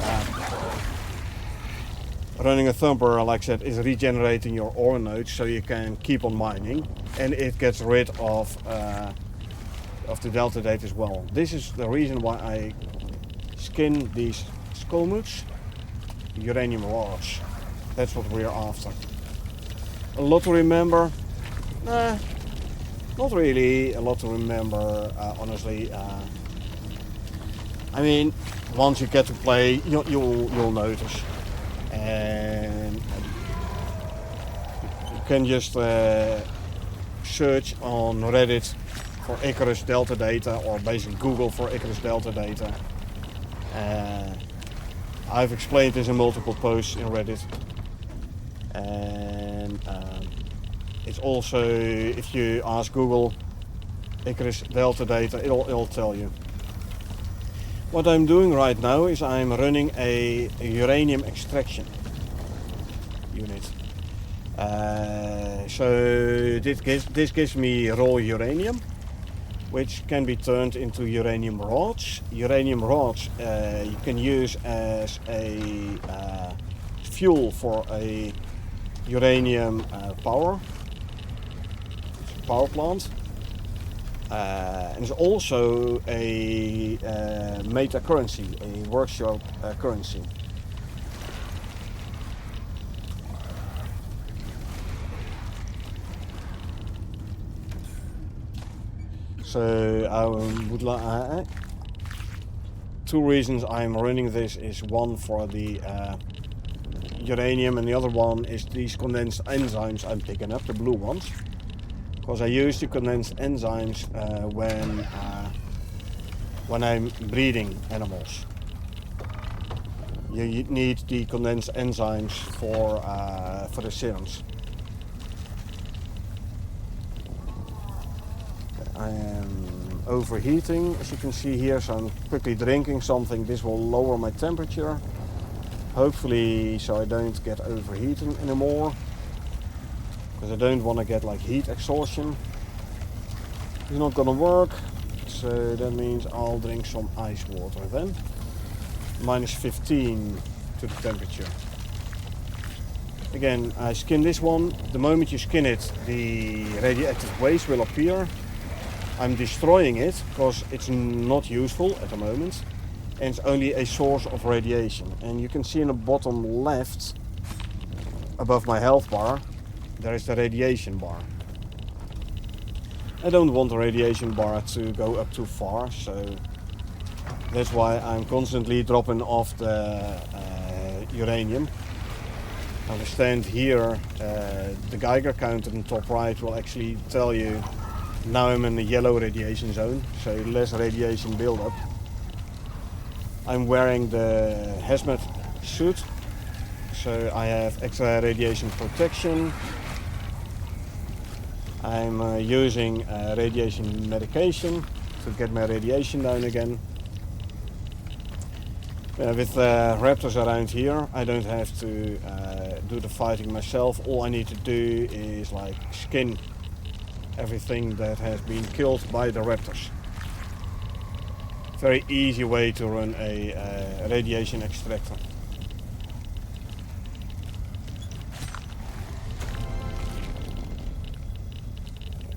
running a thumper, like I said, is regenerating your ore nodes, so you can keep on mining, and it gets rid of the delta data as well. This is the reason why I skin these skullmoots, uranium rods. That's what we're after. A lot to remember? Nah, not really a lot to remember, honestly. I mean, once you get to play, you'll notice. And you can just search on Reddit for Icarus delta data, or basically Google for Icarus delta data. I've explained this in multiple posts in Reddit. And it's also, if you ask Google Icarus delta data, it'll tell you. What I'm doing right now is I'm running a uranium extraction unit. So this gives me raw uranium, which can be turned into uranium rods. Uranium rods you can use as a fuel for a uranium power plant. And it's also a meta currency, a workshop currency. So I would like. Two reasons I'm running this is one for the uranium, and the other one is these condensed enzymes I'm picking up, the blue ones. Because I use the condensed enzymes when I'm breeding animals. You need the condensed enzymes for the serums. I am overheating, as you can see here, so I'm quickly drinking something. This will lower my temperature, hopefully, so I don't get overheating anymore, because I don't want to get like heat exhaustion. It's not gonna work, so that means I'll drink some ice water then. -15 to the temperature. Again, I skin this one. The moment you skin it, the radioactive waste will appear. I'm destroying it because it's not useful at the moment, and it's only a source of radiation. And you can see in the bottom left, above my health bar, there is the radiation bar. I don't want the radiation bar to go up too far, so that's why I'm constantly dropping off the uranium. Now we stand here, the Geiger counter in the top right will actually tell you now I'm in the yellow radiation zone, so less radiation buildup. I'm wearing the hazmat suit, so I have extra radiation protection. I'm using radiation medication to get my radiation down again. With raptors around here, I don't have to do the fighting myself. All I need to do is like skin everything that has been killed by the raptors. Very easy way to run a radiation extractor.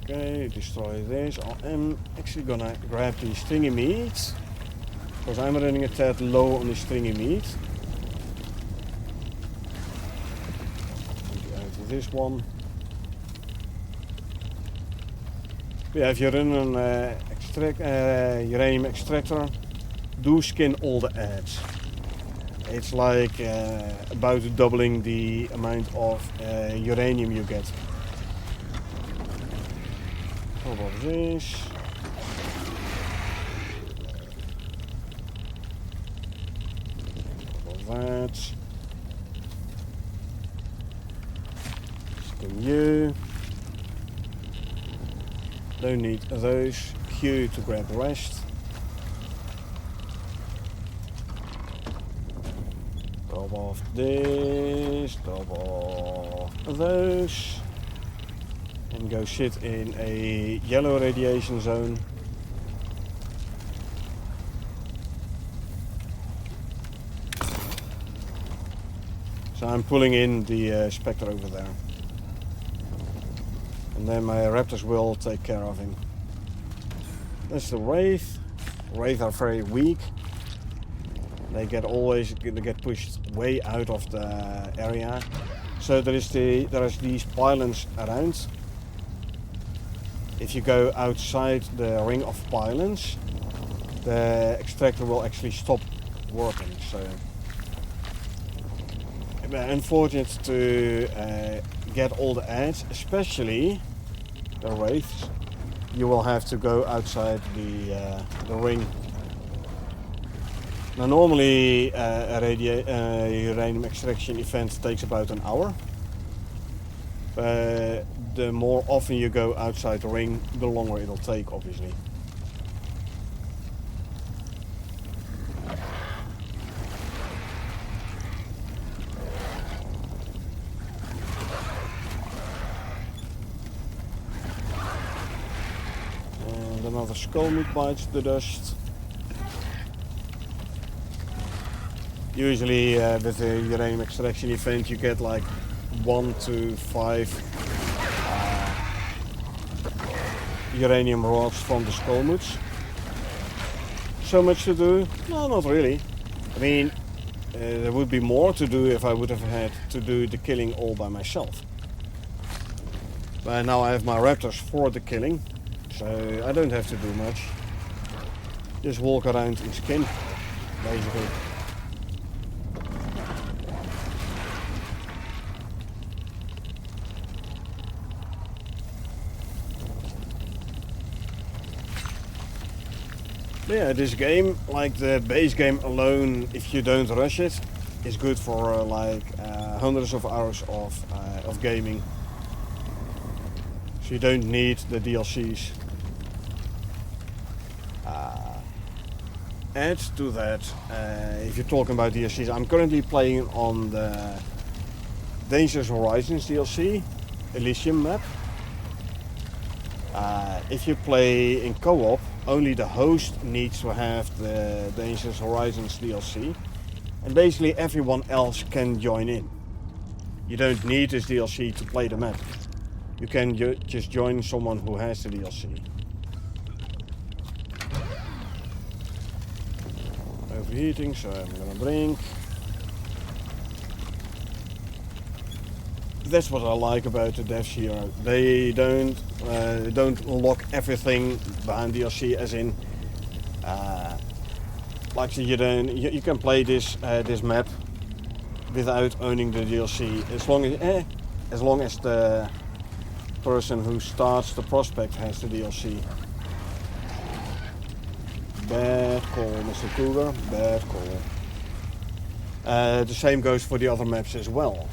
Okay, destroy this. I'm actually gonna grab the stringy meat, because I'm running a tad low on the stringy meat. Out of this one. Yeah, if you run an uranium extractor, do skin all the adds. It's like about doubling the amount of uranium you get. What was this? That. Skin you. Don't need those. Q to grab the rest. Drop off this. Drop off those. And go sit in a yellow radiation zone. So I'm pulling in the Spectre over there. And then my raptors will take care of him. That's the Wraith. Wraith are very weak. They get pushed way out of the area. So there is these pylons around. If you go outside the ring of pylons, the extractor will actually stop working. So unfortunate to get all the ads, especially the wraiths. You will have to go outside the ring. Now normally a uranium extraction event takes about an hour. The more often you go outside the ring, the longer it'll take, obviously. And another skull meat bites the dust. Usually with a uranium extraction event you get like 1 to 5 uranium rods from the skull moots. So much to do? No, not really. I mean, there would be more to do if I would have had to do the killing all by myself. But now I have my raptors for the killing, So I don't have to do much. Just walk around in skin, basically. Yeah, this game, like the base game alone, if you don't rush it, is good for hundreds of hours of gaming. So you don't need the DLCs. Add to that, if you're talking about DLCs, I'm currently playing on the Dangerous Horizons DLC, Elysium map. If you play in co-op, only the host needs to have the Dangerous Horizons DLC, and basically everyone else can join in. You don't need this DLC to play the map. You can just join someone who has the DLC. Overheating, so I'm gonna drink. That's what I like about the devs here. They don't lock everything behind DLC, as in, like so you can play this map without owning the DLC as long as the person who starts the prospect has the DLC. Bad call, Mr. Cougar. Bad call. The same goes for the other maps as well.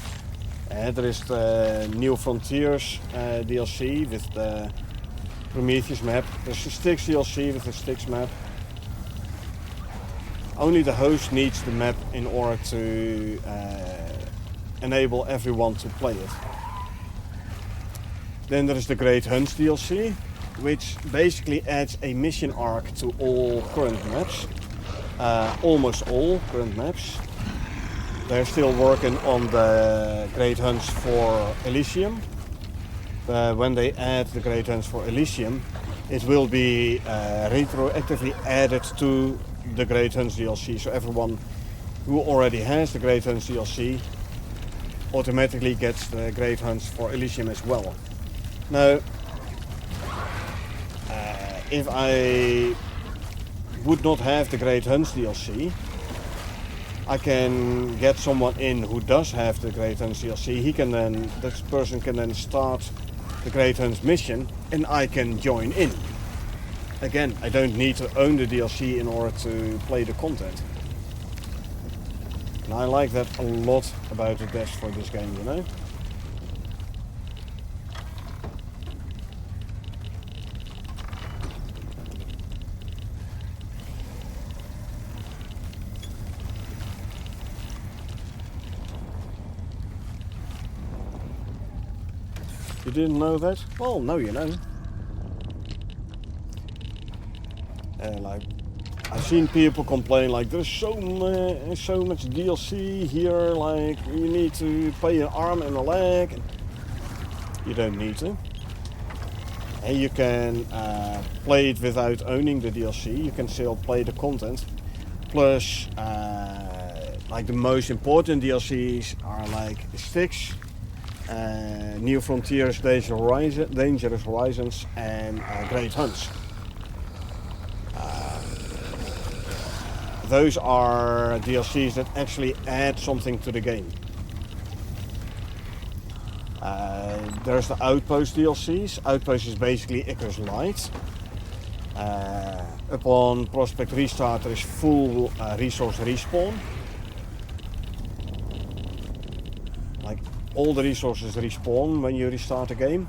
There is the New Frontiers DLC with the Prometheus map. There's the Styx DLC with the Styx map. Only the host needs the map in order to enable everyone to play it. Then there is the Great Hunts DLC, which basically adds a mission arc to all current maps. Almost all current maps. They're still working on the Great Hunts for Elysium. When they add the Great Hunts for Elysium, it will be retroactively added to the Great Hunts DLC. So everyone who already has the Great Hunts DLC automatically gets the Great Hunts for Elysium as well. Now, if I would not have the Great Hunts DLC, I can get someone in who does have the Great Hunts DLC. This person can then start the Great Hunts mission, and I can join in. Again, I don't need to own the DLC in order to play the content. And I like that a lot about the devs for this game, you know? You didn't know that? Well, now you know. Like, I've seen people complain like there's so much DLC here, like you need to pay an arm and a leg. You don't need to. And you can play it without owning the DLC. You can still play the content. Plus, like the most important DLCs are like Styx, New Frontiers, Dangerous Horizons, and Great Hunts. Those are DLCs that actually add something to the game. There's the Outpost DLCs. Outpost is basically Icarus Light. Upon Prospect restart, there is full resource respawn. Like, all the resources respawn when you restart the game.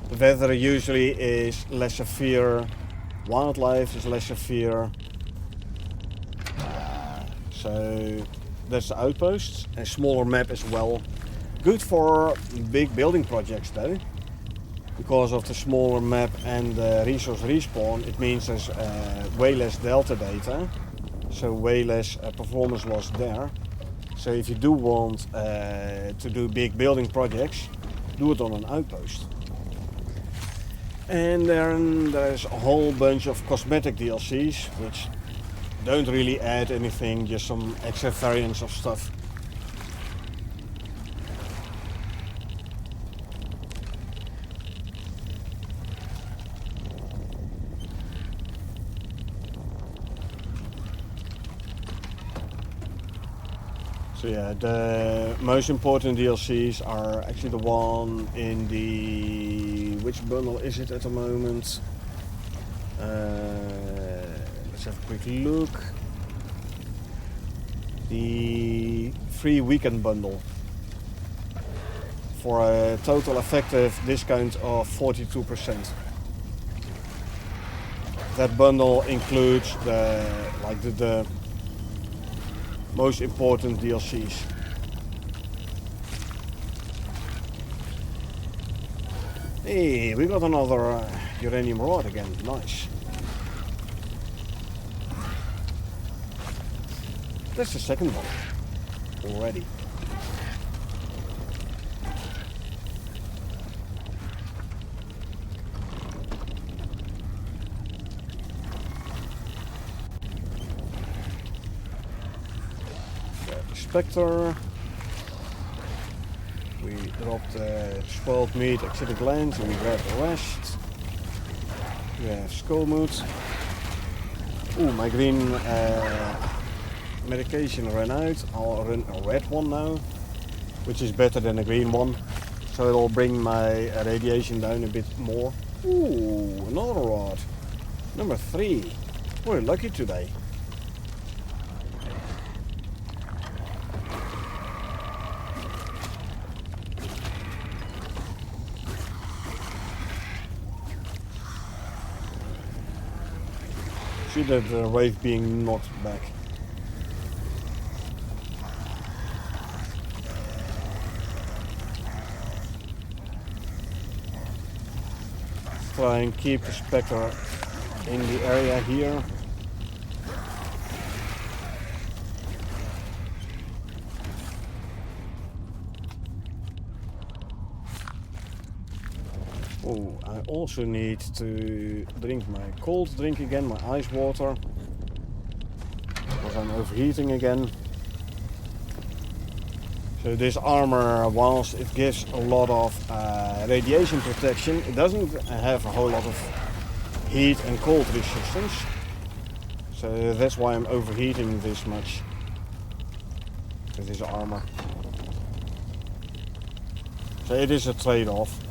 The weather usually is less severe. Wildlife is less severe. So that's the Outposts. A smaller map as well. Good for big building projects though. Because of the smaller map and the resource respawn, it means there's way less delta data. So way less performance loss there. So if you do want to do big building projects, do it on an outpost. And then there's a whole bunch of cosmetic DLCs, which don't really add anything, just some extra variants of stuff. So yeah, the most important DLCs are actually the one in the... Which bundle is it at the moment? Let's have a quick look. The free weekend bundle. For a total effective discount of 42%. That bundle includes the most important DLCs. Hey, we got another uranium rod again. Nice. That's the second one already. Spectre. We dropped spoiled meat, exotic lands, and we grab the rest. We have Skullmoot. Ooh, my green medication ran out. I'll run a red one now, which is better than a green one. So it'll bring my radiation down a bit more. Ooh, another rod. Number 3. We're lucky today. See that wave being knocked back. Try and keep the Spectre in the area here. Oh, I also need to drink my cold drink again, my ice water, because I'm overheating again. So this armor, whilst it gives a lot of radiation protection, it doesn't have a whole lot of heat and cold resistance. So that's why I'm overheating this much with this armor. So it is a trade-off.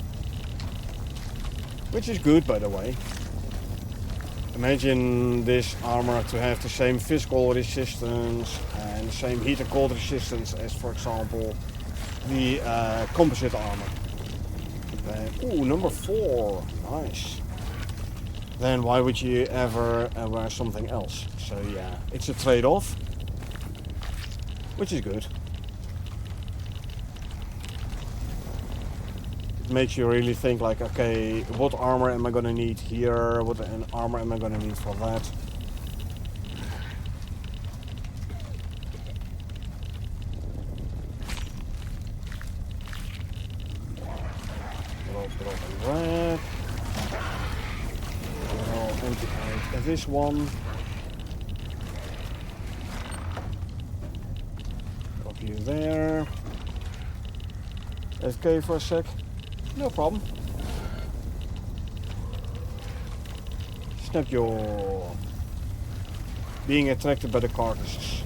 Which is good, by the way. Imagine this armor to have the same physical resistance and the same heat and cold resistance as, for example, the composite armor. Ooh, number 4. Nice. Then why would you ever wear something else? So yeah, it's a trade-off. Which is good. Makes you really think like, okay, what armor am I gonna need here? What armor am I gonna need for that? Drop and grab. I'll empty out this one. Drop you there. FK for a sec. No problem. Snap your... being attracted by the carcasses.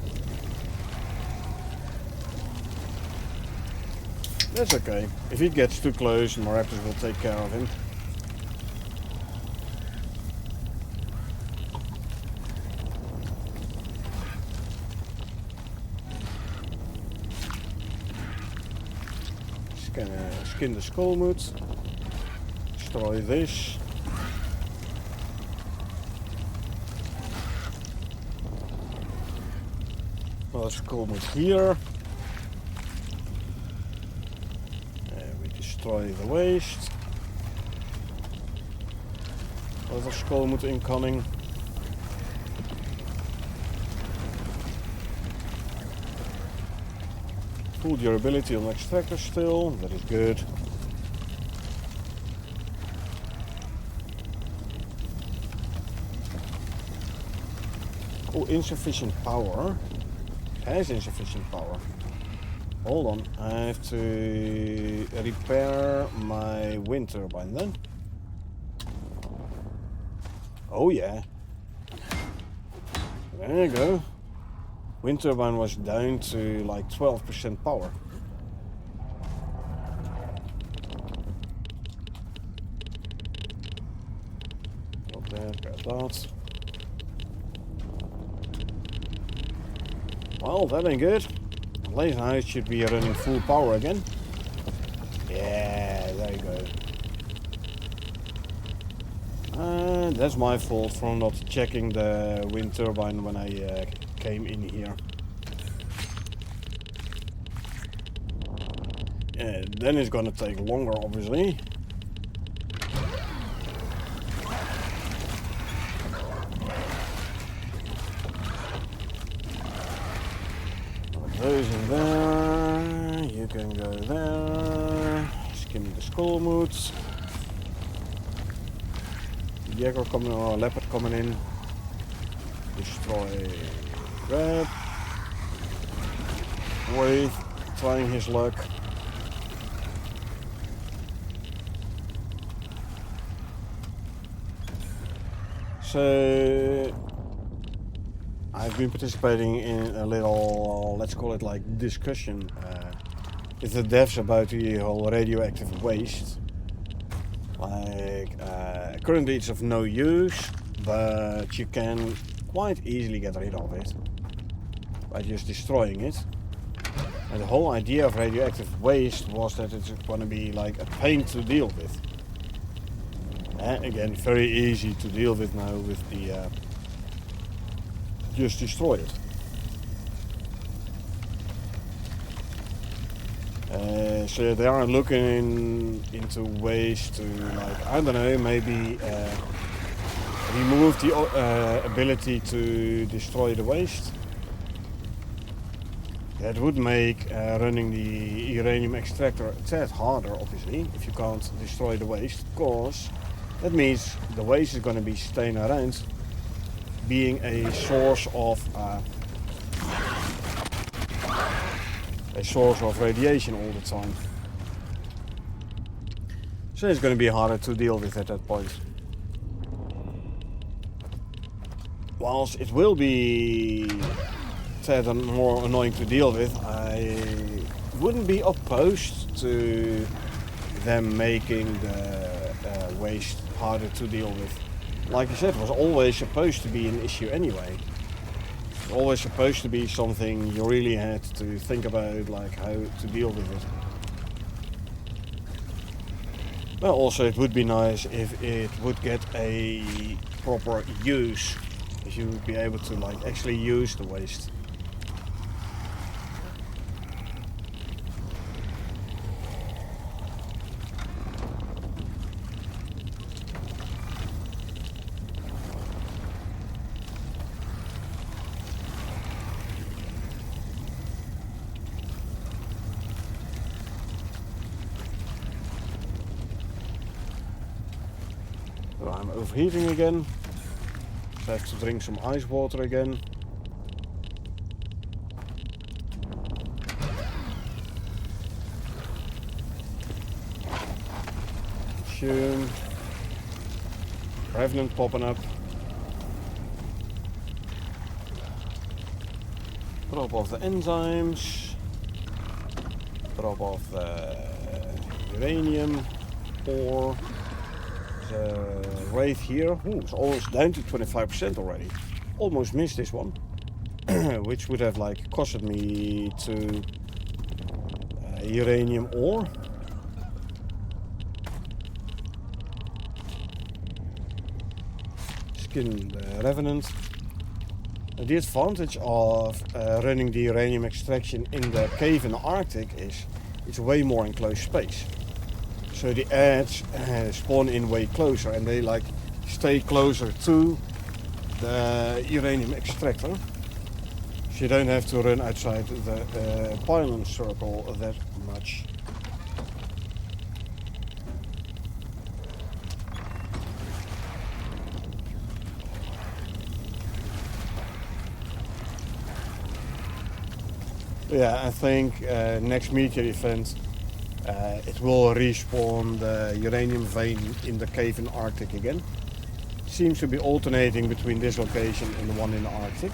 That's okay. If he gets too close, my raptors will take care of him. Skin the Skullmoot. Destroy this. Another Skullmoot here. We destroy the waste. Another Skullmoot incoming. Full durability on extractor still, that is good. Oh, insufficient power. Has insufficient power. Hold on, I have to repair my wind turbine then. Oh yeah. There you go. Wind turbine was down to like 12% power. Got that, got that. Well, that ain't good. Laser house should be running full power again. Yeah, there you go. That's my fault for not checking the wind turbine when I came in here. Then it's gonna take longer, obviously. Those in there, you can go there. Skim the skull moods. Jaeger coming or leopard coming in. Destroy red. Wraith trying his luck. So I've been participating in a little, let's call it like discussion with the devs about the whole radioactive waste. Like currently it's of no use, but you can quite easily get rid of it by just destroying it. And the whole idea of radioactive waste was that it's going to be like a pain to deal with. Again, very easy to deal with now with the just destroy it. So they are looking into ways to, like, I don't know, maybe remove the ability to destroy the waste. That would make running the uranium extractor a tad harder, obviously, if you can't destroy the waste, because that means the waste is going to be staying around, being a source of radiation all the time. So it's going to be harder to deal with at that point. Whilst it will be tad more annoying to deal with, I wouldn't be opposed to them making the waste harder to deal with. Like I said, it was always supposed to be an issue anyway. Always supposed to be something you really had to think about, like how to deal with it. Well, also it would be nice if it would get a proper use, if you would be able to like actually use the waste. I'm overheating again. So I have to drink some ice water again. Consume. Revenant popping up. Drop off the enzymes. Drop off the uranium ore. Wraith here. It's almost down to 25% already. Almost missed this one. Which would have like costed me to uranium ore. Skin the Revenant. The advantage of running the uranium extraction in the cave in the Arctic is it's way more enclosed space. So the ads spawn in way closer and they like stay closer to the uranium extractor. So you don't have to run outside the pylon circle that much. Yeah, I think next meteor event it will respawn the uranium vein in the cave in the Arctic again. Seems to be alternating between this location and the one in the Arctic.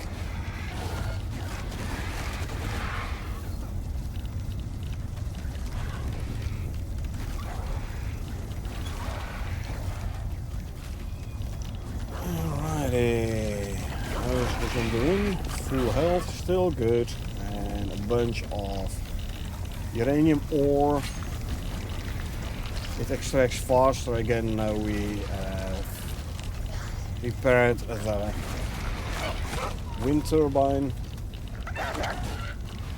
from doing. Full health, still good. And a bunch of uranium ore. It extracts faster again now we repaired the wind turbine.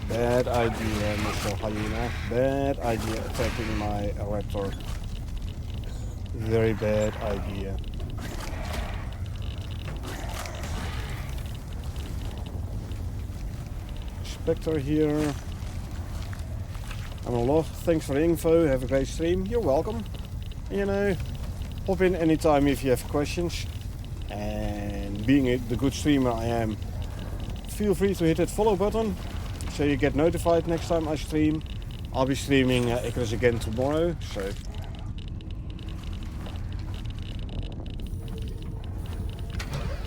Bad idea, Mr. Hyena. Bad idea attacking my raptor. Very bad idea. Spectre here. I'm a lot. Thanks for the info. Have a great stream. You're welcome. You know, hop in anytime if you have questions. And being the good streamer I am, feel free to hit that follow button so you get notified next time I stream. I'll be streaming Icarus again tomorrow, so.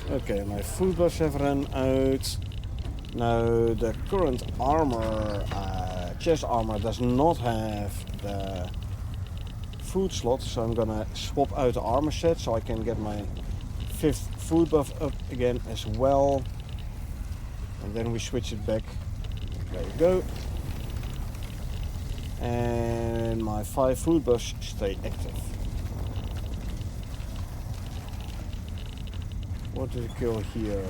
Okay, my food buffs have run out. Now the current armor, chest armor, does not have the food slot, so I'm gonna swap out the armor set so I can get my 5th food buff up again as well. And then we switch it back. There we go. And my 5 food buffs stay active. What did I kill here?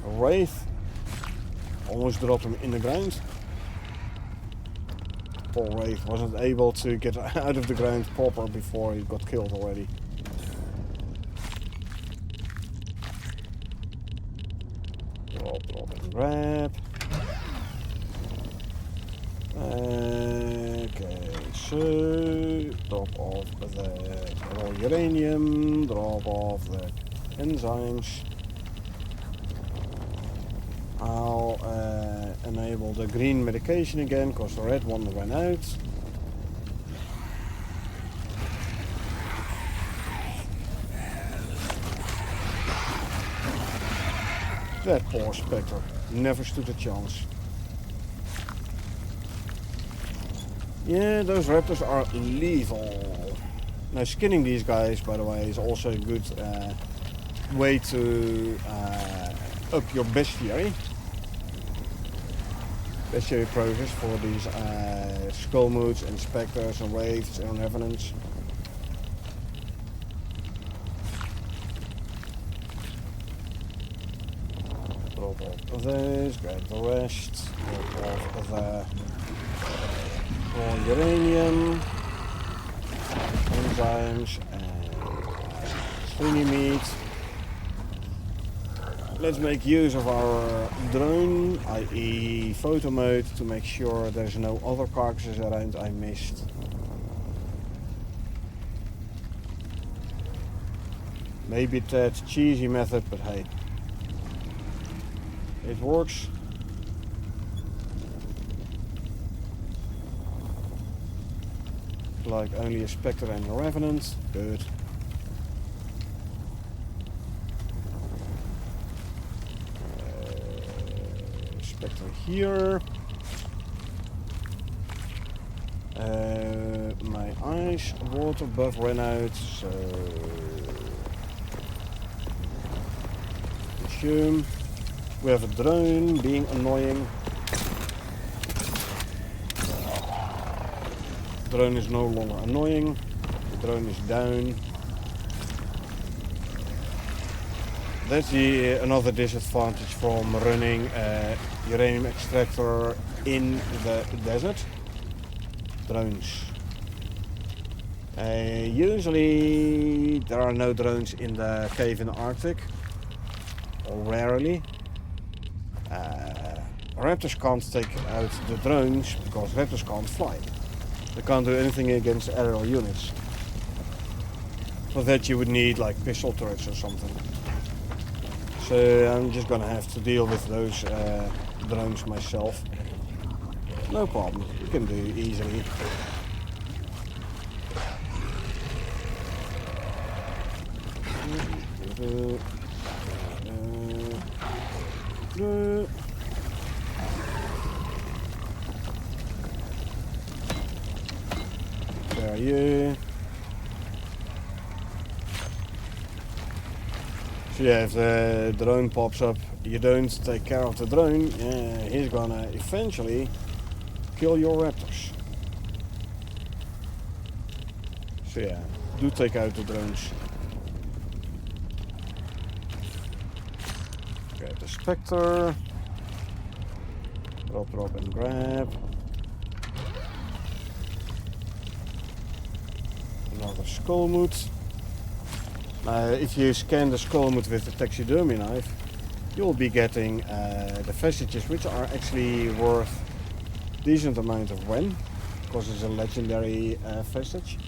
A wraith. Almost dropped him in the ground. Poor wraith wasn't able to get out of the ground proper before he got killed already. Drop and grab. Okay, so drop off the raw uranium, drop off the enzymes. I'll enable the green medication again because the red one ran out. That poor Spectre never stood a chance. Yeah, those raptors are lethal. Now skinning these guys, by the way, is also a good way to up your bestiary. Bestiary process for these skull moods and specters and wraiths and revenants. Drop off this, grab the rest, drop off the raw uranium, enzymes and swingy meat. Let's make use of our drone, i.e. photo mode, to make sure there's no other carcasses around I missed. Maybe that's cheesy method, but hey, it works. Like only a Spectre and a Revenant, good. Spectre here. My ice water buff ran out, so consume. We have a drone being annoying. The drone is no longer annoying. The drone is down. That's another disadvantage from running a uranium extractor in the desert. Drones. Usually there are no drones in the cave in the Arctic, or rarely. Raptors can't take out the drones because raptors can't fly. They can't do anything against aerial units. For that you would need like pistol turrets or something. So I'm just gonna have to deal with those drones myself. No problem, you can do easily. There are you. So yeah, if the drone pops up, you don't take care of the drone, he's gonna eventually kill your raptors. So yeah, do take out the drones. Grab the Spectre. Drop and grab. Another Skullmoot. If you scan the Skullmoot with the taxidermy knife, you'll be getting the vestiges, which are actually worth decent amount of when, because it's a legendary vestige.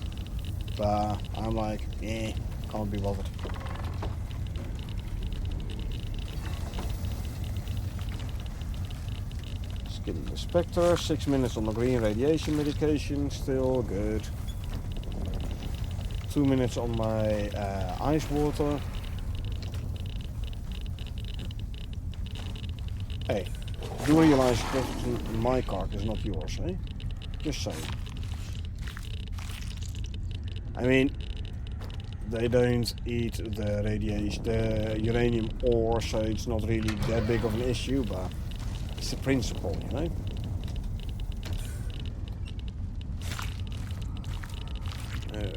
But I'm like, can't be bothered. Skin the Spectre, 6 minutes on the green radiation medication, still good. 2 minutes on my ice water. Hey, you realize that my card is not yours, eh? Just saying. I mean, they don't eat the radiation, the uranium ore, so it's not really that big of an issue, but it's the principle, you know?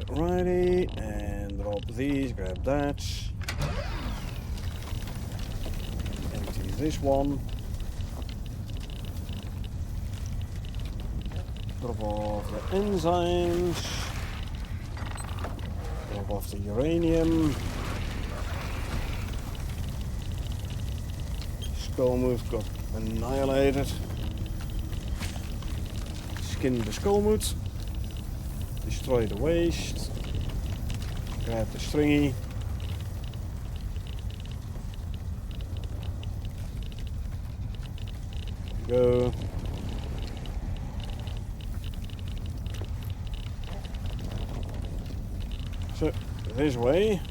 Alrighty, and drop these, grab that. Empty this one. Drop off the enzymes. Drop off the uranium. Skullmoot got annihilated. Skin the Skullmoot. Destroy the waste. Grab the stringy. Go. So, this way.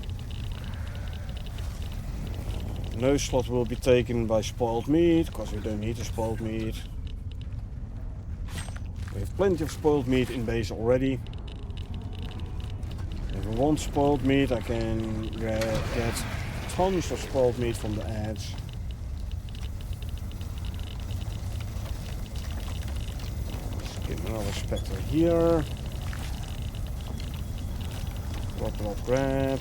No slot will be taken by spoiled meat, because we don't need the spoiled meat. We have plenty of spoiled meat in base already. If I want spoiled meat, I can get tons of spoiled meat from the ads. Let's get another Spectre here. Drop, grab.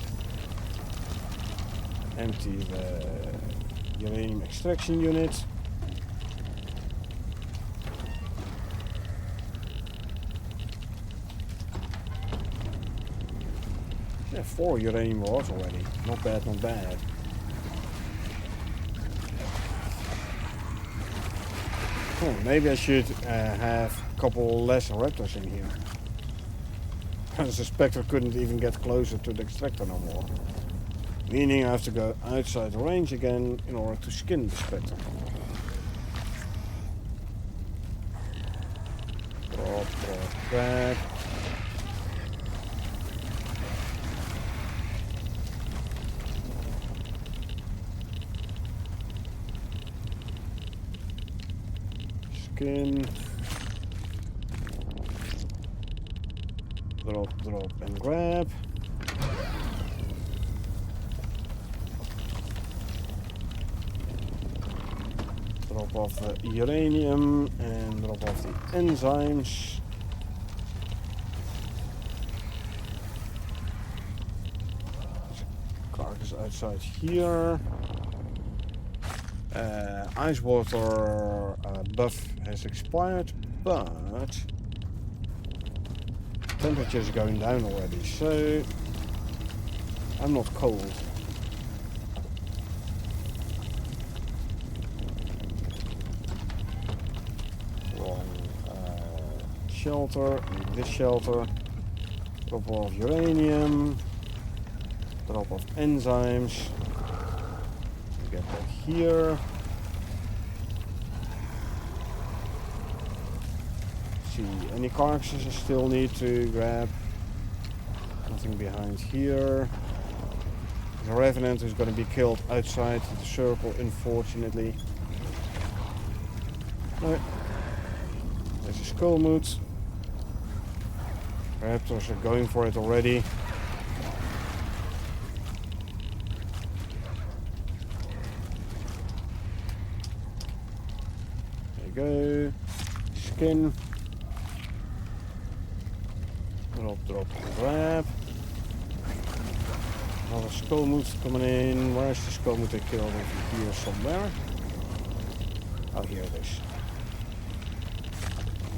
Empty the uranium extraction unit. Yeah, 4 uranium rods already. Not bad, not bad. Oh, maybe I should have a couple less raptors in here. Because the Spectre couldn't even get closer to the extractor no more. Meaning I have to go outside the range again in order to skin the Spectre. Drop, grab. Skin. Drop and grab. Drop off the uranium and drop off the enzymes. Carcass outside here. Ice water buff has expired, but temperature is going down already, so I'm not cold. Shelter, this shelter, drop off uranium, drop off enzymes, get that here. See, any carcasses I still need to grab, nothing behind here. The Revenant is going to be killed outside the circle, unfortunately. No. There's a Skullmoot. Raptors are going for it already. go. Skin. Drop, drop, and grab. Another skull moot coming in. Where's the skull moot I killed? Over here somewhere. Oh, here it is.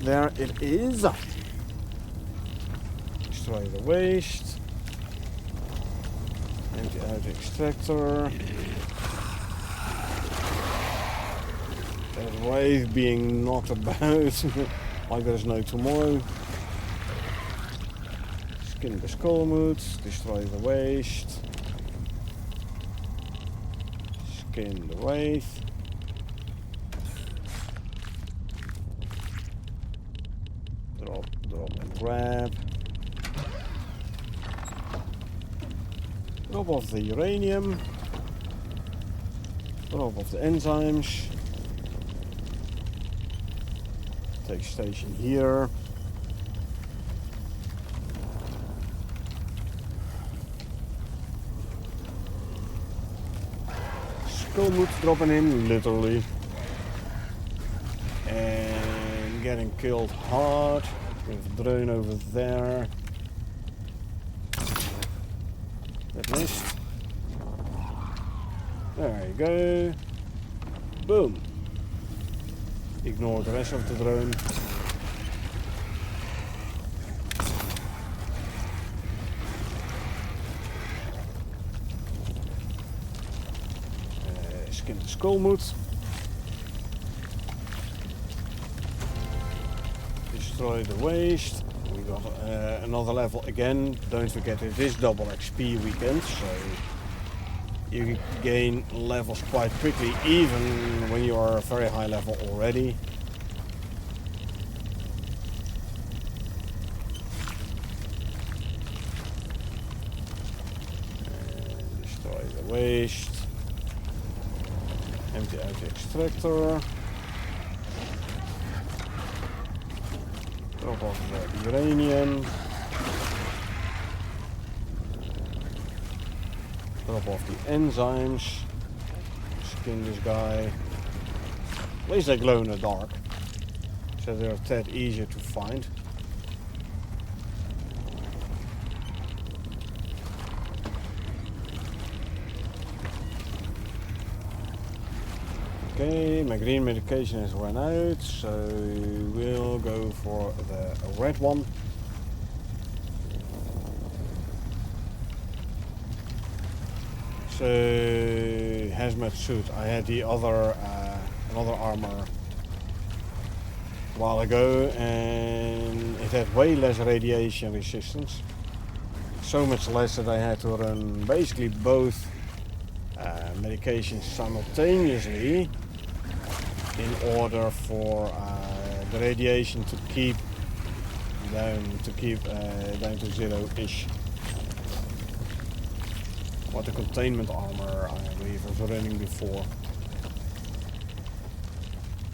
There it is. Destroy the waste. Empty out the extractor. That wave being knocked about like there's no tomorrow. Skin the skull moot. Destroy the waste. Skin the wraith. Drop, drop and grab. Drop off the uranium. Drop off the enzymes. Take station here. Skull moot dropping in, literally. And getting killed hard. With a drone over there. That missed. There you go. Boom. Ignore the rest of the drone. Skin the skull moot. Destroy the waste. We got another level again. Don't forget it is double XP weekend, so you gain levels quite quickly, even when you are a very high level already. And destroy the waste. Empty out the extractor. Drop off the uranium. Drop off the enzymes. Skin this guy. At least they glow in the dark, so they're a tad easier to find. Okay, my green medication has run out, so we'll go for the red one. So, hazmat suit. I had the other, another armor a while ago, and it had way less radiation resistance. So much less that I had to run basically both medications simultaneously in order for the radiation to keep down to zero-ish. What the containment armor I believe was running before.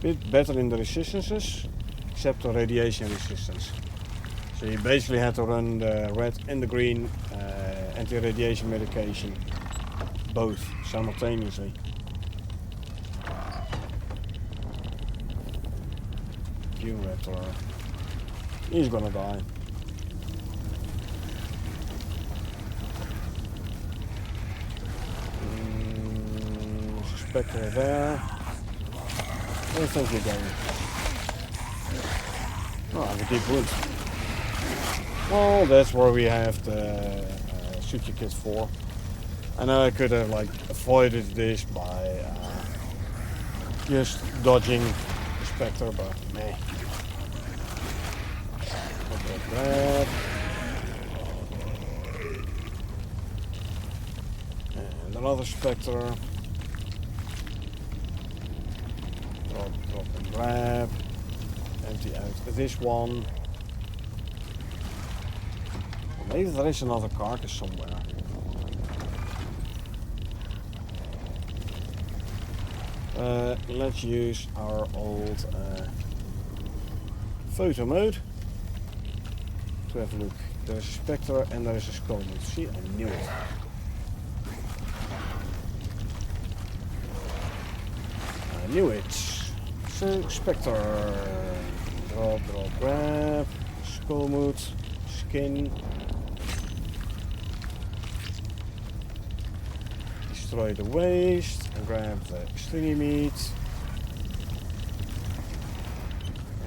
Bit better in the resistances, except the radiation resistance. So you basically had to run the red and the green anti-radiation medication both simultaneously. Curator. He's gonna die. Suspector there. Where do you think you're going? Oh, I have a deep wood. Well, that's where we have the suture kit for. I know I could have like avoided this by just dodging the Spectre, but meh. That. And another Spectre. Drop and grab. Empty out this one. Maybe there is another carcass somewhere. Let's use our old photo mode to have a look. There's a Spectre and there's a skull moot. See, I knew it. I knew it. So, Spectre. Drop, drop, grab. Skullmoot. Skin. Destroy the waste. And grab the stringy meat.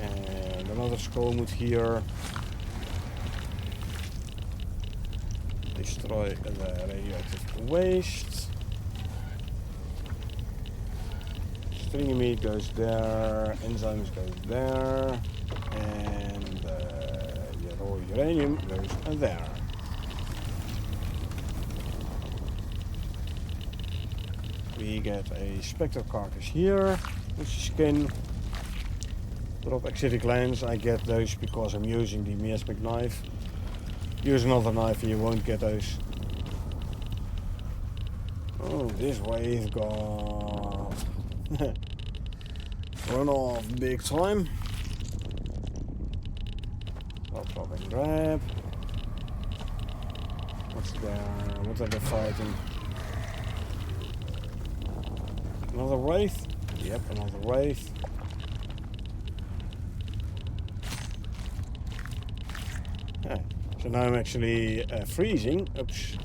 And another skullmoot here. Destroy the radioactive waste. Stringy meat goes there, enzymes go there, and raw uranium goes there. We get a Spectre carcass here, which is skin. Drop acidic lens, I get those because I'm using the miasmic knife. Use another knife and you won't get those. Oh, this wave got run off big time. Drop and grab. What's there? What are they fighting? Another wraith? Yep, another wraith. Yeah. So now I'm actually freezing. Oops.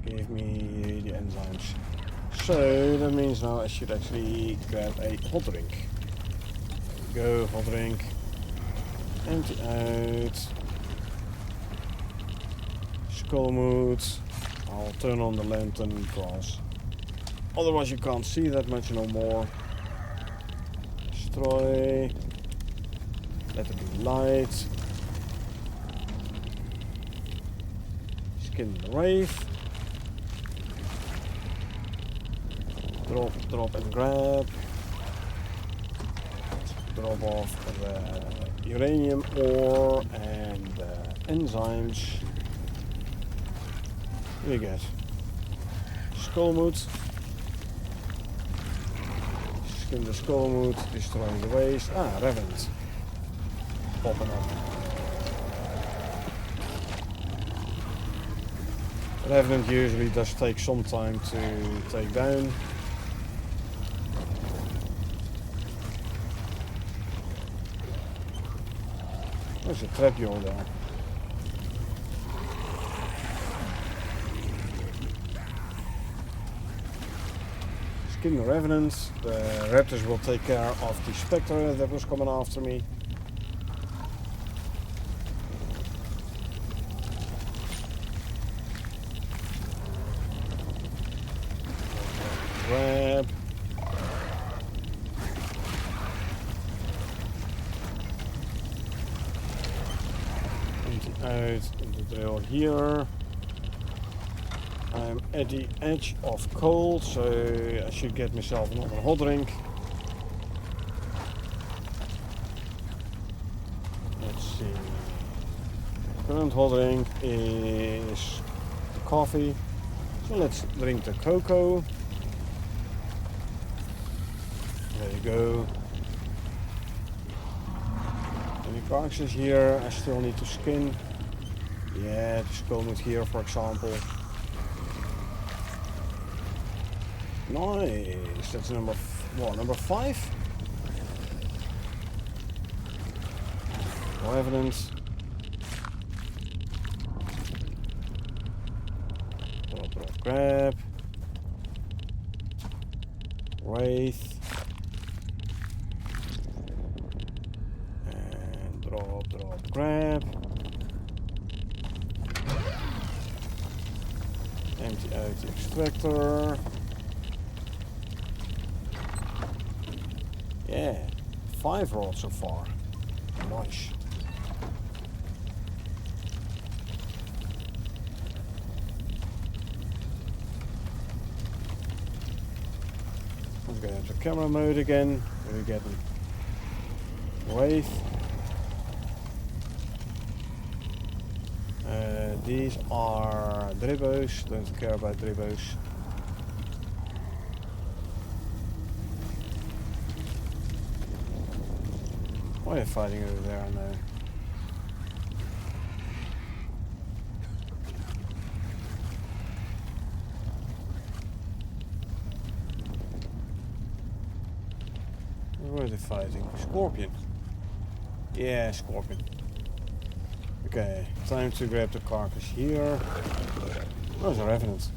Gave me the enzymes. So that means now I should actually grab a hot drink. There we go, hot drink. Empty out. Skullmoot. I'll turn on the lantern because otherwise you can't see that much no more. Destroy. Let it be light. Skin the wraith. Drop, drop and grab. Drop off the uranium ore and enzymes. What do you get? Skullmoot. Skin the skullmoot, destroy the waste. Ah, Revenant. Popping up. Revenant usually does take some time to take down. There's a trapdoor there. Skin the Revenant. The Raptors will take care of the Spectre that was coming after me. Grab. Out in the drill here. I'm at the edge of cold, so I should get myself another hot drink. Let's see. Current hot drink is the coffee, so let's drink the cocoa. There you go. Any carcasses here? I still need to skin. Yeah, the skullmoot here, for example. Nice. That's number number 5. No evidence. Drop, drop, grab. Wraith. And drop, drop, grab. Empty out the extractor. Yeah, 5 rods so far. Nice. Let's go into camera mode again. We're getting Wraith. These are Dribbos. Don't care about Dribbos. Why are you fighting over there now? Who are they fighting? Scorpion. Yeah, scorpion. Okay, time to grab the carcass here. Oh, there's a revenant.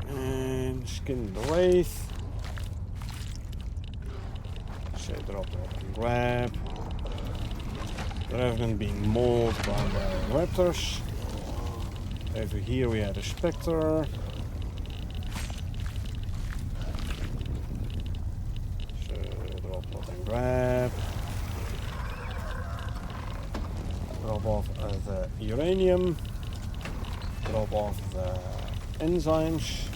And skin the wraith. So drop and grab. The revenant being mauled by the raptors. Over here we had a spectre. So drop and grab. Drop off the uranium. Drop off the enzymes.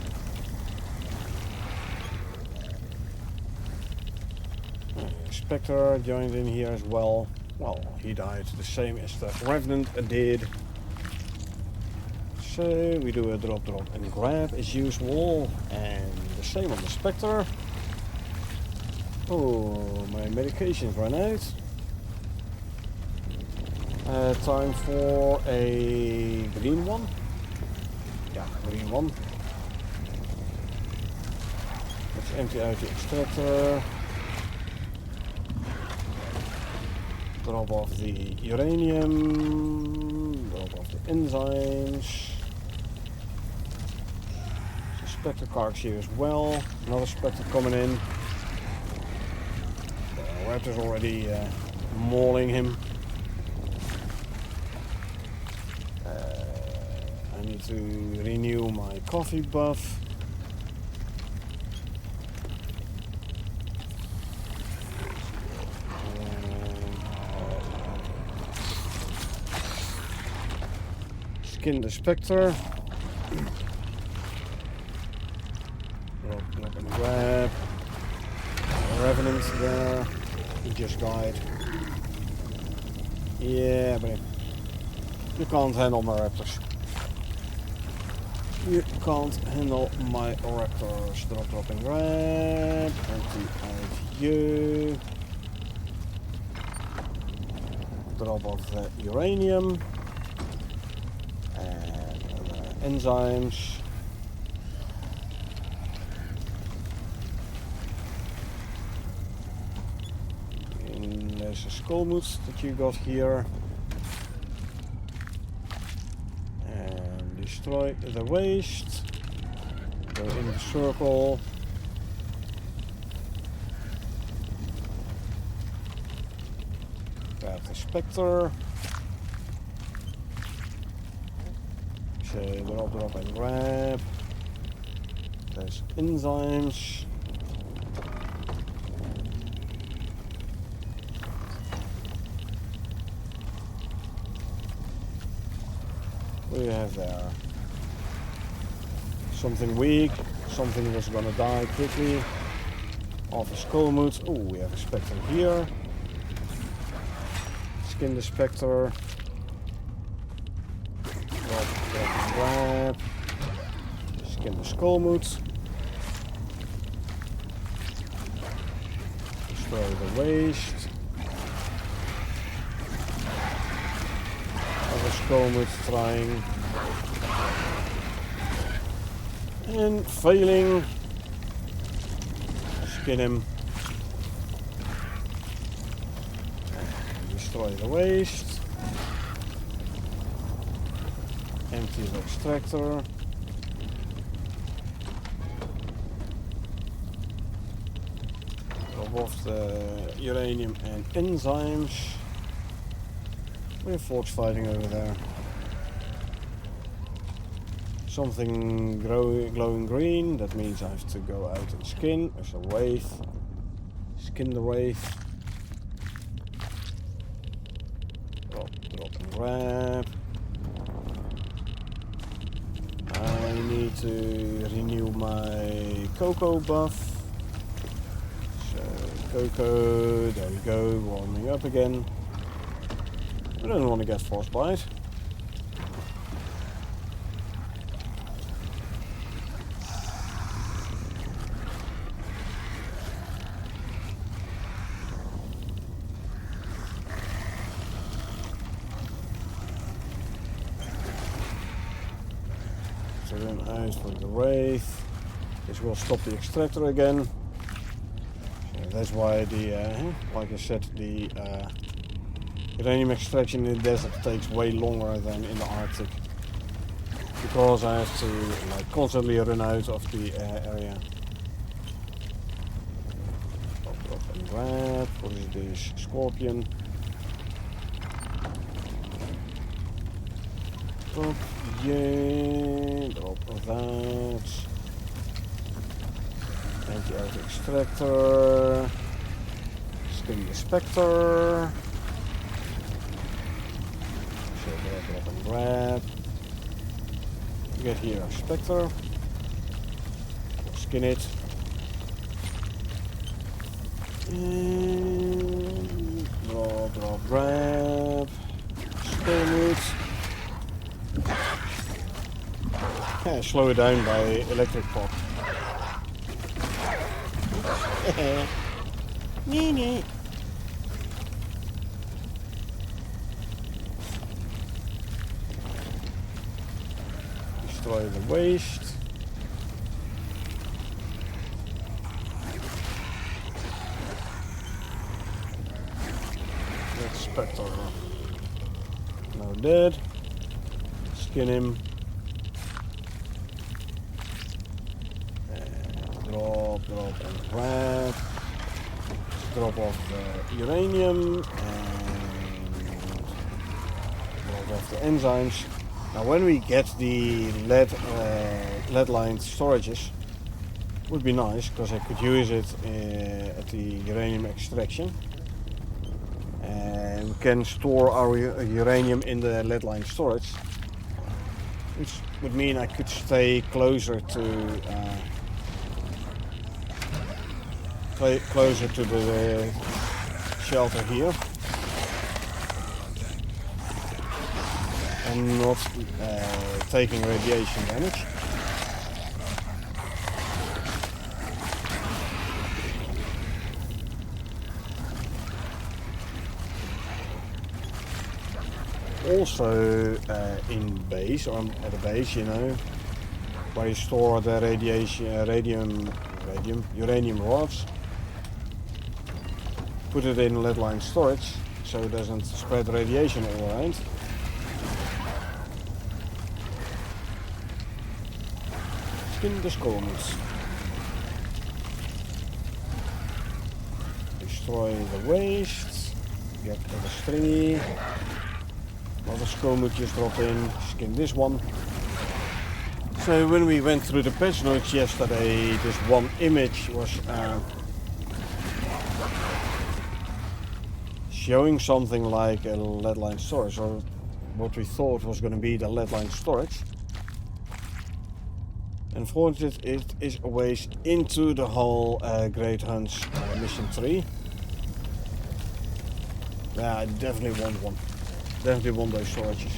Spectre joined in here as well. Well, he died the same as the revenant did. So we do a drop and grab as usual, and the same on the spectre. Oh, my medications ran out. Time for a green one. Yeah, green one. Let's empty out the extractor. Drop off the uranium. Drop off the enzymes. Spectre cards here as well. Another spectre coming in. The raptor's already mauling him. I need to renew my coffee buff. Skin the spectre. Drop and grab. Revenant there. He just died. Yeah, but you can't handle my raptors. You can't handle my raptors. Drop and grab. Empty out you. Drop off the uranium. And enzymes. There's a skullmoot that you got here. And destroy the waste. Go in the circle. Grab the spectre. So drop and grab. There's enzymes. What do you have there? Something weak, something that's gonna die quickly. Off a skullmoot. Oh, we have a spectre here. Skin the spectre. Drop and grab. Skin the skullmoot. Destroy the waste. Skullmoot trying and failing. Skin him. And destroy the waste. Empty the extractor. Drop off the uranium and enzymes. We have folks fighting over there. Something glowing green, that means I have to go out and skin. There's a wraith. Skin the wraith. Drop and grab. I need to renew my cocoa buff. So cocoa, there we go, warming up again. I don't want to get frostbite. So then eyes for the wraith. This will stop the extractor again. So that's why the, like I said, the uranium extraction in the desert takes way longer than in the Arctic. Because I have to like constantly run out of the area. Drop and grab. What is this? Scorpion. Drop, yeah, drop that. Anti-auto extractor. Skin the Spectre. So drop and grab. You get here a Spectre. Skin it. And drop, grab. Spin it. Yeah, slow it down by electric pop. Nee. Destroy the waste. That's Spectre. Now dead. Skin him. Drop and grab. Drop off the uranium and drop off the enzymes. Now when we get the lead-lined storages, would be nice because I could use it at the uranium extraction. And we can store our uranium in the lead-lined storage, which would mean I could stay closer to the shelter here and not taking radiation damage. Also in base, or at a base, you know, where you store the uranium rods. Put it in lead-lined storage so it doesn't spread radiation all around. Skin the scones. Destroy the waste. Get the stringy. Another skull would just drop in. Skin this one. So when we went through the patch notes yesterday, this one image was showing something like a lead-lined storage, or what we thought was going to be the lead-lined storage. Unfortunately, it is a ways into the whole Great Hunt's mission 3. Yeah, I definitely want one. Definitely want those storages.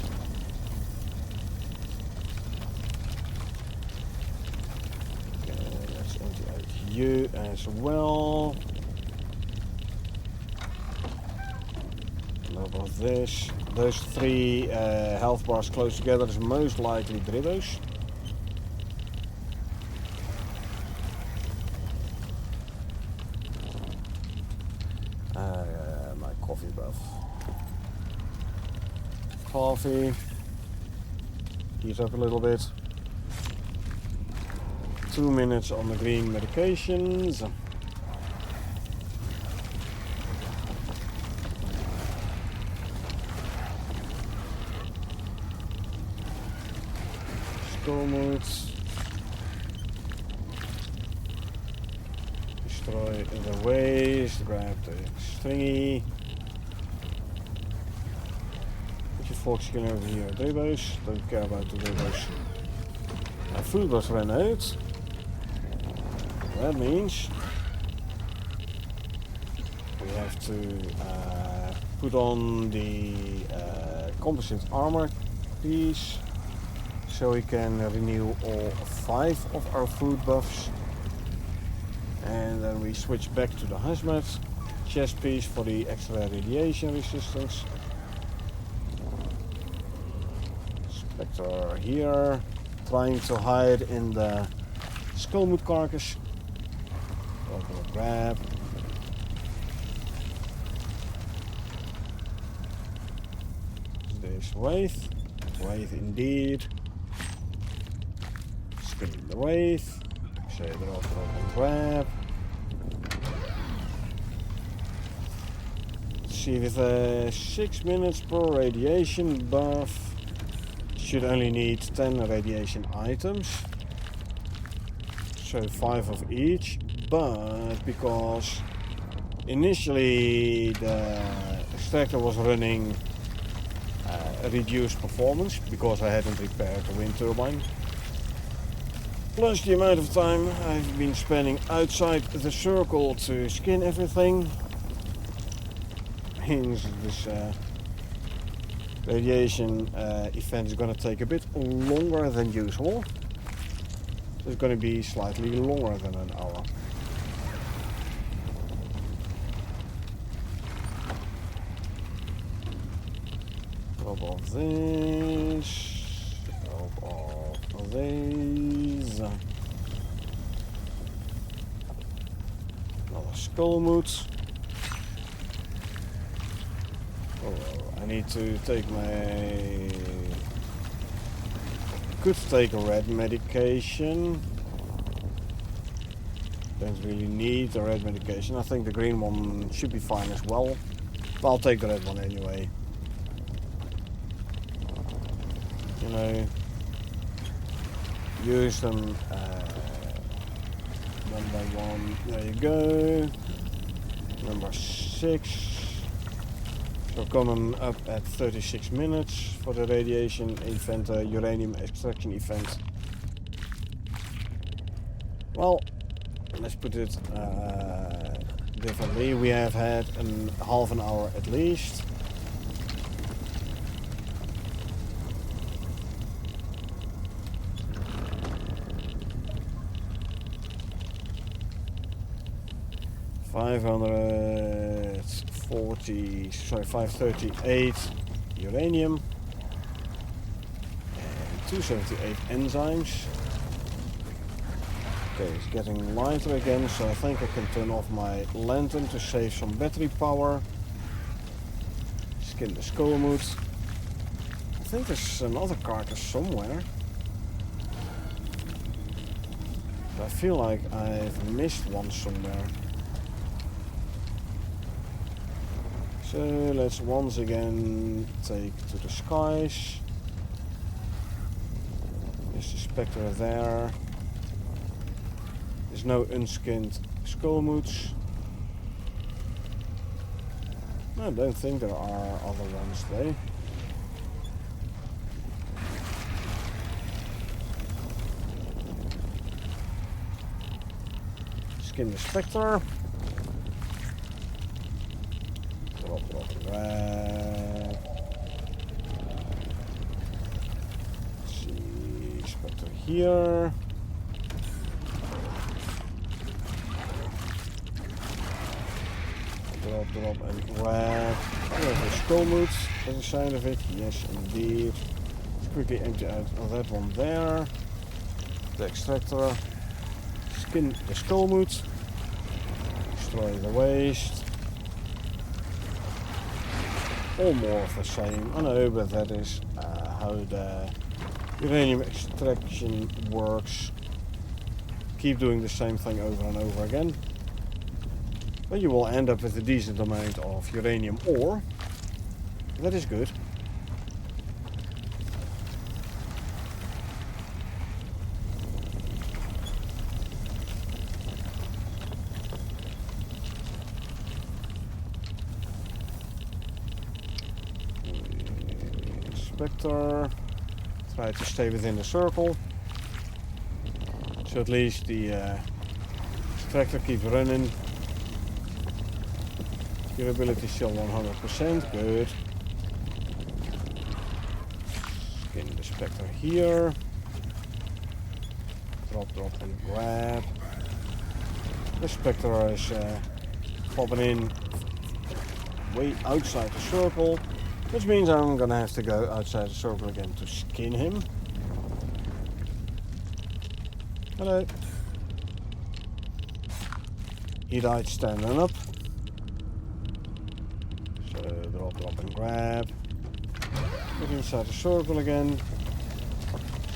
Let's empty out you as well. Of this. Those 3 health bars close together is most likely Dribos. My coffee buff. Coffee. Heat up a little bit. 2 minutes on the green medications. Stomachs. Destroy the waste, grab the stringy. Put your fork skin over here, Debos. Don't care about the Debos. My food was ran out. That means we have to put on the composite armor piece. So we can renew all 5 of our food buffs. And then we switch back to the hazmat chest piece for the extra radiation resistance. Spectre here, trying to hide in the Skullmoot carcass. Over grab. This wraith. Wraith indeed. Skin the wraith. Say that over and grab. Let's see, with 6 minutes per radiation buff, should only need 10 radiation items. So 5 of each, but because initially the extractor was running reduced performance because I hadn't repaired the wind turbine. Plus the amount of time I've been spending outside the circle to skin everything means this radiation event is going to take a bit longer than usual. It's going to be slightly longer than an hour. Drop off this. Drop off these. Another skullmoot. Oh, I need to take my... Could take a red medication. Don't really need a red medication. I think the green one should be fine as well. But I'll take the red one anyway. You know, use them one by one. There you go. Number 6. We're coming up at 36 minutes for the radiation event, uranium extraction event. Well, let's put it differently. We have had half an hour at least. $538 uranium and 278 enzymes. Okay, it's getting lighter again, so I think I can turn off my lantern to save some battery power. Skin the skullmoot. I think there's another carcass somewhere. But I feel like I've missed one somewhere. So let's once again take to the skies. There's the spectre there. There's no unskinned skullmoots. I don't think there are other ones though. Skin the spectre. Let's see, spectre here. Drop and grab. There's a skullmoot by the side of it. Yes, indeed. Let's quickly empty out that one there. The extractor. Skin the skullmoot. Destroy the waste. All more of the same. I know, but that is how the uranium extraction works. Keep doing the same thing over and over again. But you will end up with a decent amount of uranium ore. That is good. Spectre. Try to stay within the circle. So at least the extractor keeps running. Durability still 100%, good. Skin the spectre here. Drop and grab. The spectre is popping in way outside the circle, which means I'm gonna have to go outside the circle again to skin him. Hello. He died standing up. So drop, drop and grab. Look inside the circle again.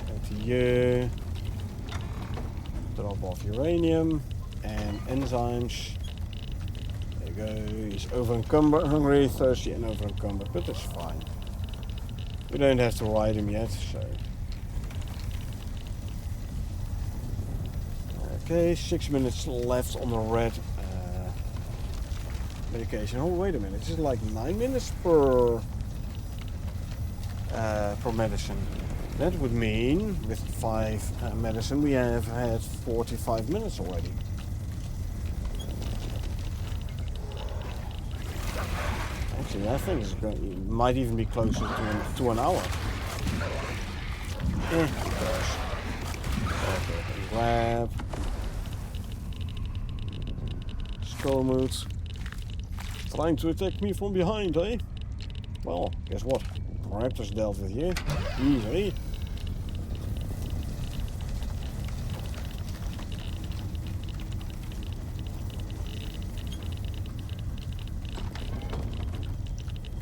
Go to you. Drop off uranium and enzymes. There you go. He's over encumbered, hungry, thirsty and over encumbered, but that's fine. We don't have to ride him yet, so. Okay, 6 minutes left on the red medication. Oh, wait a minute. This is like 9 minutes per medicine. That would mean, with 5 medicine, we have had 45 minutes already. Actually, I think it might even be closer to an hour. Of course. Okay, grab. Skullmoot. Trying to attack me from behind, eh? Well, guess what? Raptors dealt with you. Easily.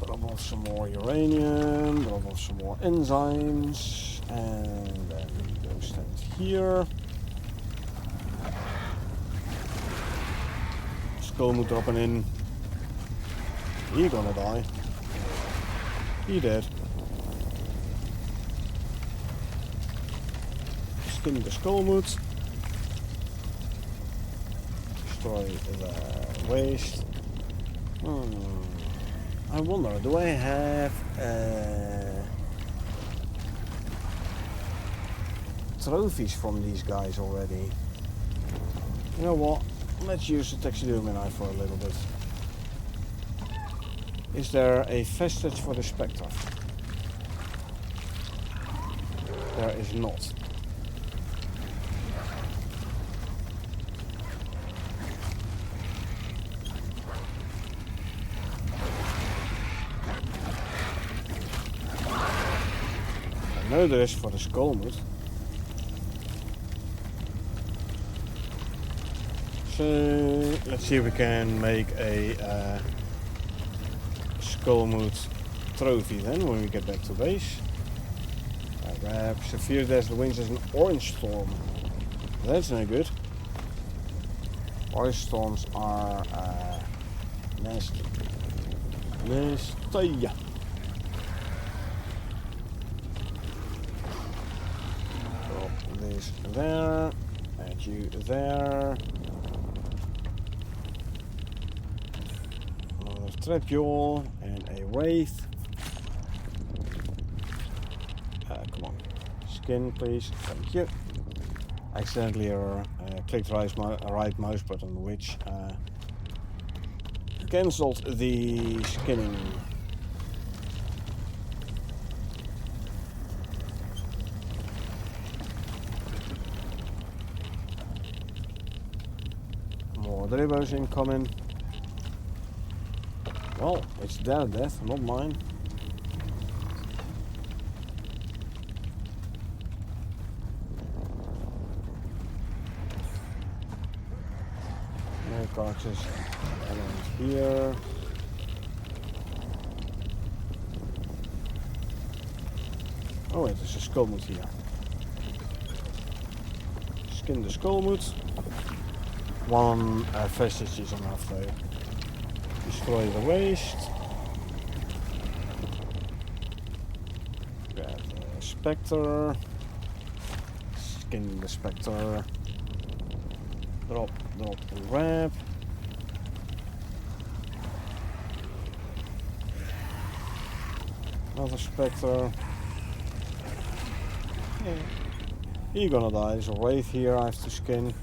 Drop off some more uranium, drop off some more enzymes, and then we go stand here. Skullmoot dropping in. He gonna die. He dead. Skin the Skullmoot. Destroy the waste. I wonder, do I have trophies from these guys already? You know what? Let's use the taxidermy knife for a little bit. Is there a vestige for the Spectre? There is not. I know there is for the Skullmoot. So let's see if we can make a Skullmoot trophy then when we get back to base. I grab Severe Dazzle Winds as an orange storm. That's no good. Orange storms are nasty. Nasty. Drop this there. Add you there. Trapjaw and a Wraith. Come on. Skin, please. Thank you. I accidentally clicked right mouse button, which cancelled the skinning. More Dribos incoming. Well, it's their death, not mine. No cartridge around here. Oh wait, there's a Skullmoot here. Skin the Skullmoot. One vestige is enough though. Destroy the waste. Grab the Spectre. Skin the Spectre. Drop, drop, and grab. Another Spectre. He's gonna die. There's a Wraith here I have to skin.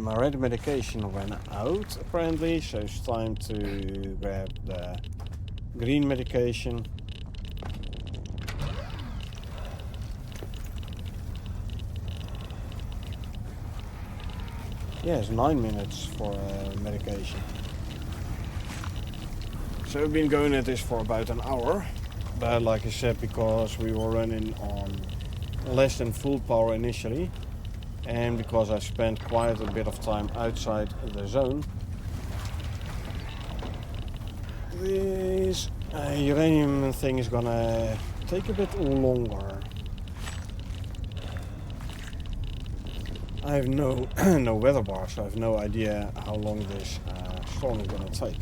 My red medication ran out apparently, so it's time to grab the green medication. Yeah, it's 9 minutes for medication. So we've been going at this for about an hour, but like I said, because we were running on less than full power initially, And because I've spent quite a bit of time outside the zone, this uranium thing is gonna take a bit longer. I have no no weather bar, so I have no idea how long this storm is gonna take.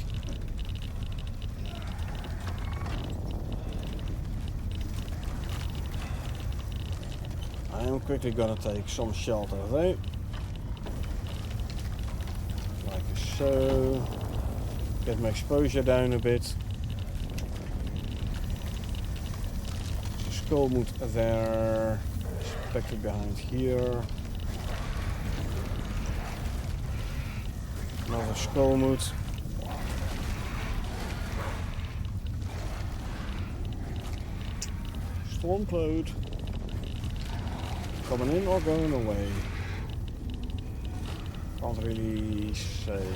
I am quickly gonna take some shelter though, like so. Get my exposure down a bit. So skull moot there. Spectre behind here. Another skull moot. Storm cloud. Coming in or going away? Can't really say.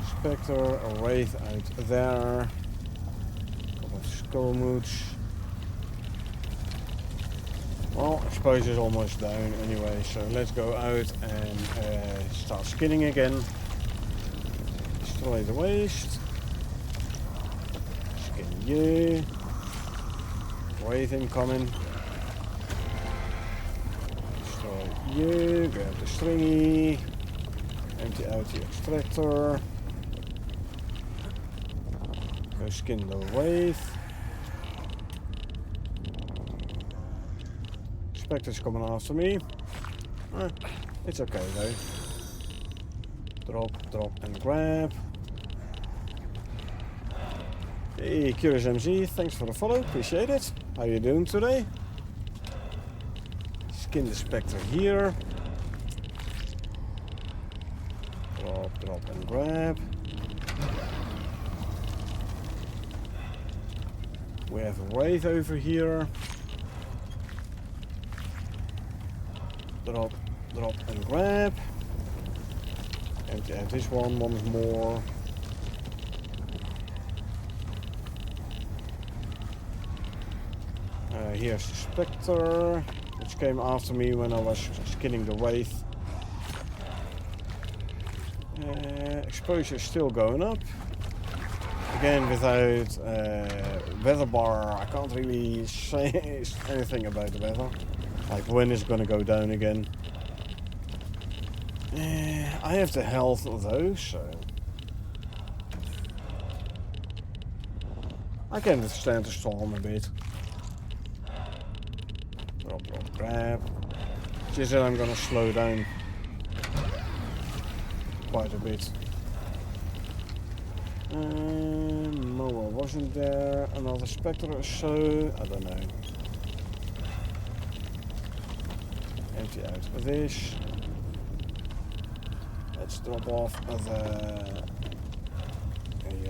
Spectre, a wraith out there. Couple of skull moots. Well, exposure is almost down anyway, so let's go out and start skinning again. Destroy the waste. Skin you. Wraith incoming. Destroy you. Grab the stringy. Empty out the extractor. Go skin the wraith. Spectre's coming after me. It's okay though. Drop, drop and grab. Hey, Icarus MZ, thanks for the follow, appreciate it. How you doing today? Skin the Spectre here. Drop, drop and grab. We have a wraith over here. Drop, drop and grab. Empty out this one once more. Here's the Spectre, which came after me when I was skinning the wraith. Exposure is still going up. Again, without weather bar, I can't really say anything about the weather. Like when it's gonna go down again. I have the health though, so I can withstand the storm a bit. Drop, drop, grab. Just that I'm gonna slow down quite a bit. Moa wasn't there. Another Spectre or so. I don't know. Empty out this. Let's drop off the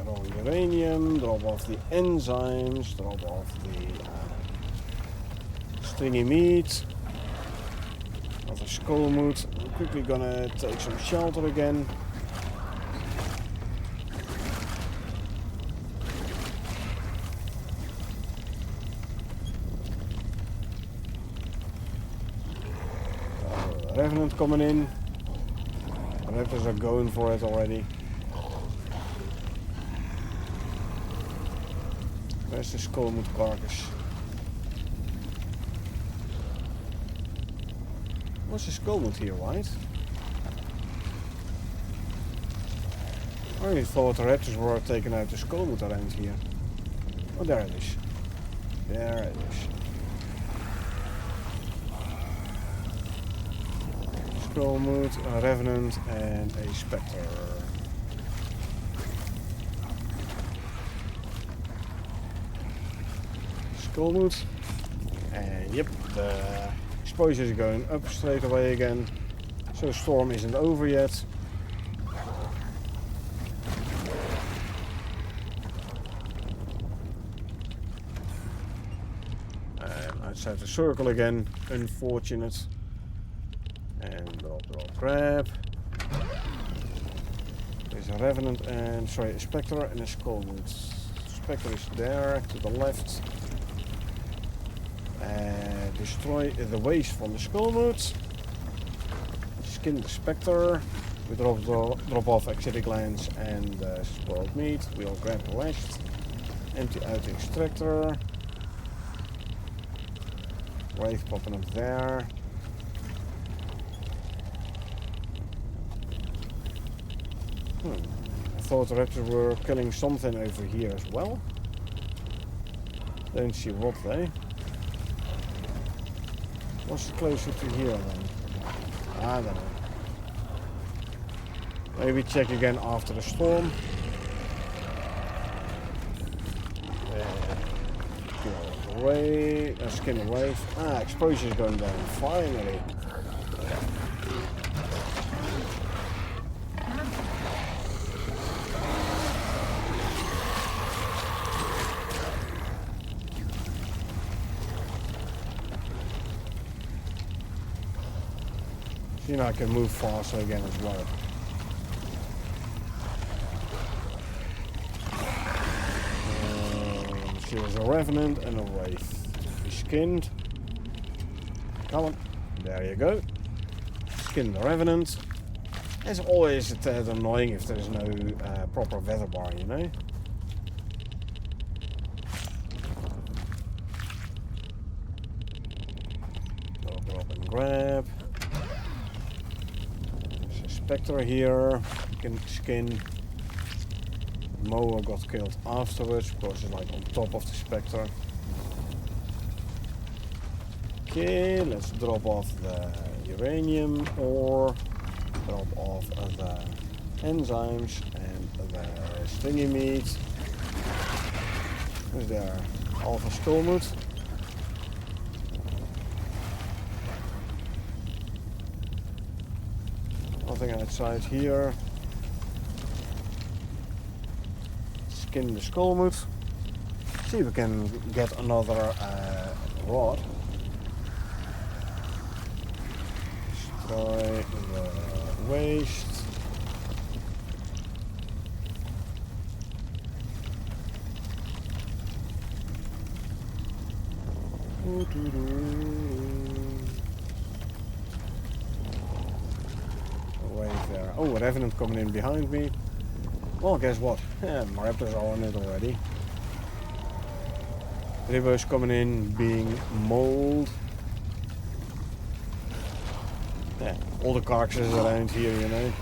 raw uranium, drop off the enzymes, drop off the stringy meat. Another skull moot. I'm quickly gonna take some shelter again. Revenant coming in. Raptors are going for it already. Where's the skullmoot carcass? What's the skullmoot here, right? I really thought the raptors were taking out the skullmoot around here. Oh, there it is. There it is. Skullmoot, a revenant, and a spectre. Skullmoot, and yep, the exposure is going up straight away again. So the storm isn't over yet. And outside the circle again, unfortunate. And drop, drop, grab. There's a revenant and, sorry, a spectre and a skullmoot. Spectre is there to the left. Destroy the waste from the skullmoot. Skin the spectre. We drop off acidic glands and spoiled meat. We'll grab the rest. Empty out the extractor. Wraith popping up there. I thought the raptors were killing something over here as well. Don't see what though. What's closer to here then? I don't know. Maybe check again after the storm. Away, skin away. Exposure is going down. Finally. See, now I can move faster again as well. There's a revenant and a wraith. He's skinned. Come on. There you go. Skin the revenant. It's always a tad annoying if there's no proper weather bar, you know. Drop and grab. There's a spectre here. You can skin. Moa got killed afterwards because it's like on top of the spectre. Okay, let's drop off the uranium ore, drop off the enzymes and the stingy meat. Who's there? Alpha skullmoot. Nothing outside here. Skin the skullmoot. See if we can get another rod. Destroy the waste. Away there. Oh, a revenant coming in behind me. Well, guess what? Yeah, my raptors are on it already. Ribbo's coming in, being mauled. Yeah, all the carcasses around here, you know.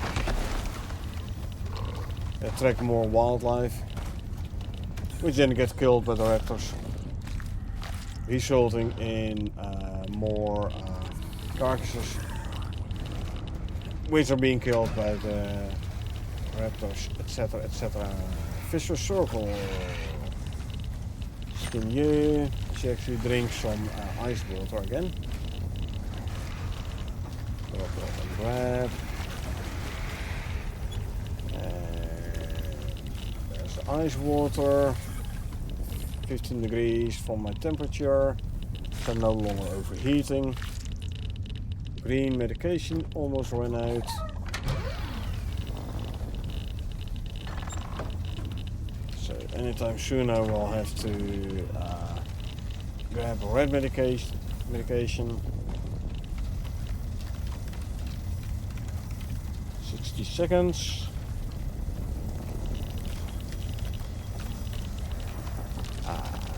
Attract more wildlife, which then get killed by the raptors, resulting in more carcasses, which are being killed by the raptors, etc, etc. Vicious circle. Skin you. She actually drinks some ice water again. Drop and grab. And there's the ice water. 15 degrees from my temperature. So no longer overheating. Green medication almost ran out. Anytime soon I will have to grab a red medication. 60 seconds.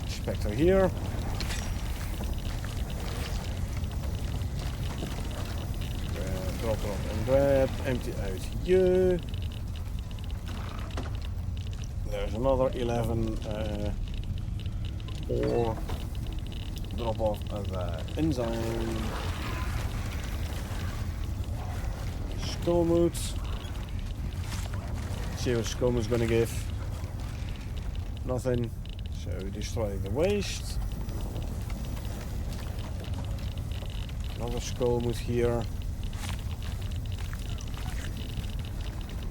Spectre here. Drop and grab. Empty out you. There's another 11 ore. Drop off the enzyme. Skullmoot. See what skullmoot's gonna give. Nothing. So destroy the waste. Another skullmoot here.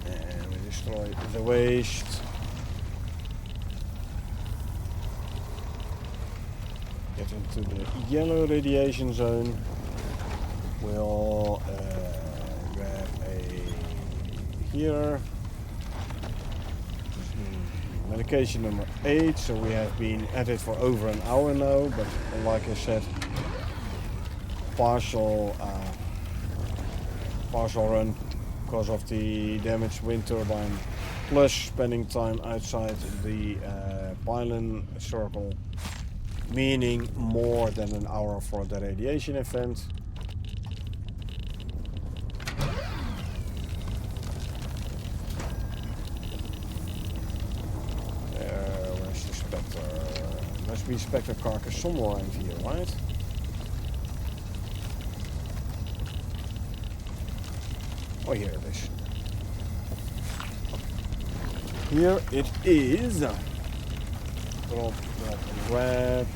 And we destroy the waste. Get into the yellow radiation zone. We'll grab a here. medication number 8, so we have been at it for over an hour now, but like I said, partial run because of the damaged wind turbine, plus spending time outside the pylon circle, meaning more than an hour for the radiation event. Where's the Spectre? Must be Spectre carcass somewhere around here, right? Oh, here it is. Here it is. Drop, and grab.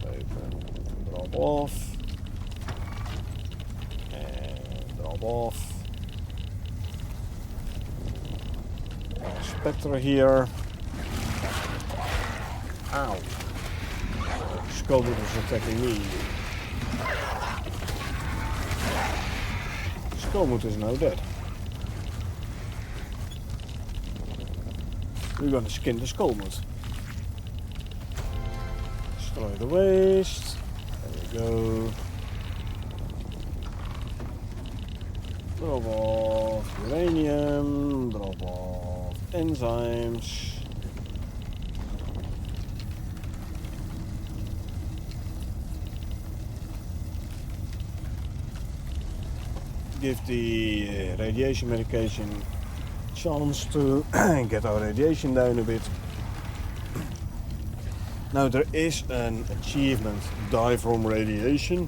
Open, drop off. And drop off. Spectre here. Ow. Skullmoot is attacking me. Skullmoot is now dead. We're gonna skin the Skullmoot. Destroy the waste. There we go. Drop off uranium. Drop off enzymes. Give the radiation medication a chance to get our radiation down a bit. Now there is an achievement, die from radiation.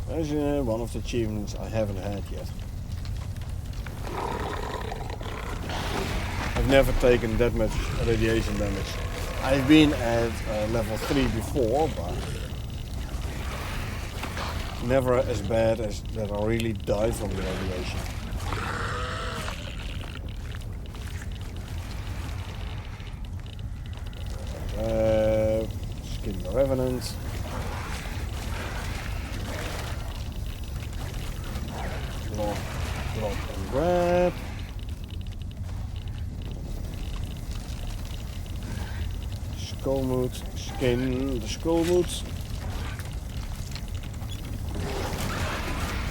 That's one of the achievements I haven't had yet. I've never taken that much radiation damage. I've been at level 3 before, but never as bad as that I really died from the radiation. Skin the Revenant. Drop and grab. Skullmoot, skin the Skullmoot.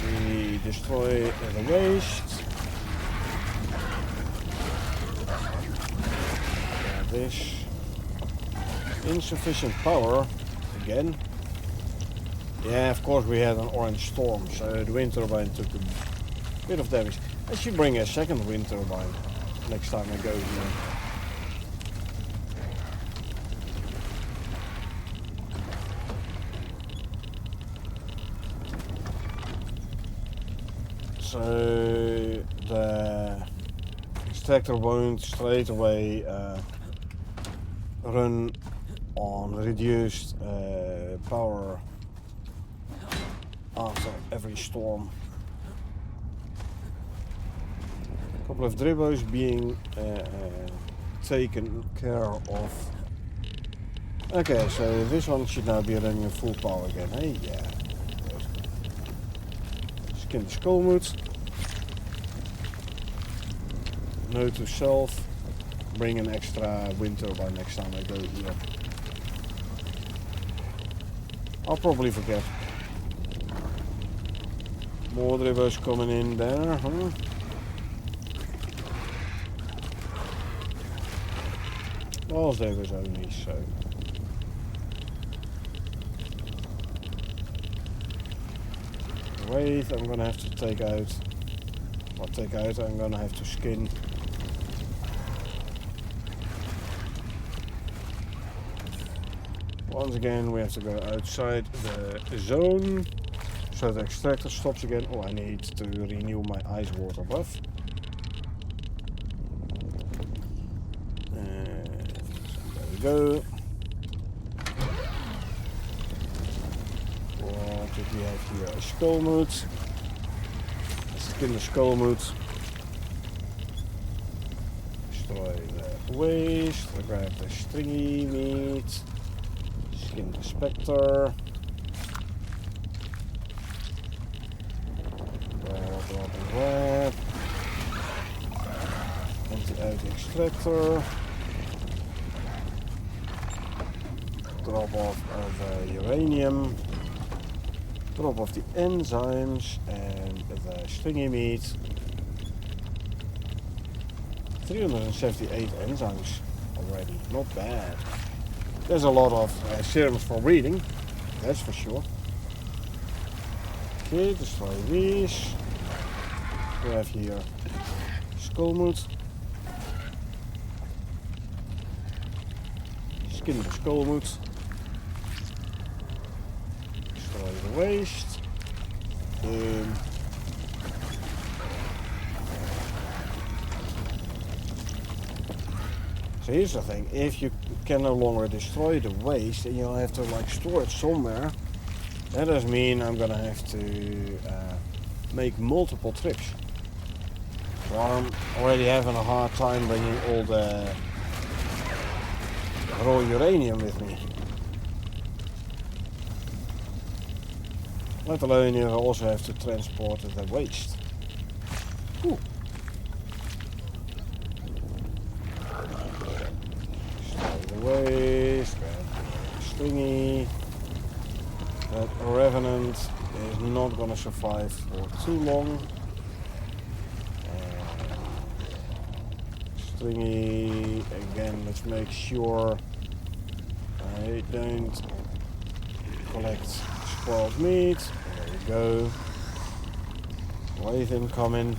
We destroy the waste. And this. Insufficient power again. Yeah, of course we had an orange storm, so the wind turbine took a bit of damage. I should bring a second wind turbine next time I go here. So the extractor won't straight away run on reduced power after every storm. A couple of dribbos being taken care of. Okay, so this one should now be running full power again. Hey, yeah. Good. Skin the Skullmoot. Note to self. Bring an extra wind turbine next time I go here. I'll probably forget. More drivers coming in there, huh? Well, drivers only, so. Wait, I'm gonna have to take out. Not take out, I'm gonna have to skin. Once again, we have to go outside the zone, so the extractor stops again. Oh, I need to renew my ice water buff. And there we go. What did we have here? A Skullmoot. Skin the Skullmoot. Destroy the waste. Grab the stringy meat. Skin the Spectre. drop and grab. Empty out the extractor. Drop off the uranium. Drop off the enzymes and the stringy meat. 378 enzymes already, not bad. There's a lot of serums for breeding, that's for sure. Okay, destroy these. We have here skullmoot. Skin the skullmoot. Destroy the waste. So here's the thing, if you can no longer destroy the waste and you'll have to like store it somewhere, that does mean I'm gonna have to make multiple trips. So I'm already having a hard time bringing all the raw uranium with me. Let alone if I also have to transport the waste. Cool. Waste, stringy. That revenant is not gonna survive for too long. Stringy again. Let's make sure I don't collect spoiled meat. There we go. Wave incoming.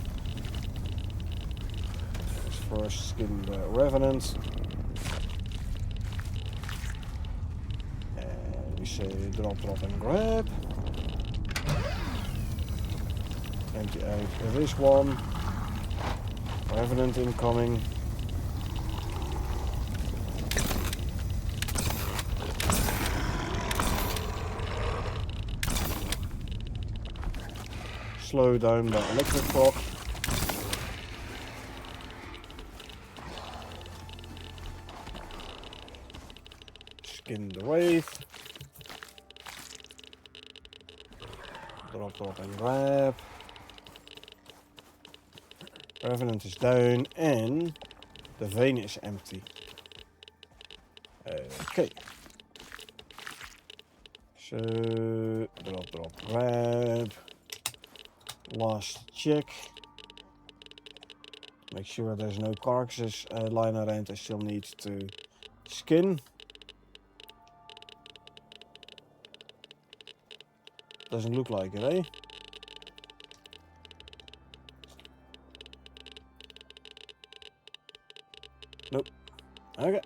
Let's first skin the revenant. Say drop and grab. Empty out this one. Revenant incoming. Slow down the electric clock. Skin the wraith. Drop and grab. Revenant is down and the vein is empty. Okay. So drop, grab. Last check. Make sure there's no carcasses lying around I still need to skin. Doesn't look like it, eh? Nope. Okay.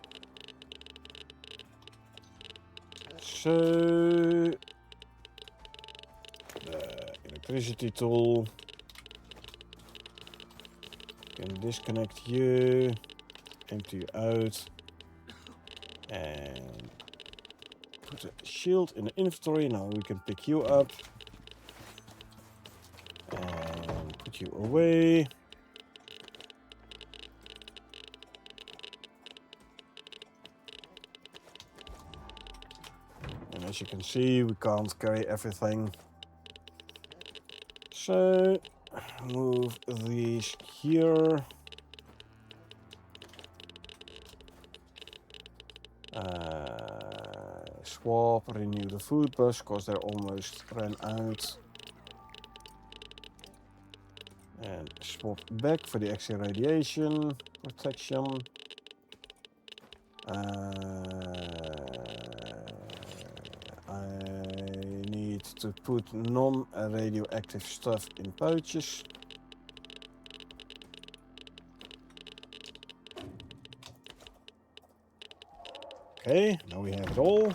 So the electricity tool. Can disconnect you, empty you out, and put a shield in the inventory. Now we can pick you up and put you away. And as you can see, we can't carry everything. So move these here. Swap, renew the food bus because they're almost ran out. And swap back for the extra radiation protection. I need to put non-radioactive stuff in pouches. Okay, now we have it all.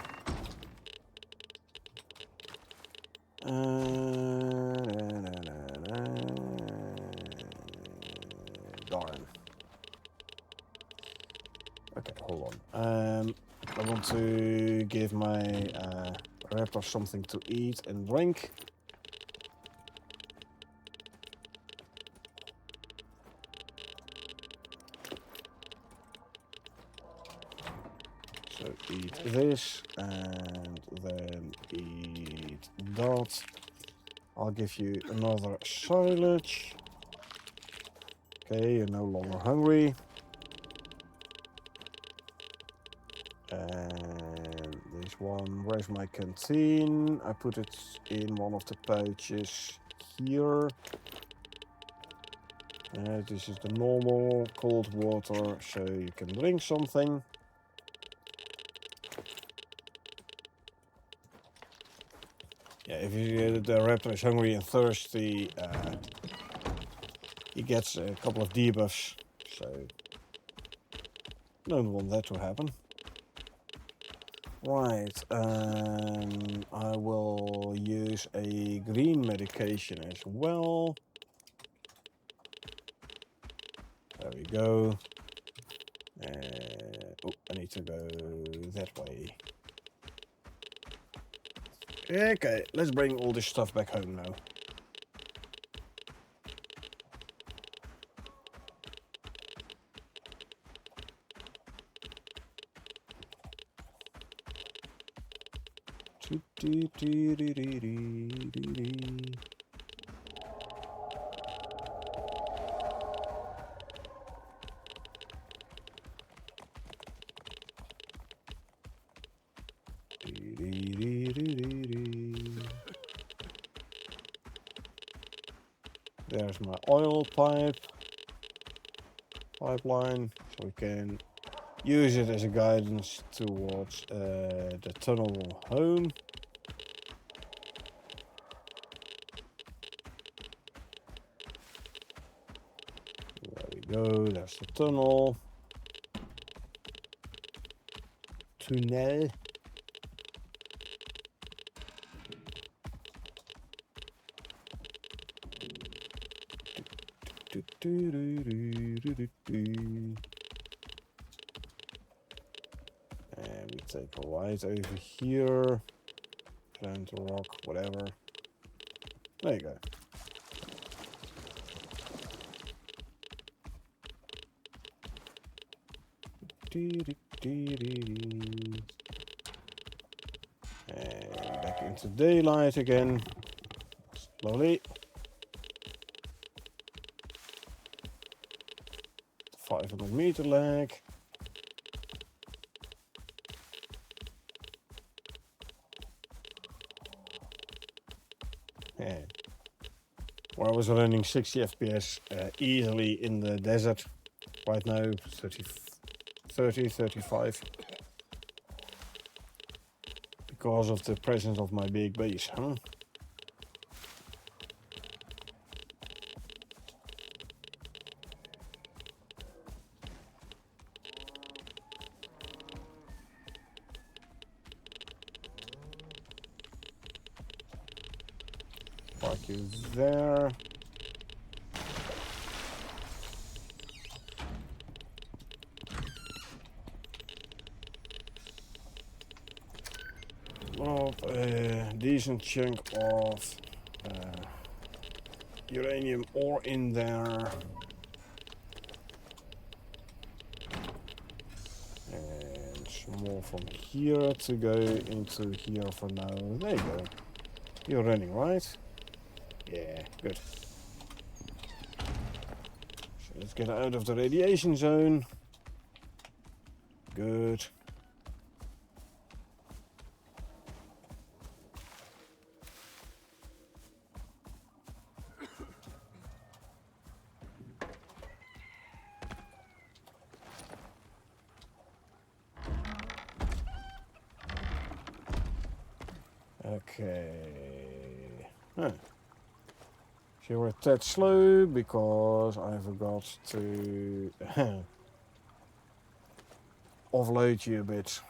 Darn. Okay, hold on. I want to give my raptor something to eat and drink. So eat this and then eat that. I'll give you another silage. Okay, you're no longer hungry. And this one, where's my canteen? I put it in one of the pouches here. This is the normal cold water, so you can drink something. Yeah, if the raptor is hungry and thirsty, he gets a couple of debuffs, so don't want that to happen. Right, I will use a green medication as well. There we go. Oh, I need to go that way. Okay, let's bring all this stuff back home now. There's my oil pipeline, so we can use it as a guidance towards the tunnel home. There we go, there's the tunnel. Tunnel. And we take a right over here. Plant a rock, whatever. There you go. And back into daylight again. Slowly. 500-meter lag. Yeah. Where I was running 60 FPS easily in the desert. Right now, 30, 35. Because of the presence of my big base, huh? Park you there. Of a decent chunk of uranium ore in there. And some more from here to go into here for now. There you go. You're running, right? Yeah, good. So let's get out of the radiation zone. Good. Okay. Huh. You were a tad slow because I forgot to offload you a bit.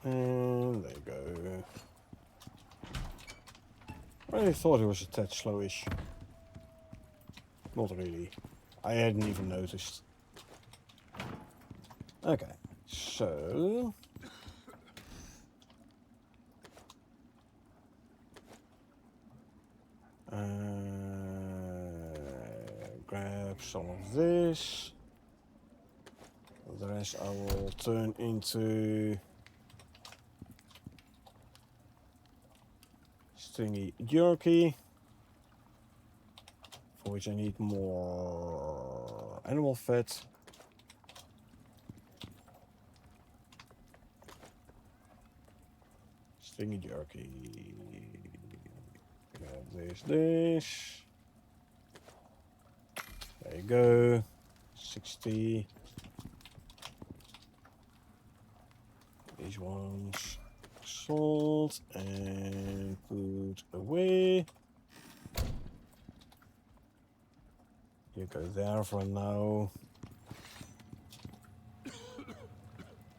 And there you go. I really thought it was a tad slowish. Not really. I hadn't even noticed. Okay, so grab some of this. The rest I will turn into stringy jerky, for which I need more animal fat. Stringy jerky. This. There you go. 60. These ones. Salt and put away. You go there for now.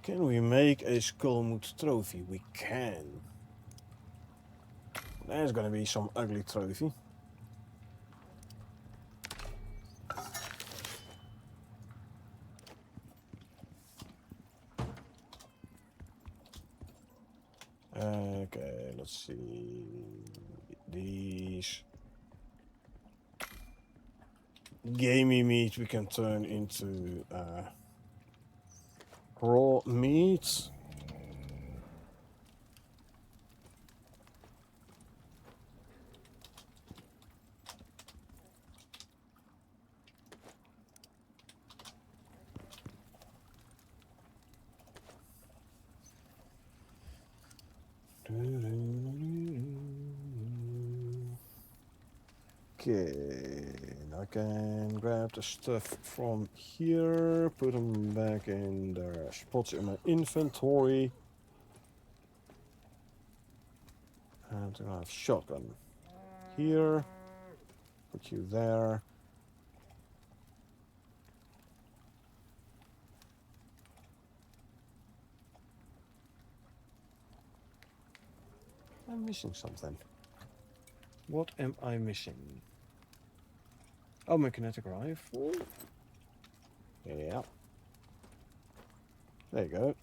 Can we make a skullmoot trophy? We can. There's gonna be some ugly trophy. Okay, let's see. These gamey meat we can turn into raw meat. Okay, I can grab the stuff from here, put them back in their spots in my inventory. And I have shotgun here, put you there. I'm missing something. What am I missing? Oh, my kinetic rifle. Yeah. There you go.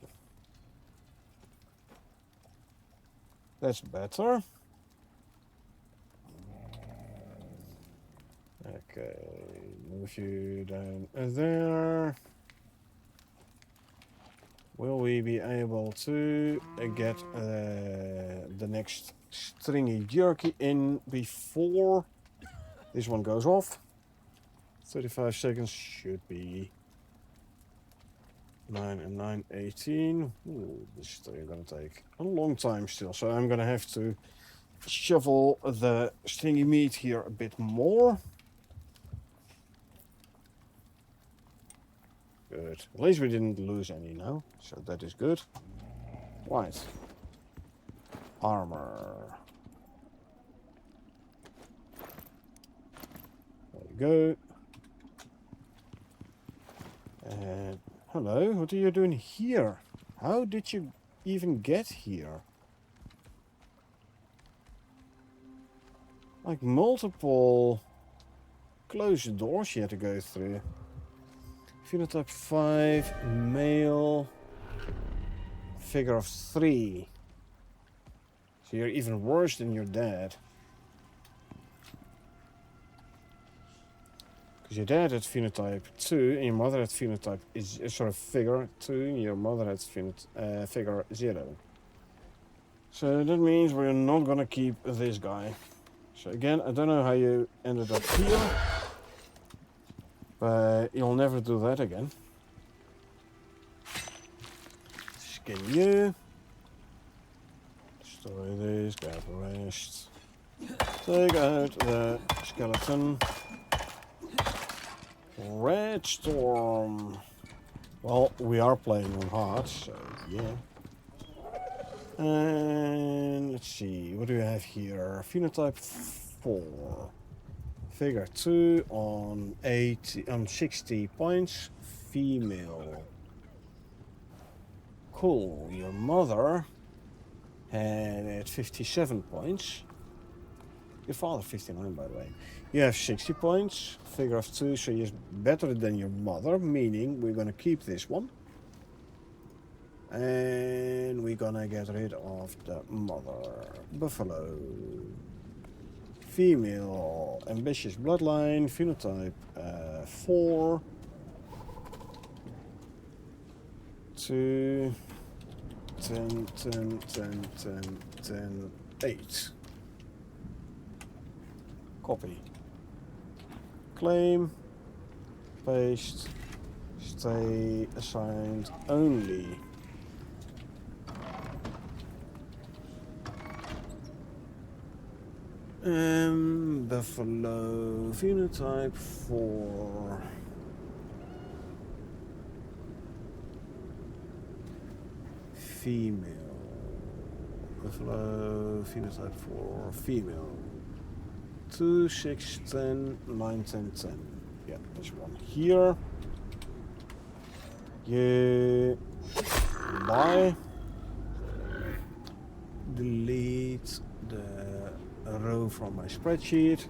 That's better. Okay, move you down there. Will we be able to get the next stringy jerky in before this one goes off? 35 seconds should be 9 and 9, 18. Ooh, this is still gonna take a long time still, so I'm gonna have to shovel the stringy meat here a bit more. Good. At least we didn't lose any now, so that is good. Right. Armor. There you go. And hello, what are you doing here? How did you even get here? Like multiple closed doors you had to go through. Phenotype 5, male, figure of 3. So you're even worse than your dad. Because your dad had phenotype 2 and your mother had phenotype is sort of figure 2 and your mother had figure 0. So that means we're not gonna keep this guy. So again, I don't know how you ended up here, but you'll never do that again. Skin you. Destroy this, grab the rest. Take out the skeleton. Red Storm. Well, we are playing on hard, so yeah. And let's see, what do we have here? Phenotype 4. Figure 2 on 60 points. Female. Cool. Your mother had 57 points. Your father 59, by the way. You have 60 points. Figure of 2, so you're better than your mother, meaning we're gonna keep this one. And we're gonna get rid of the mother. Buffalo. Female. Ambitious bloodline. Phenotype 4. 2, 10, 10, 10, 10, 10, 8. Copy. Claim. Paste. Stay assigned only. Buffalo phenotype 4. Female. Buffalo phenotype 4. Female. 2, 6, 10, 9, 10, 10. Yeah, there's one here. You buy. Delete the row from my spreadsheet.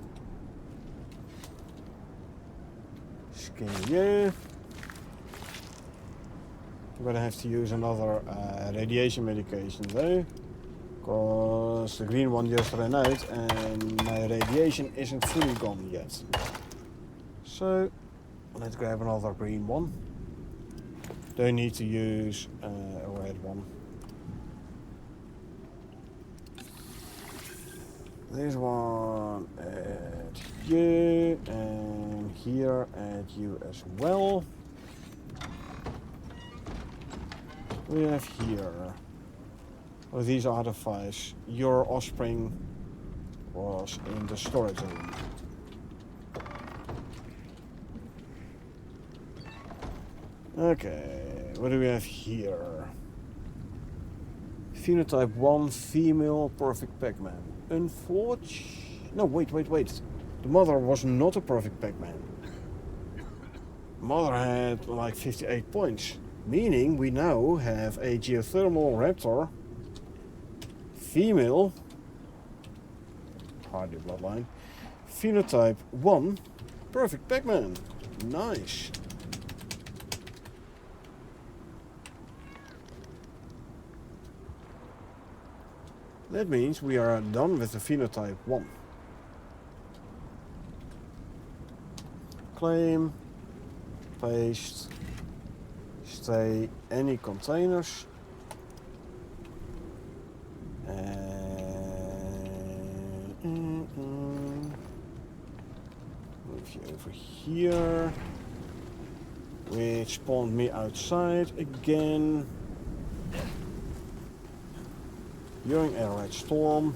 Scan you. I'm gonna have to use another radiation medication though, because the green one just ran out and my radiation isn't fully gone yet. So let's grab another green one. Don't need to use a red one. This one at you, and here at you as well. We have here. Oh, these are the 5s. Your offspring was in the storage room. Okay, what do we have here? Phenotype 1, female, perfect Pac-Man. No, wait. The mother was not a perfect Pac-Man. Mother had like 58 points. Meaning we now have a geothermal raptor. Female. Hardly bloodline. Phenotype 1, perfect Pac-Man. Nice. That means we are done with the phenotype 1. Claim, paste, stay any containers, and move you over here, which spawned me outside again. During a red storm.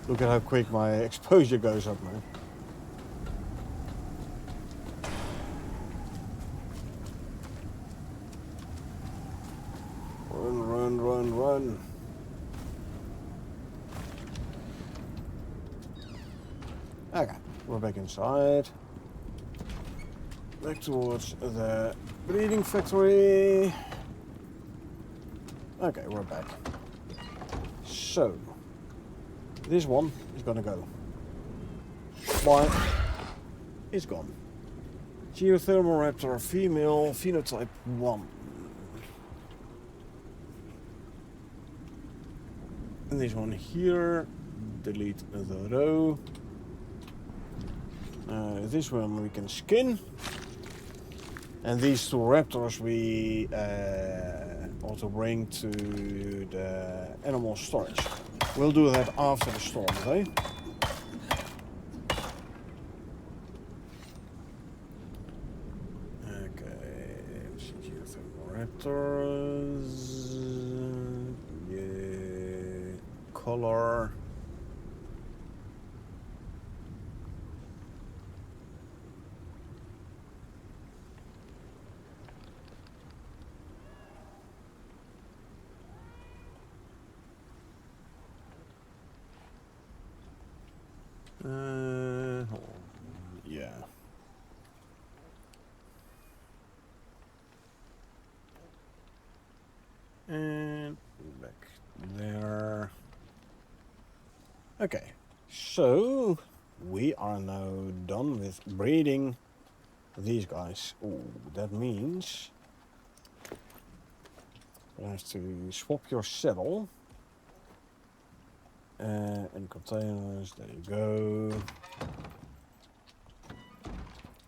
Look at how quick my exposure goes up, man. Run. Okay, we're back inside. Back towards the breeding factory. Okay, we're back. So, this one is gonna go. Bye. It's gone. Geothermal raptor female, phenotype 1. And this one here, delete the row. This one we can skin. And these two raptors we ought to bring to the animal storage. We'll do that after the storm, okay? Okay, raptors. Yeah, color. Yeah. And back there. Okay, so we are now done with breeding these guys. Ooh, that means I have to swap your saddle. And containers, there you go.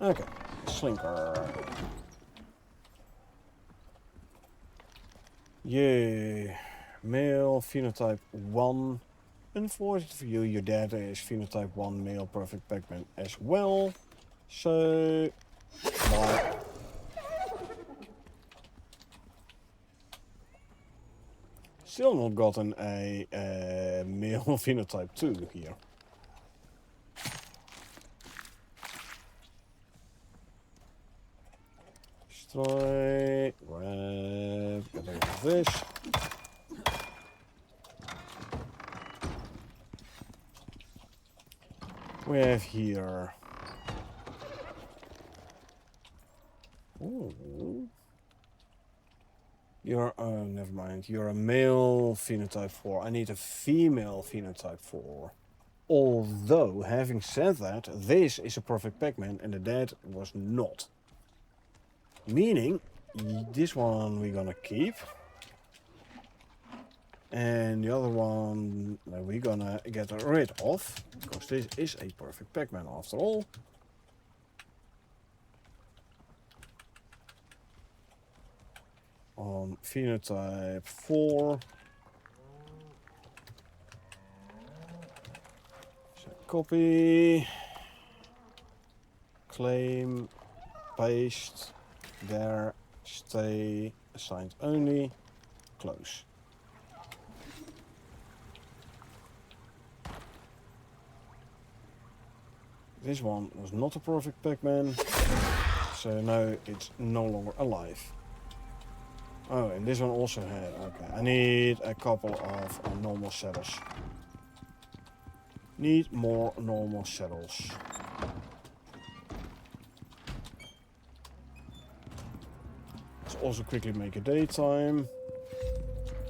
Okay, slinker. Yeah, male phenotype 1. Unfortunately for you, your dad is phenotype 1 male perfect Pac-Man as well. So, bye. Still not gotten a male phenotype 2 here. Destroy, grab, get rid of this. We have here. Ooh. You're, oh, never mind. You're a male phenotype 4. I need a female phenotype 4. Although, having said that, this is a perfect Pac-Man and the dad was not. Meaning, this one we're gonna keep. And the other one we're gonna get rid of. Because this is a perfect Pac-Man after all. On phenotype 4. So copy. Claim. Paste. There. Stay. Assigned only. Close. This one was not a perfect Pac-Man. So now it's no longer alive. Oh, and this one also had, okay. I need a couple of normal saddles. Need more normal saddles. Let's also quickly make a daytime.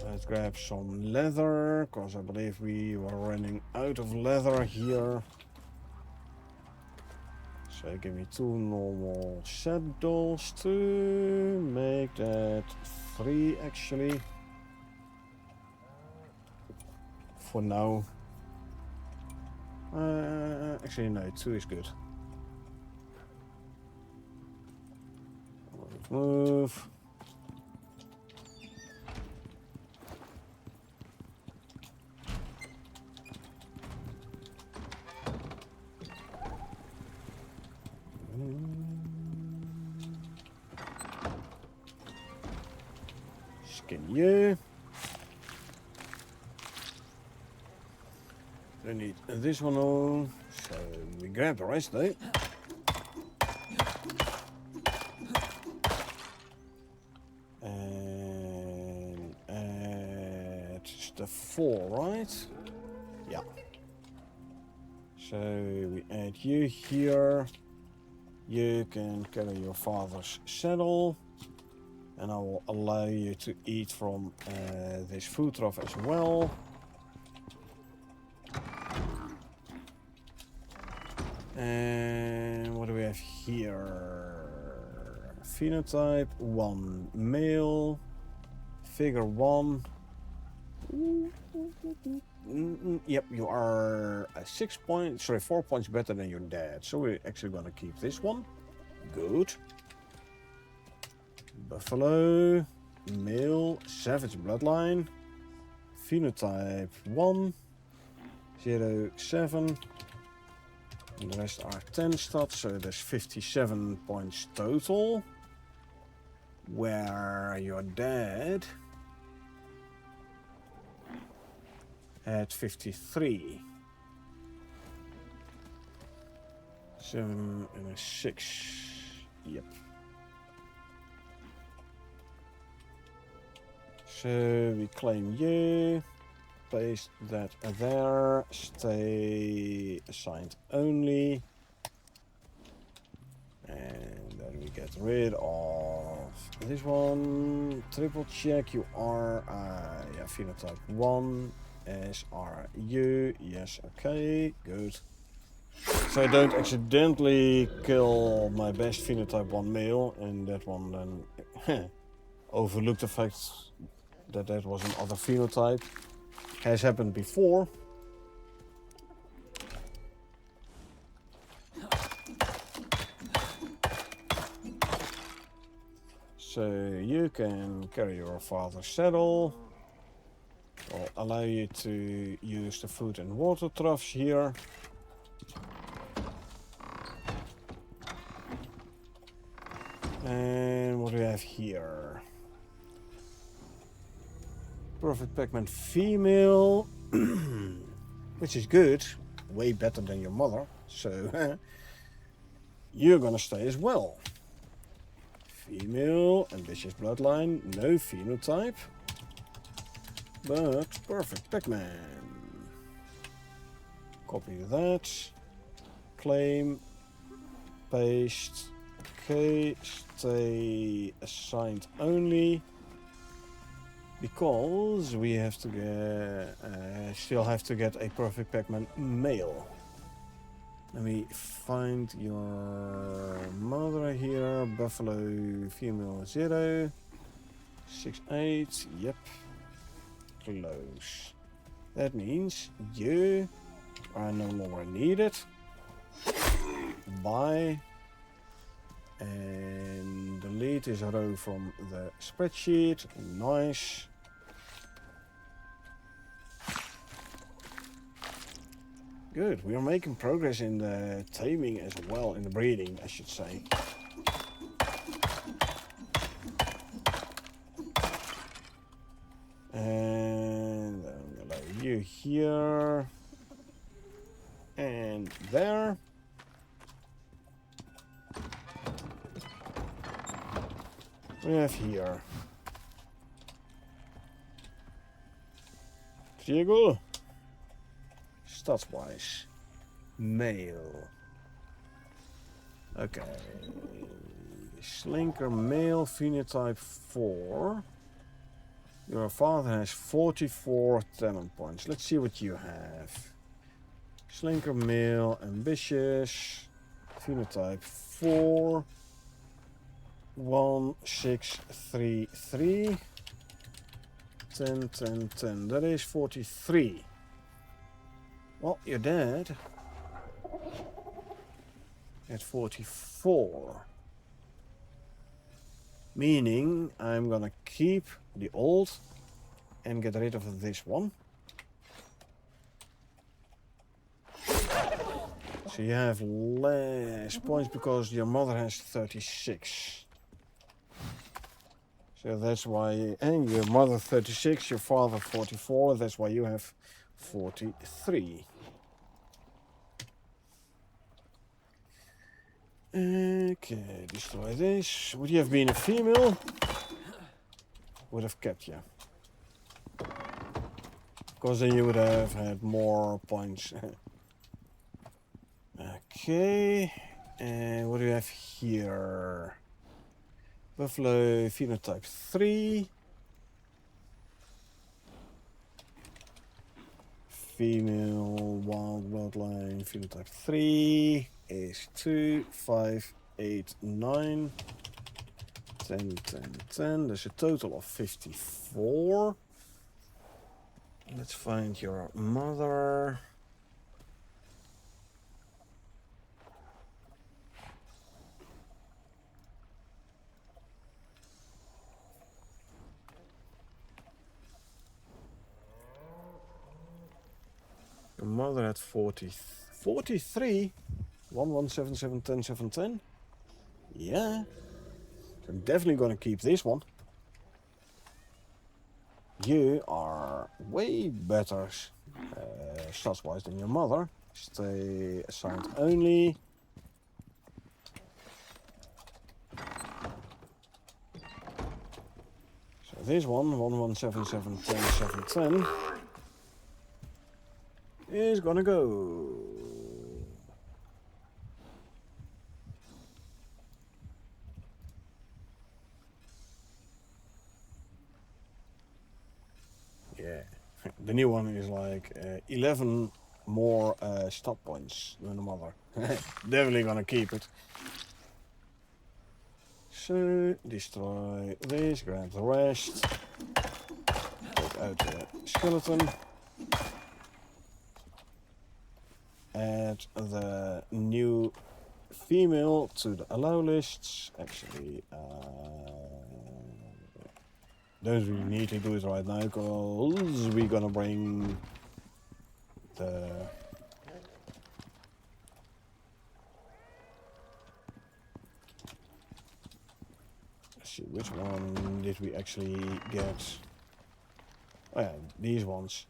Let's grab some leather, because I believe we were running out of leather here. So give me 2 normal saddles to make that 3 actually. For now. Actually no, 2 is good. Move. Skin you. Don't need this one on, so we grab the rest though. And add stuff 4, right? Yeah. So we add you here. You can carry your father's saddle. And I will allow you to eat from this food trough as well. And what do we have here? Phenotype 1 male. Figure 1. Yep, you are 4 points better than your dad. So we're actually gonna keep this one. Good. Buffalo, male, savage bloodline, phenotype 1, 0, 7, and the rest are 10 stats, so there's 57 points total, where your dad had 53. 7 and a 6, yep. So we claim you, paste that there, stay assigned only, and then we get rid of this one. Triple check, you are yeah, phenotype 1, as are you, yes, okay, good. So I don't accidentally kill my best phenotype 1 male, and that one then overlook the fact that that was another phenotype. Has happened before. So So you can carry your father's saddle. Will allow you to use the food and water troughs here. And what do we have here? Perfect Pac-Man female, which is good, way better than your mother. So you're gonna stay as well. Female, ambitious bloodline, no phenotype, but perfect Pac-Man. Copy that, claim, paste. Okay, stay assigned only. Because we have to get, still have to get a perfect Pac-Man male. Let me find your mother here. Buffalo female 0. 6'8". Yep. Close. That means you are no longer needed. Bye. And delete this row from the spreadsheet. Nice. Good, we are making progress in the taming as well, in the breeding, I should say. And I'm gonna allow you here. And there. We have here Diego. Stats-wise, male. Okay. Slinker male, phenotype 4. Your father has 44 talent points. Let's see what you have. Slinker male, ambitious, phenotype 4. 1, 6, 3, 3. 10, 10, 10. That is 43. Well, your dad at 44. Meaning I'm gonna keep the old and get rid of this one. So you have less points because your mother has 36. So that's why, and your mother 36, your father 44, that's why you have 43. Okay, destroy this. Would you have been a female? Would have kept you. Because then you would have had more points. Okay, and what do we have here? Buffalo phenotype 3. Female wild bloodline phenotype 3 is 2, 5, 8, 9, 10, 10, 10. There's a total of 54. Let's find your mother. Your mother had 43? 1, 1, 7, 7, 10, 7, 10? Yeah. So I'm definitely going to keep this one. You are way better stats-wise than your mother. Stay assigned only. So this one, 1, 1, 7, 7, 10, 7, 10. Is gonna go. Yeah, the new one is like 11 more stop points than the mother. Definitely gonna keep it. So, destroy this, grab the rest. Take out the skeleton. Add the new female to the allow lists. Actually, don't really need to do it right now because we're gonna bring the let's see, which one did we actually get? Oh yeah, these ones.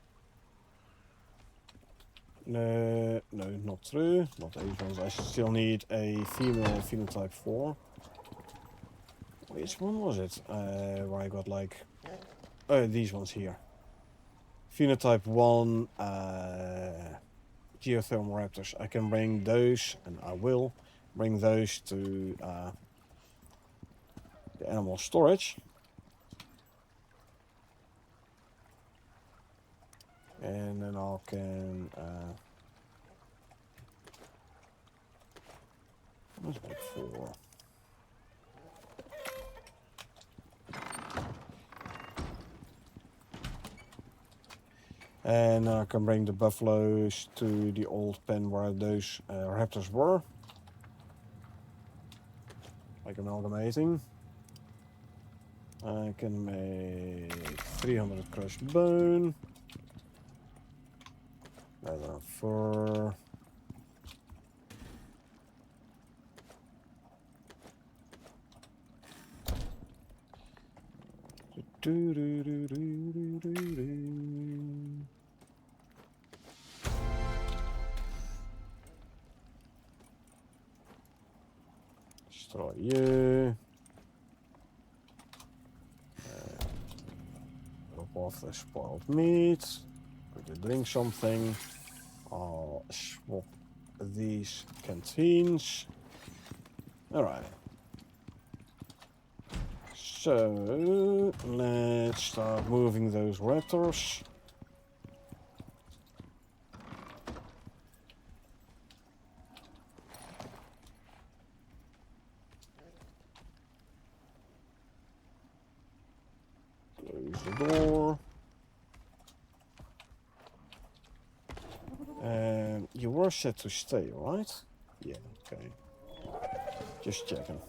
No, not true. Not these ones. I still need a female phenotype 4. Which one was it? Where I got like... Oh, these ones here. Phenotype 1 geothermal raptors. I can bring those, and I will bring those to the animal storage. And then I can... what's that for? And I can bring the buffaloes to the old pen where those raptors were. Like amalgamating. I can make 300 crushed bone. Leather fur. Destroy you. Drop off the spoiled meat. Quickly drink something. I'll swap these canteens. Alright. So, let's start moving those raptors. Close the door. And you were set to stay, right? Yeah, okay. Just checking.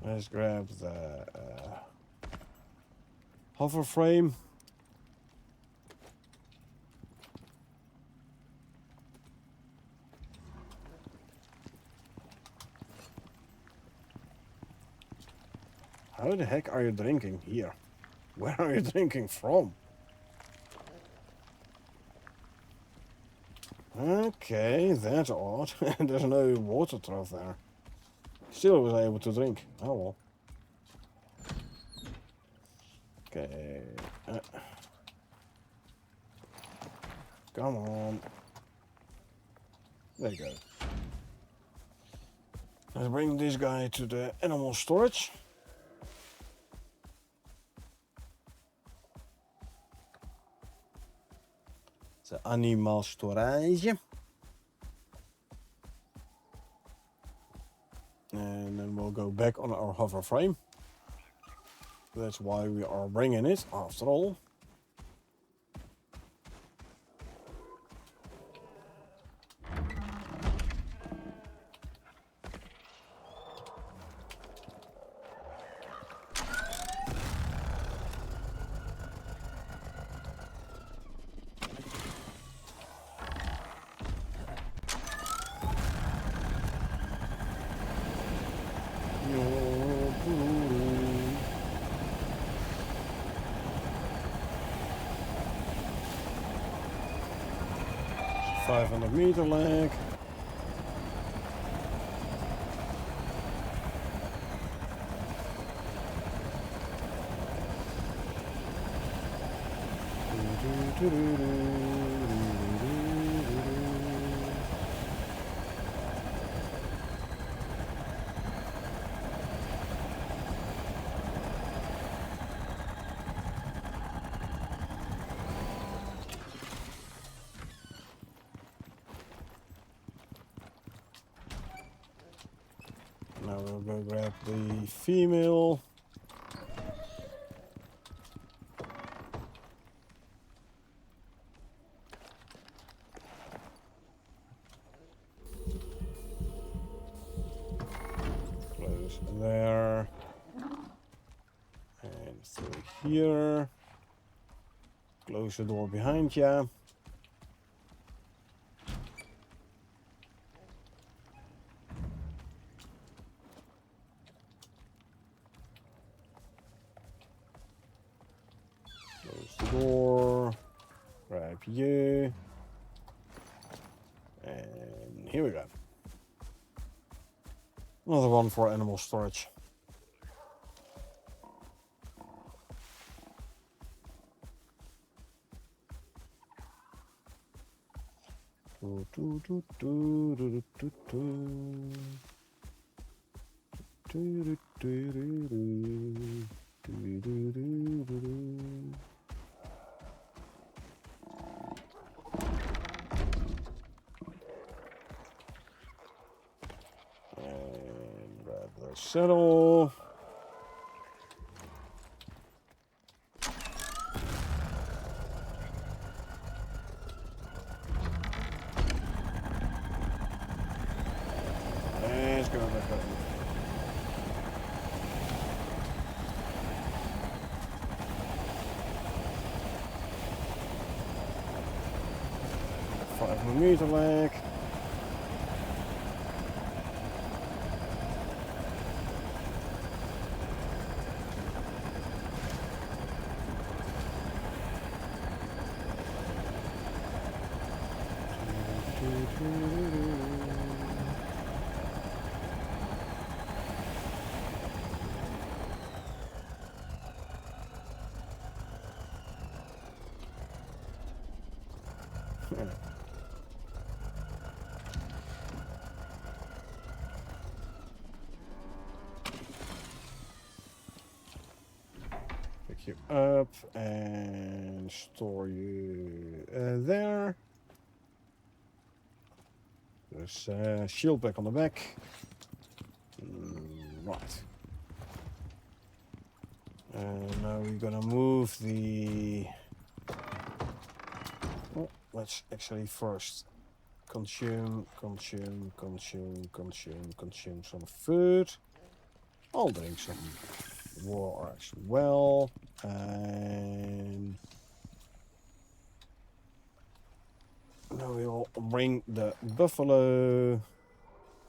Let's grab the hover frame. How the heck are you drinking here? Where are you drinking from? Okay, that's odd. There's no water trough there. Still was able to drink. Oh well. Okay. Come on. There you go. Let's bring this guy to the animal storage. The animal storage. And then we'll go back on our hover frame. That's why we are bringing it, after all. .500-meter lag. Now we'll go grab the female. through here. Close the door behind you. Close the door. Grab you. And here we go. Another one for animal storage. And grab the saddle. Let's go back home. $5 lag. Pick you up and store you there. There's shield back on the back. Right. And now we're gonna move the... Oh, let's actually first consume some food. I'll drink some water as well. And now we'll bring the buffalo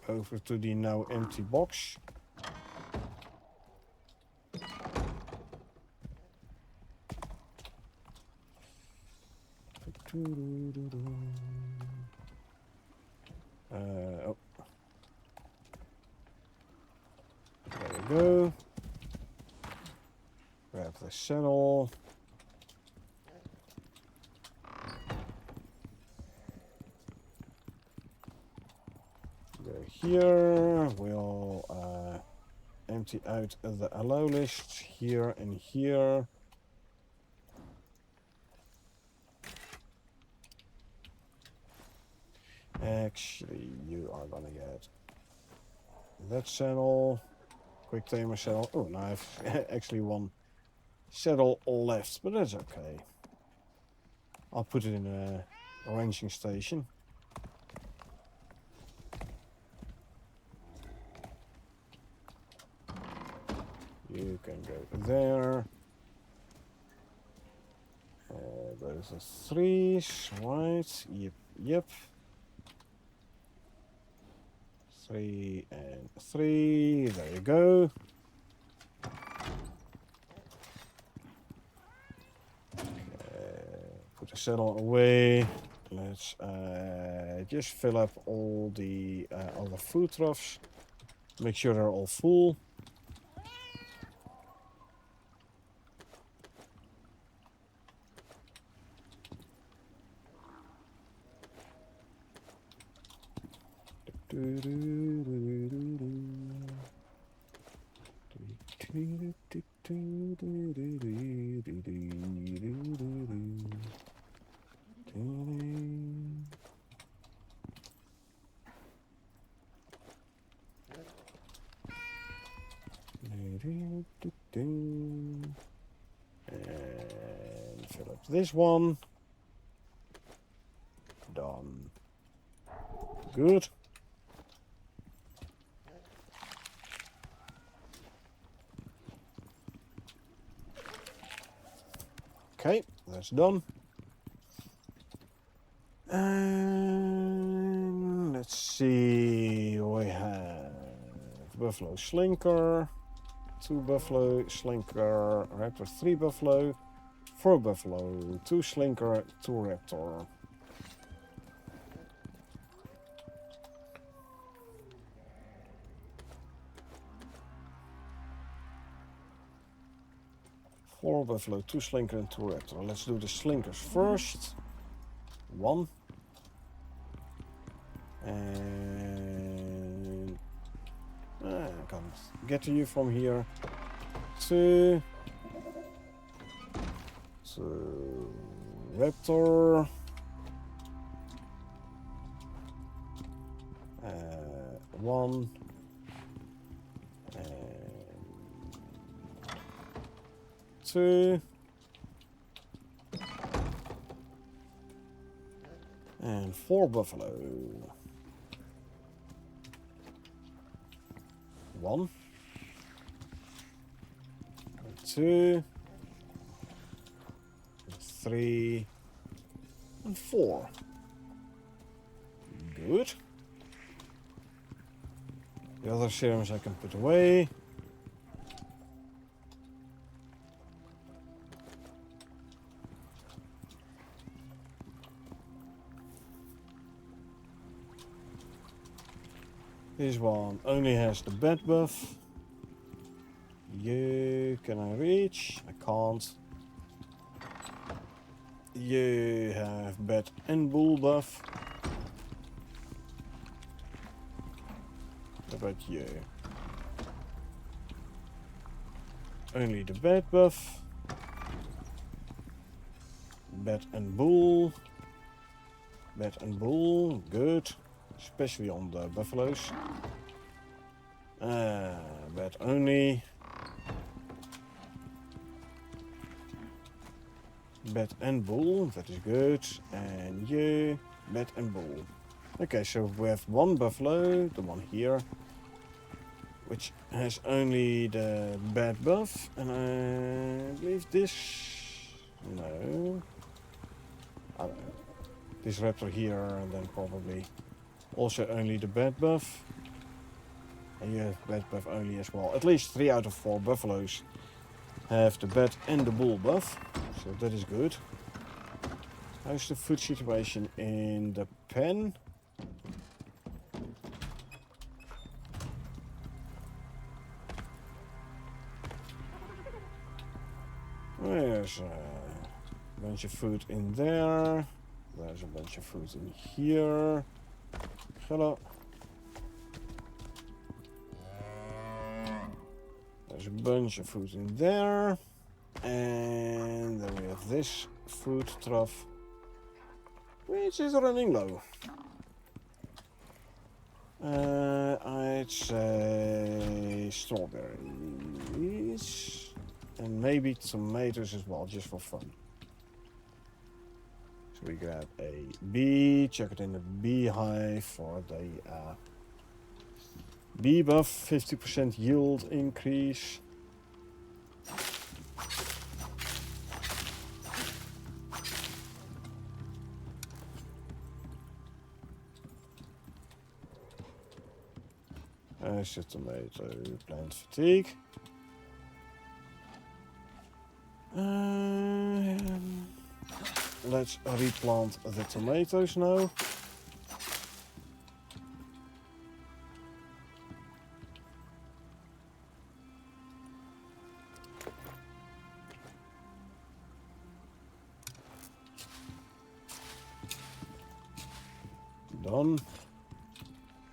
over to the now empty box. Oh. There we go. Grab the saddle. Go here. We'll empty out the allow list here and here. Actually, you are gonna get that saddle, quick tamer saddle. Oh, now I have actually one saddle left, but that's okay. I'll put it in a ranging station. You can go there. Those are 3s, right? Yep. 3 and 3. There you go. Put the saddle away. Let's just fill up all the food troughs. Make sure they're all full. And fill up this one. Done. Good. Okay, that's done. And let's see, we have buffalo slinker, 2 buffalo slinker, raptor 3 buffalo, 4 buffalo, 2 slinker, 2 raptor. Four buffalo, 2 slinker and 2 raptor. Let's do the slinkers first. 1. And I can't get to you from here. 2. So raptor. 1. And 2. And 4 buffalo. 1. 2. 3. And 4. Good. The other serums I can put away. This one only has the bat buff. You can I reach? I can't. You have bat and bull buff. What about you? Only the bat buff. Bat and bull. Bat and bull, good. Especially on the buffaloes. Bat only. Bat and bull, that is good. And you, bat and bull. Okay, so we have 1 buffalo, the one here, which has only the bat buff. And I believe this... no. I don't know. This raptor here, and then probably also only the bat buff. And you have bat buff only as well. At least 3 out of 4 buffaloes have the bat and the bull buff. So that is good. How's the food situation in the pen? There's a bunch of food in there. There's a bunch of food in here. Hello. There's a bunch of food in there. And then we have this food trough, which is running low. I'd say strawberries. And maybe tomatoes as well, just for fun. So we grab a bee, chuck it in the beehive for the bee buff, 50% yield increase. There's the tomato plant fatigue. Let's replant the tomatoes now. Done.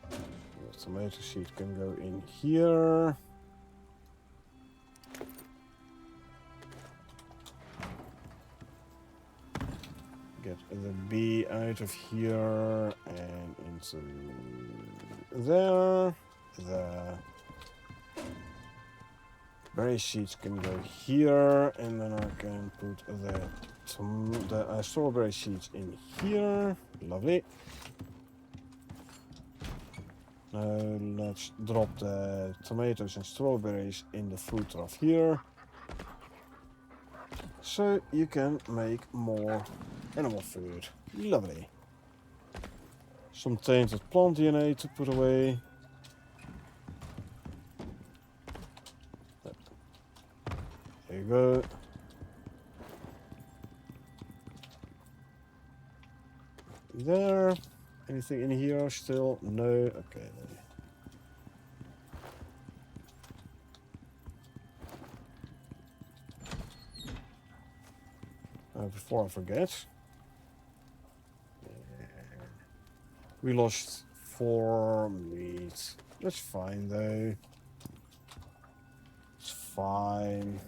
The tomato seed can go in here. Get the bee out of here and into there. The berry seeds can go here, and then I can put the strawberry seeds in here. Lovely. Now let's drop the tomatoes and strawberries in the food trough here. So you can make more animal food. Lovely. Some tainted plant DNA to put away. There you go. There. Anything in here still? No. Okay. Before I forget, we lost 4 meat. That's fine though. It's fine.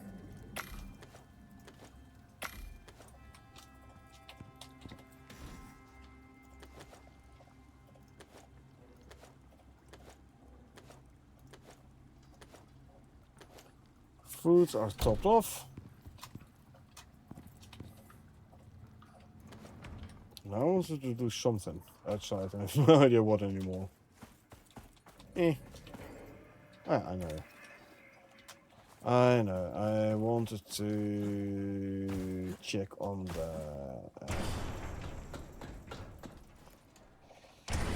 Fruits are topped off. Now I wanted to do something outside. I have no idea what anymore. I know. I know. I wanted to check on the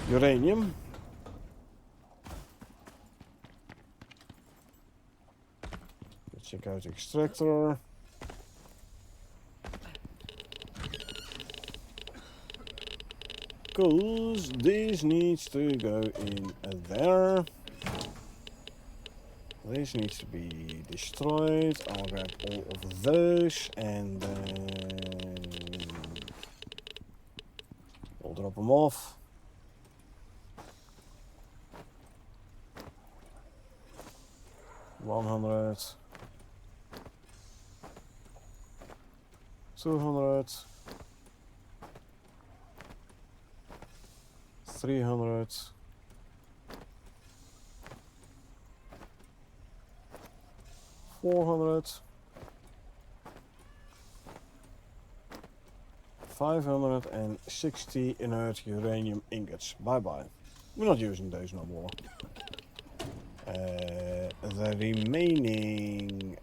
uranium. Let's check out the extractor. Because this needs to go in there. This needs to be destroyed. I'll grab all of those and then we'll drop them off. $100, $200, $300, $400, 560 inert uranium ingots. Bye bye. We're not using those no more. The remaining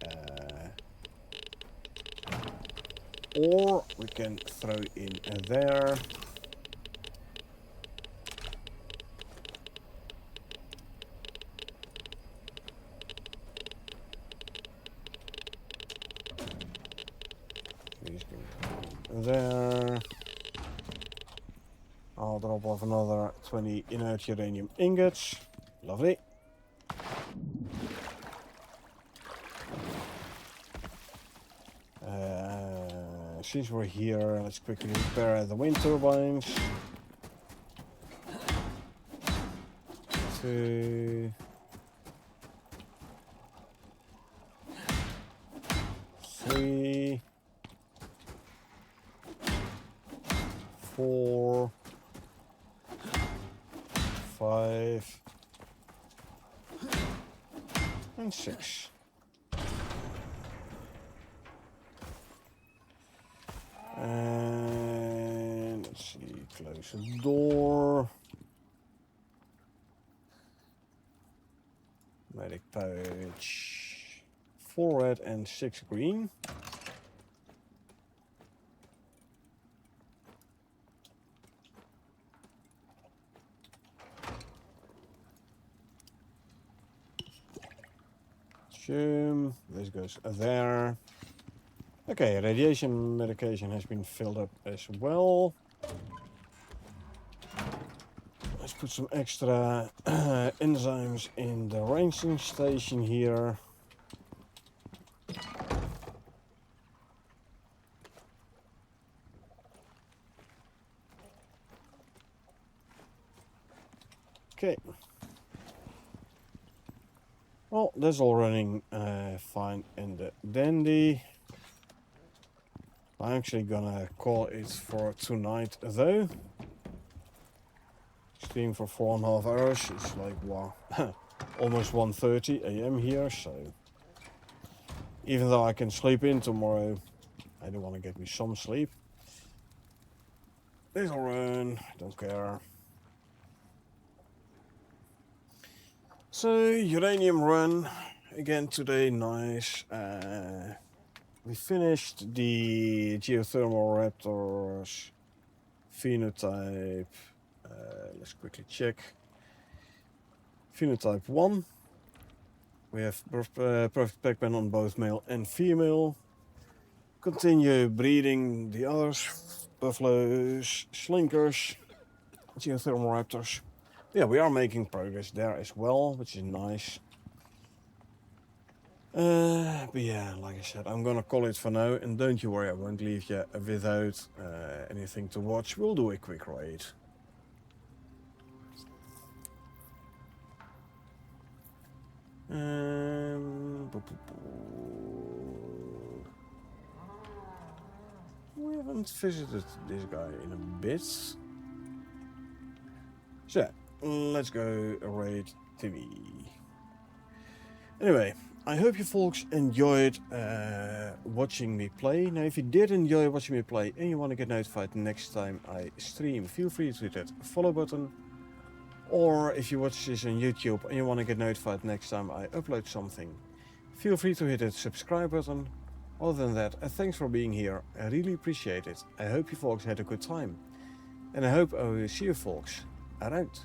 ore we can throw in there. These go there. I'll drop off another 20 inert uranium ingots. Lovely. Since we're here, let's quickly repair the wind turbines. 2, 3, 4, 5, and 6. And let's see, close the door. Medic pouch. 4 red and 6 green. This goes there. Okay, radiation medication has been filled up as well. Let's put some extra enzymes in the ranging station here. Okay. Well, that's all running fine and dandy. I'm actually gonna call it for tonight though. Stream for 4.5 hours. It's like, wow, almost 1:30 a.m. here, so even though I can sleep in tomorrow, I do want to get me some sleep. This'll run, don't care. So, uranium run again today, nice. we finished the geothermal raptors phenotype. Let's quickly check. Phenotype 1. We have perfect pac-man on both male and female. Continue breeding the others. Buffaloes, slinkers, geothermal raptors. Yeah, we are making progress there as well, which is nice. But yeah, like I said, I'm gonna call it for now, and don't you worry, I won't leave you without anything to watch. We'll do a quick raid. We haven't visited this guy in a bit. So, let's go raid TV. Anyway, I hope you folks enjoyed watching me play. Now, if you did enjoy watching me play and you want to get notified next time I stream, feel free to hit that follow button. Or if you watch this on YouTube and you want to get notified next time I upload something, feel free to hit that subscribe button. Other than that, thanks for being here. I really appreciate it. I hope you folks had a good time. And I hope I will see you folks around.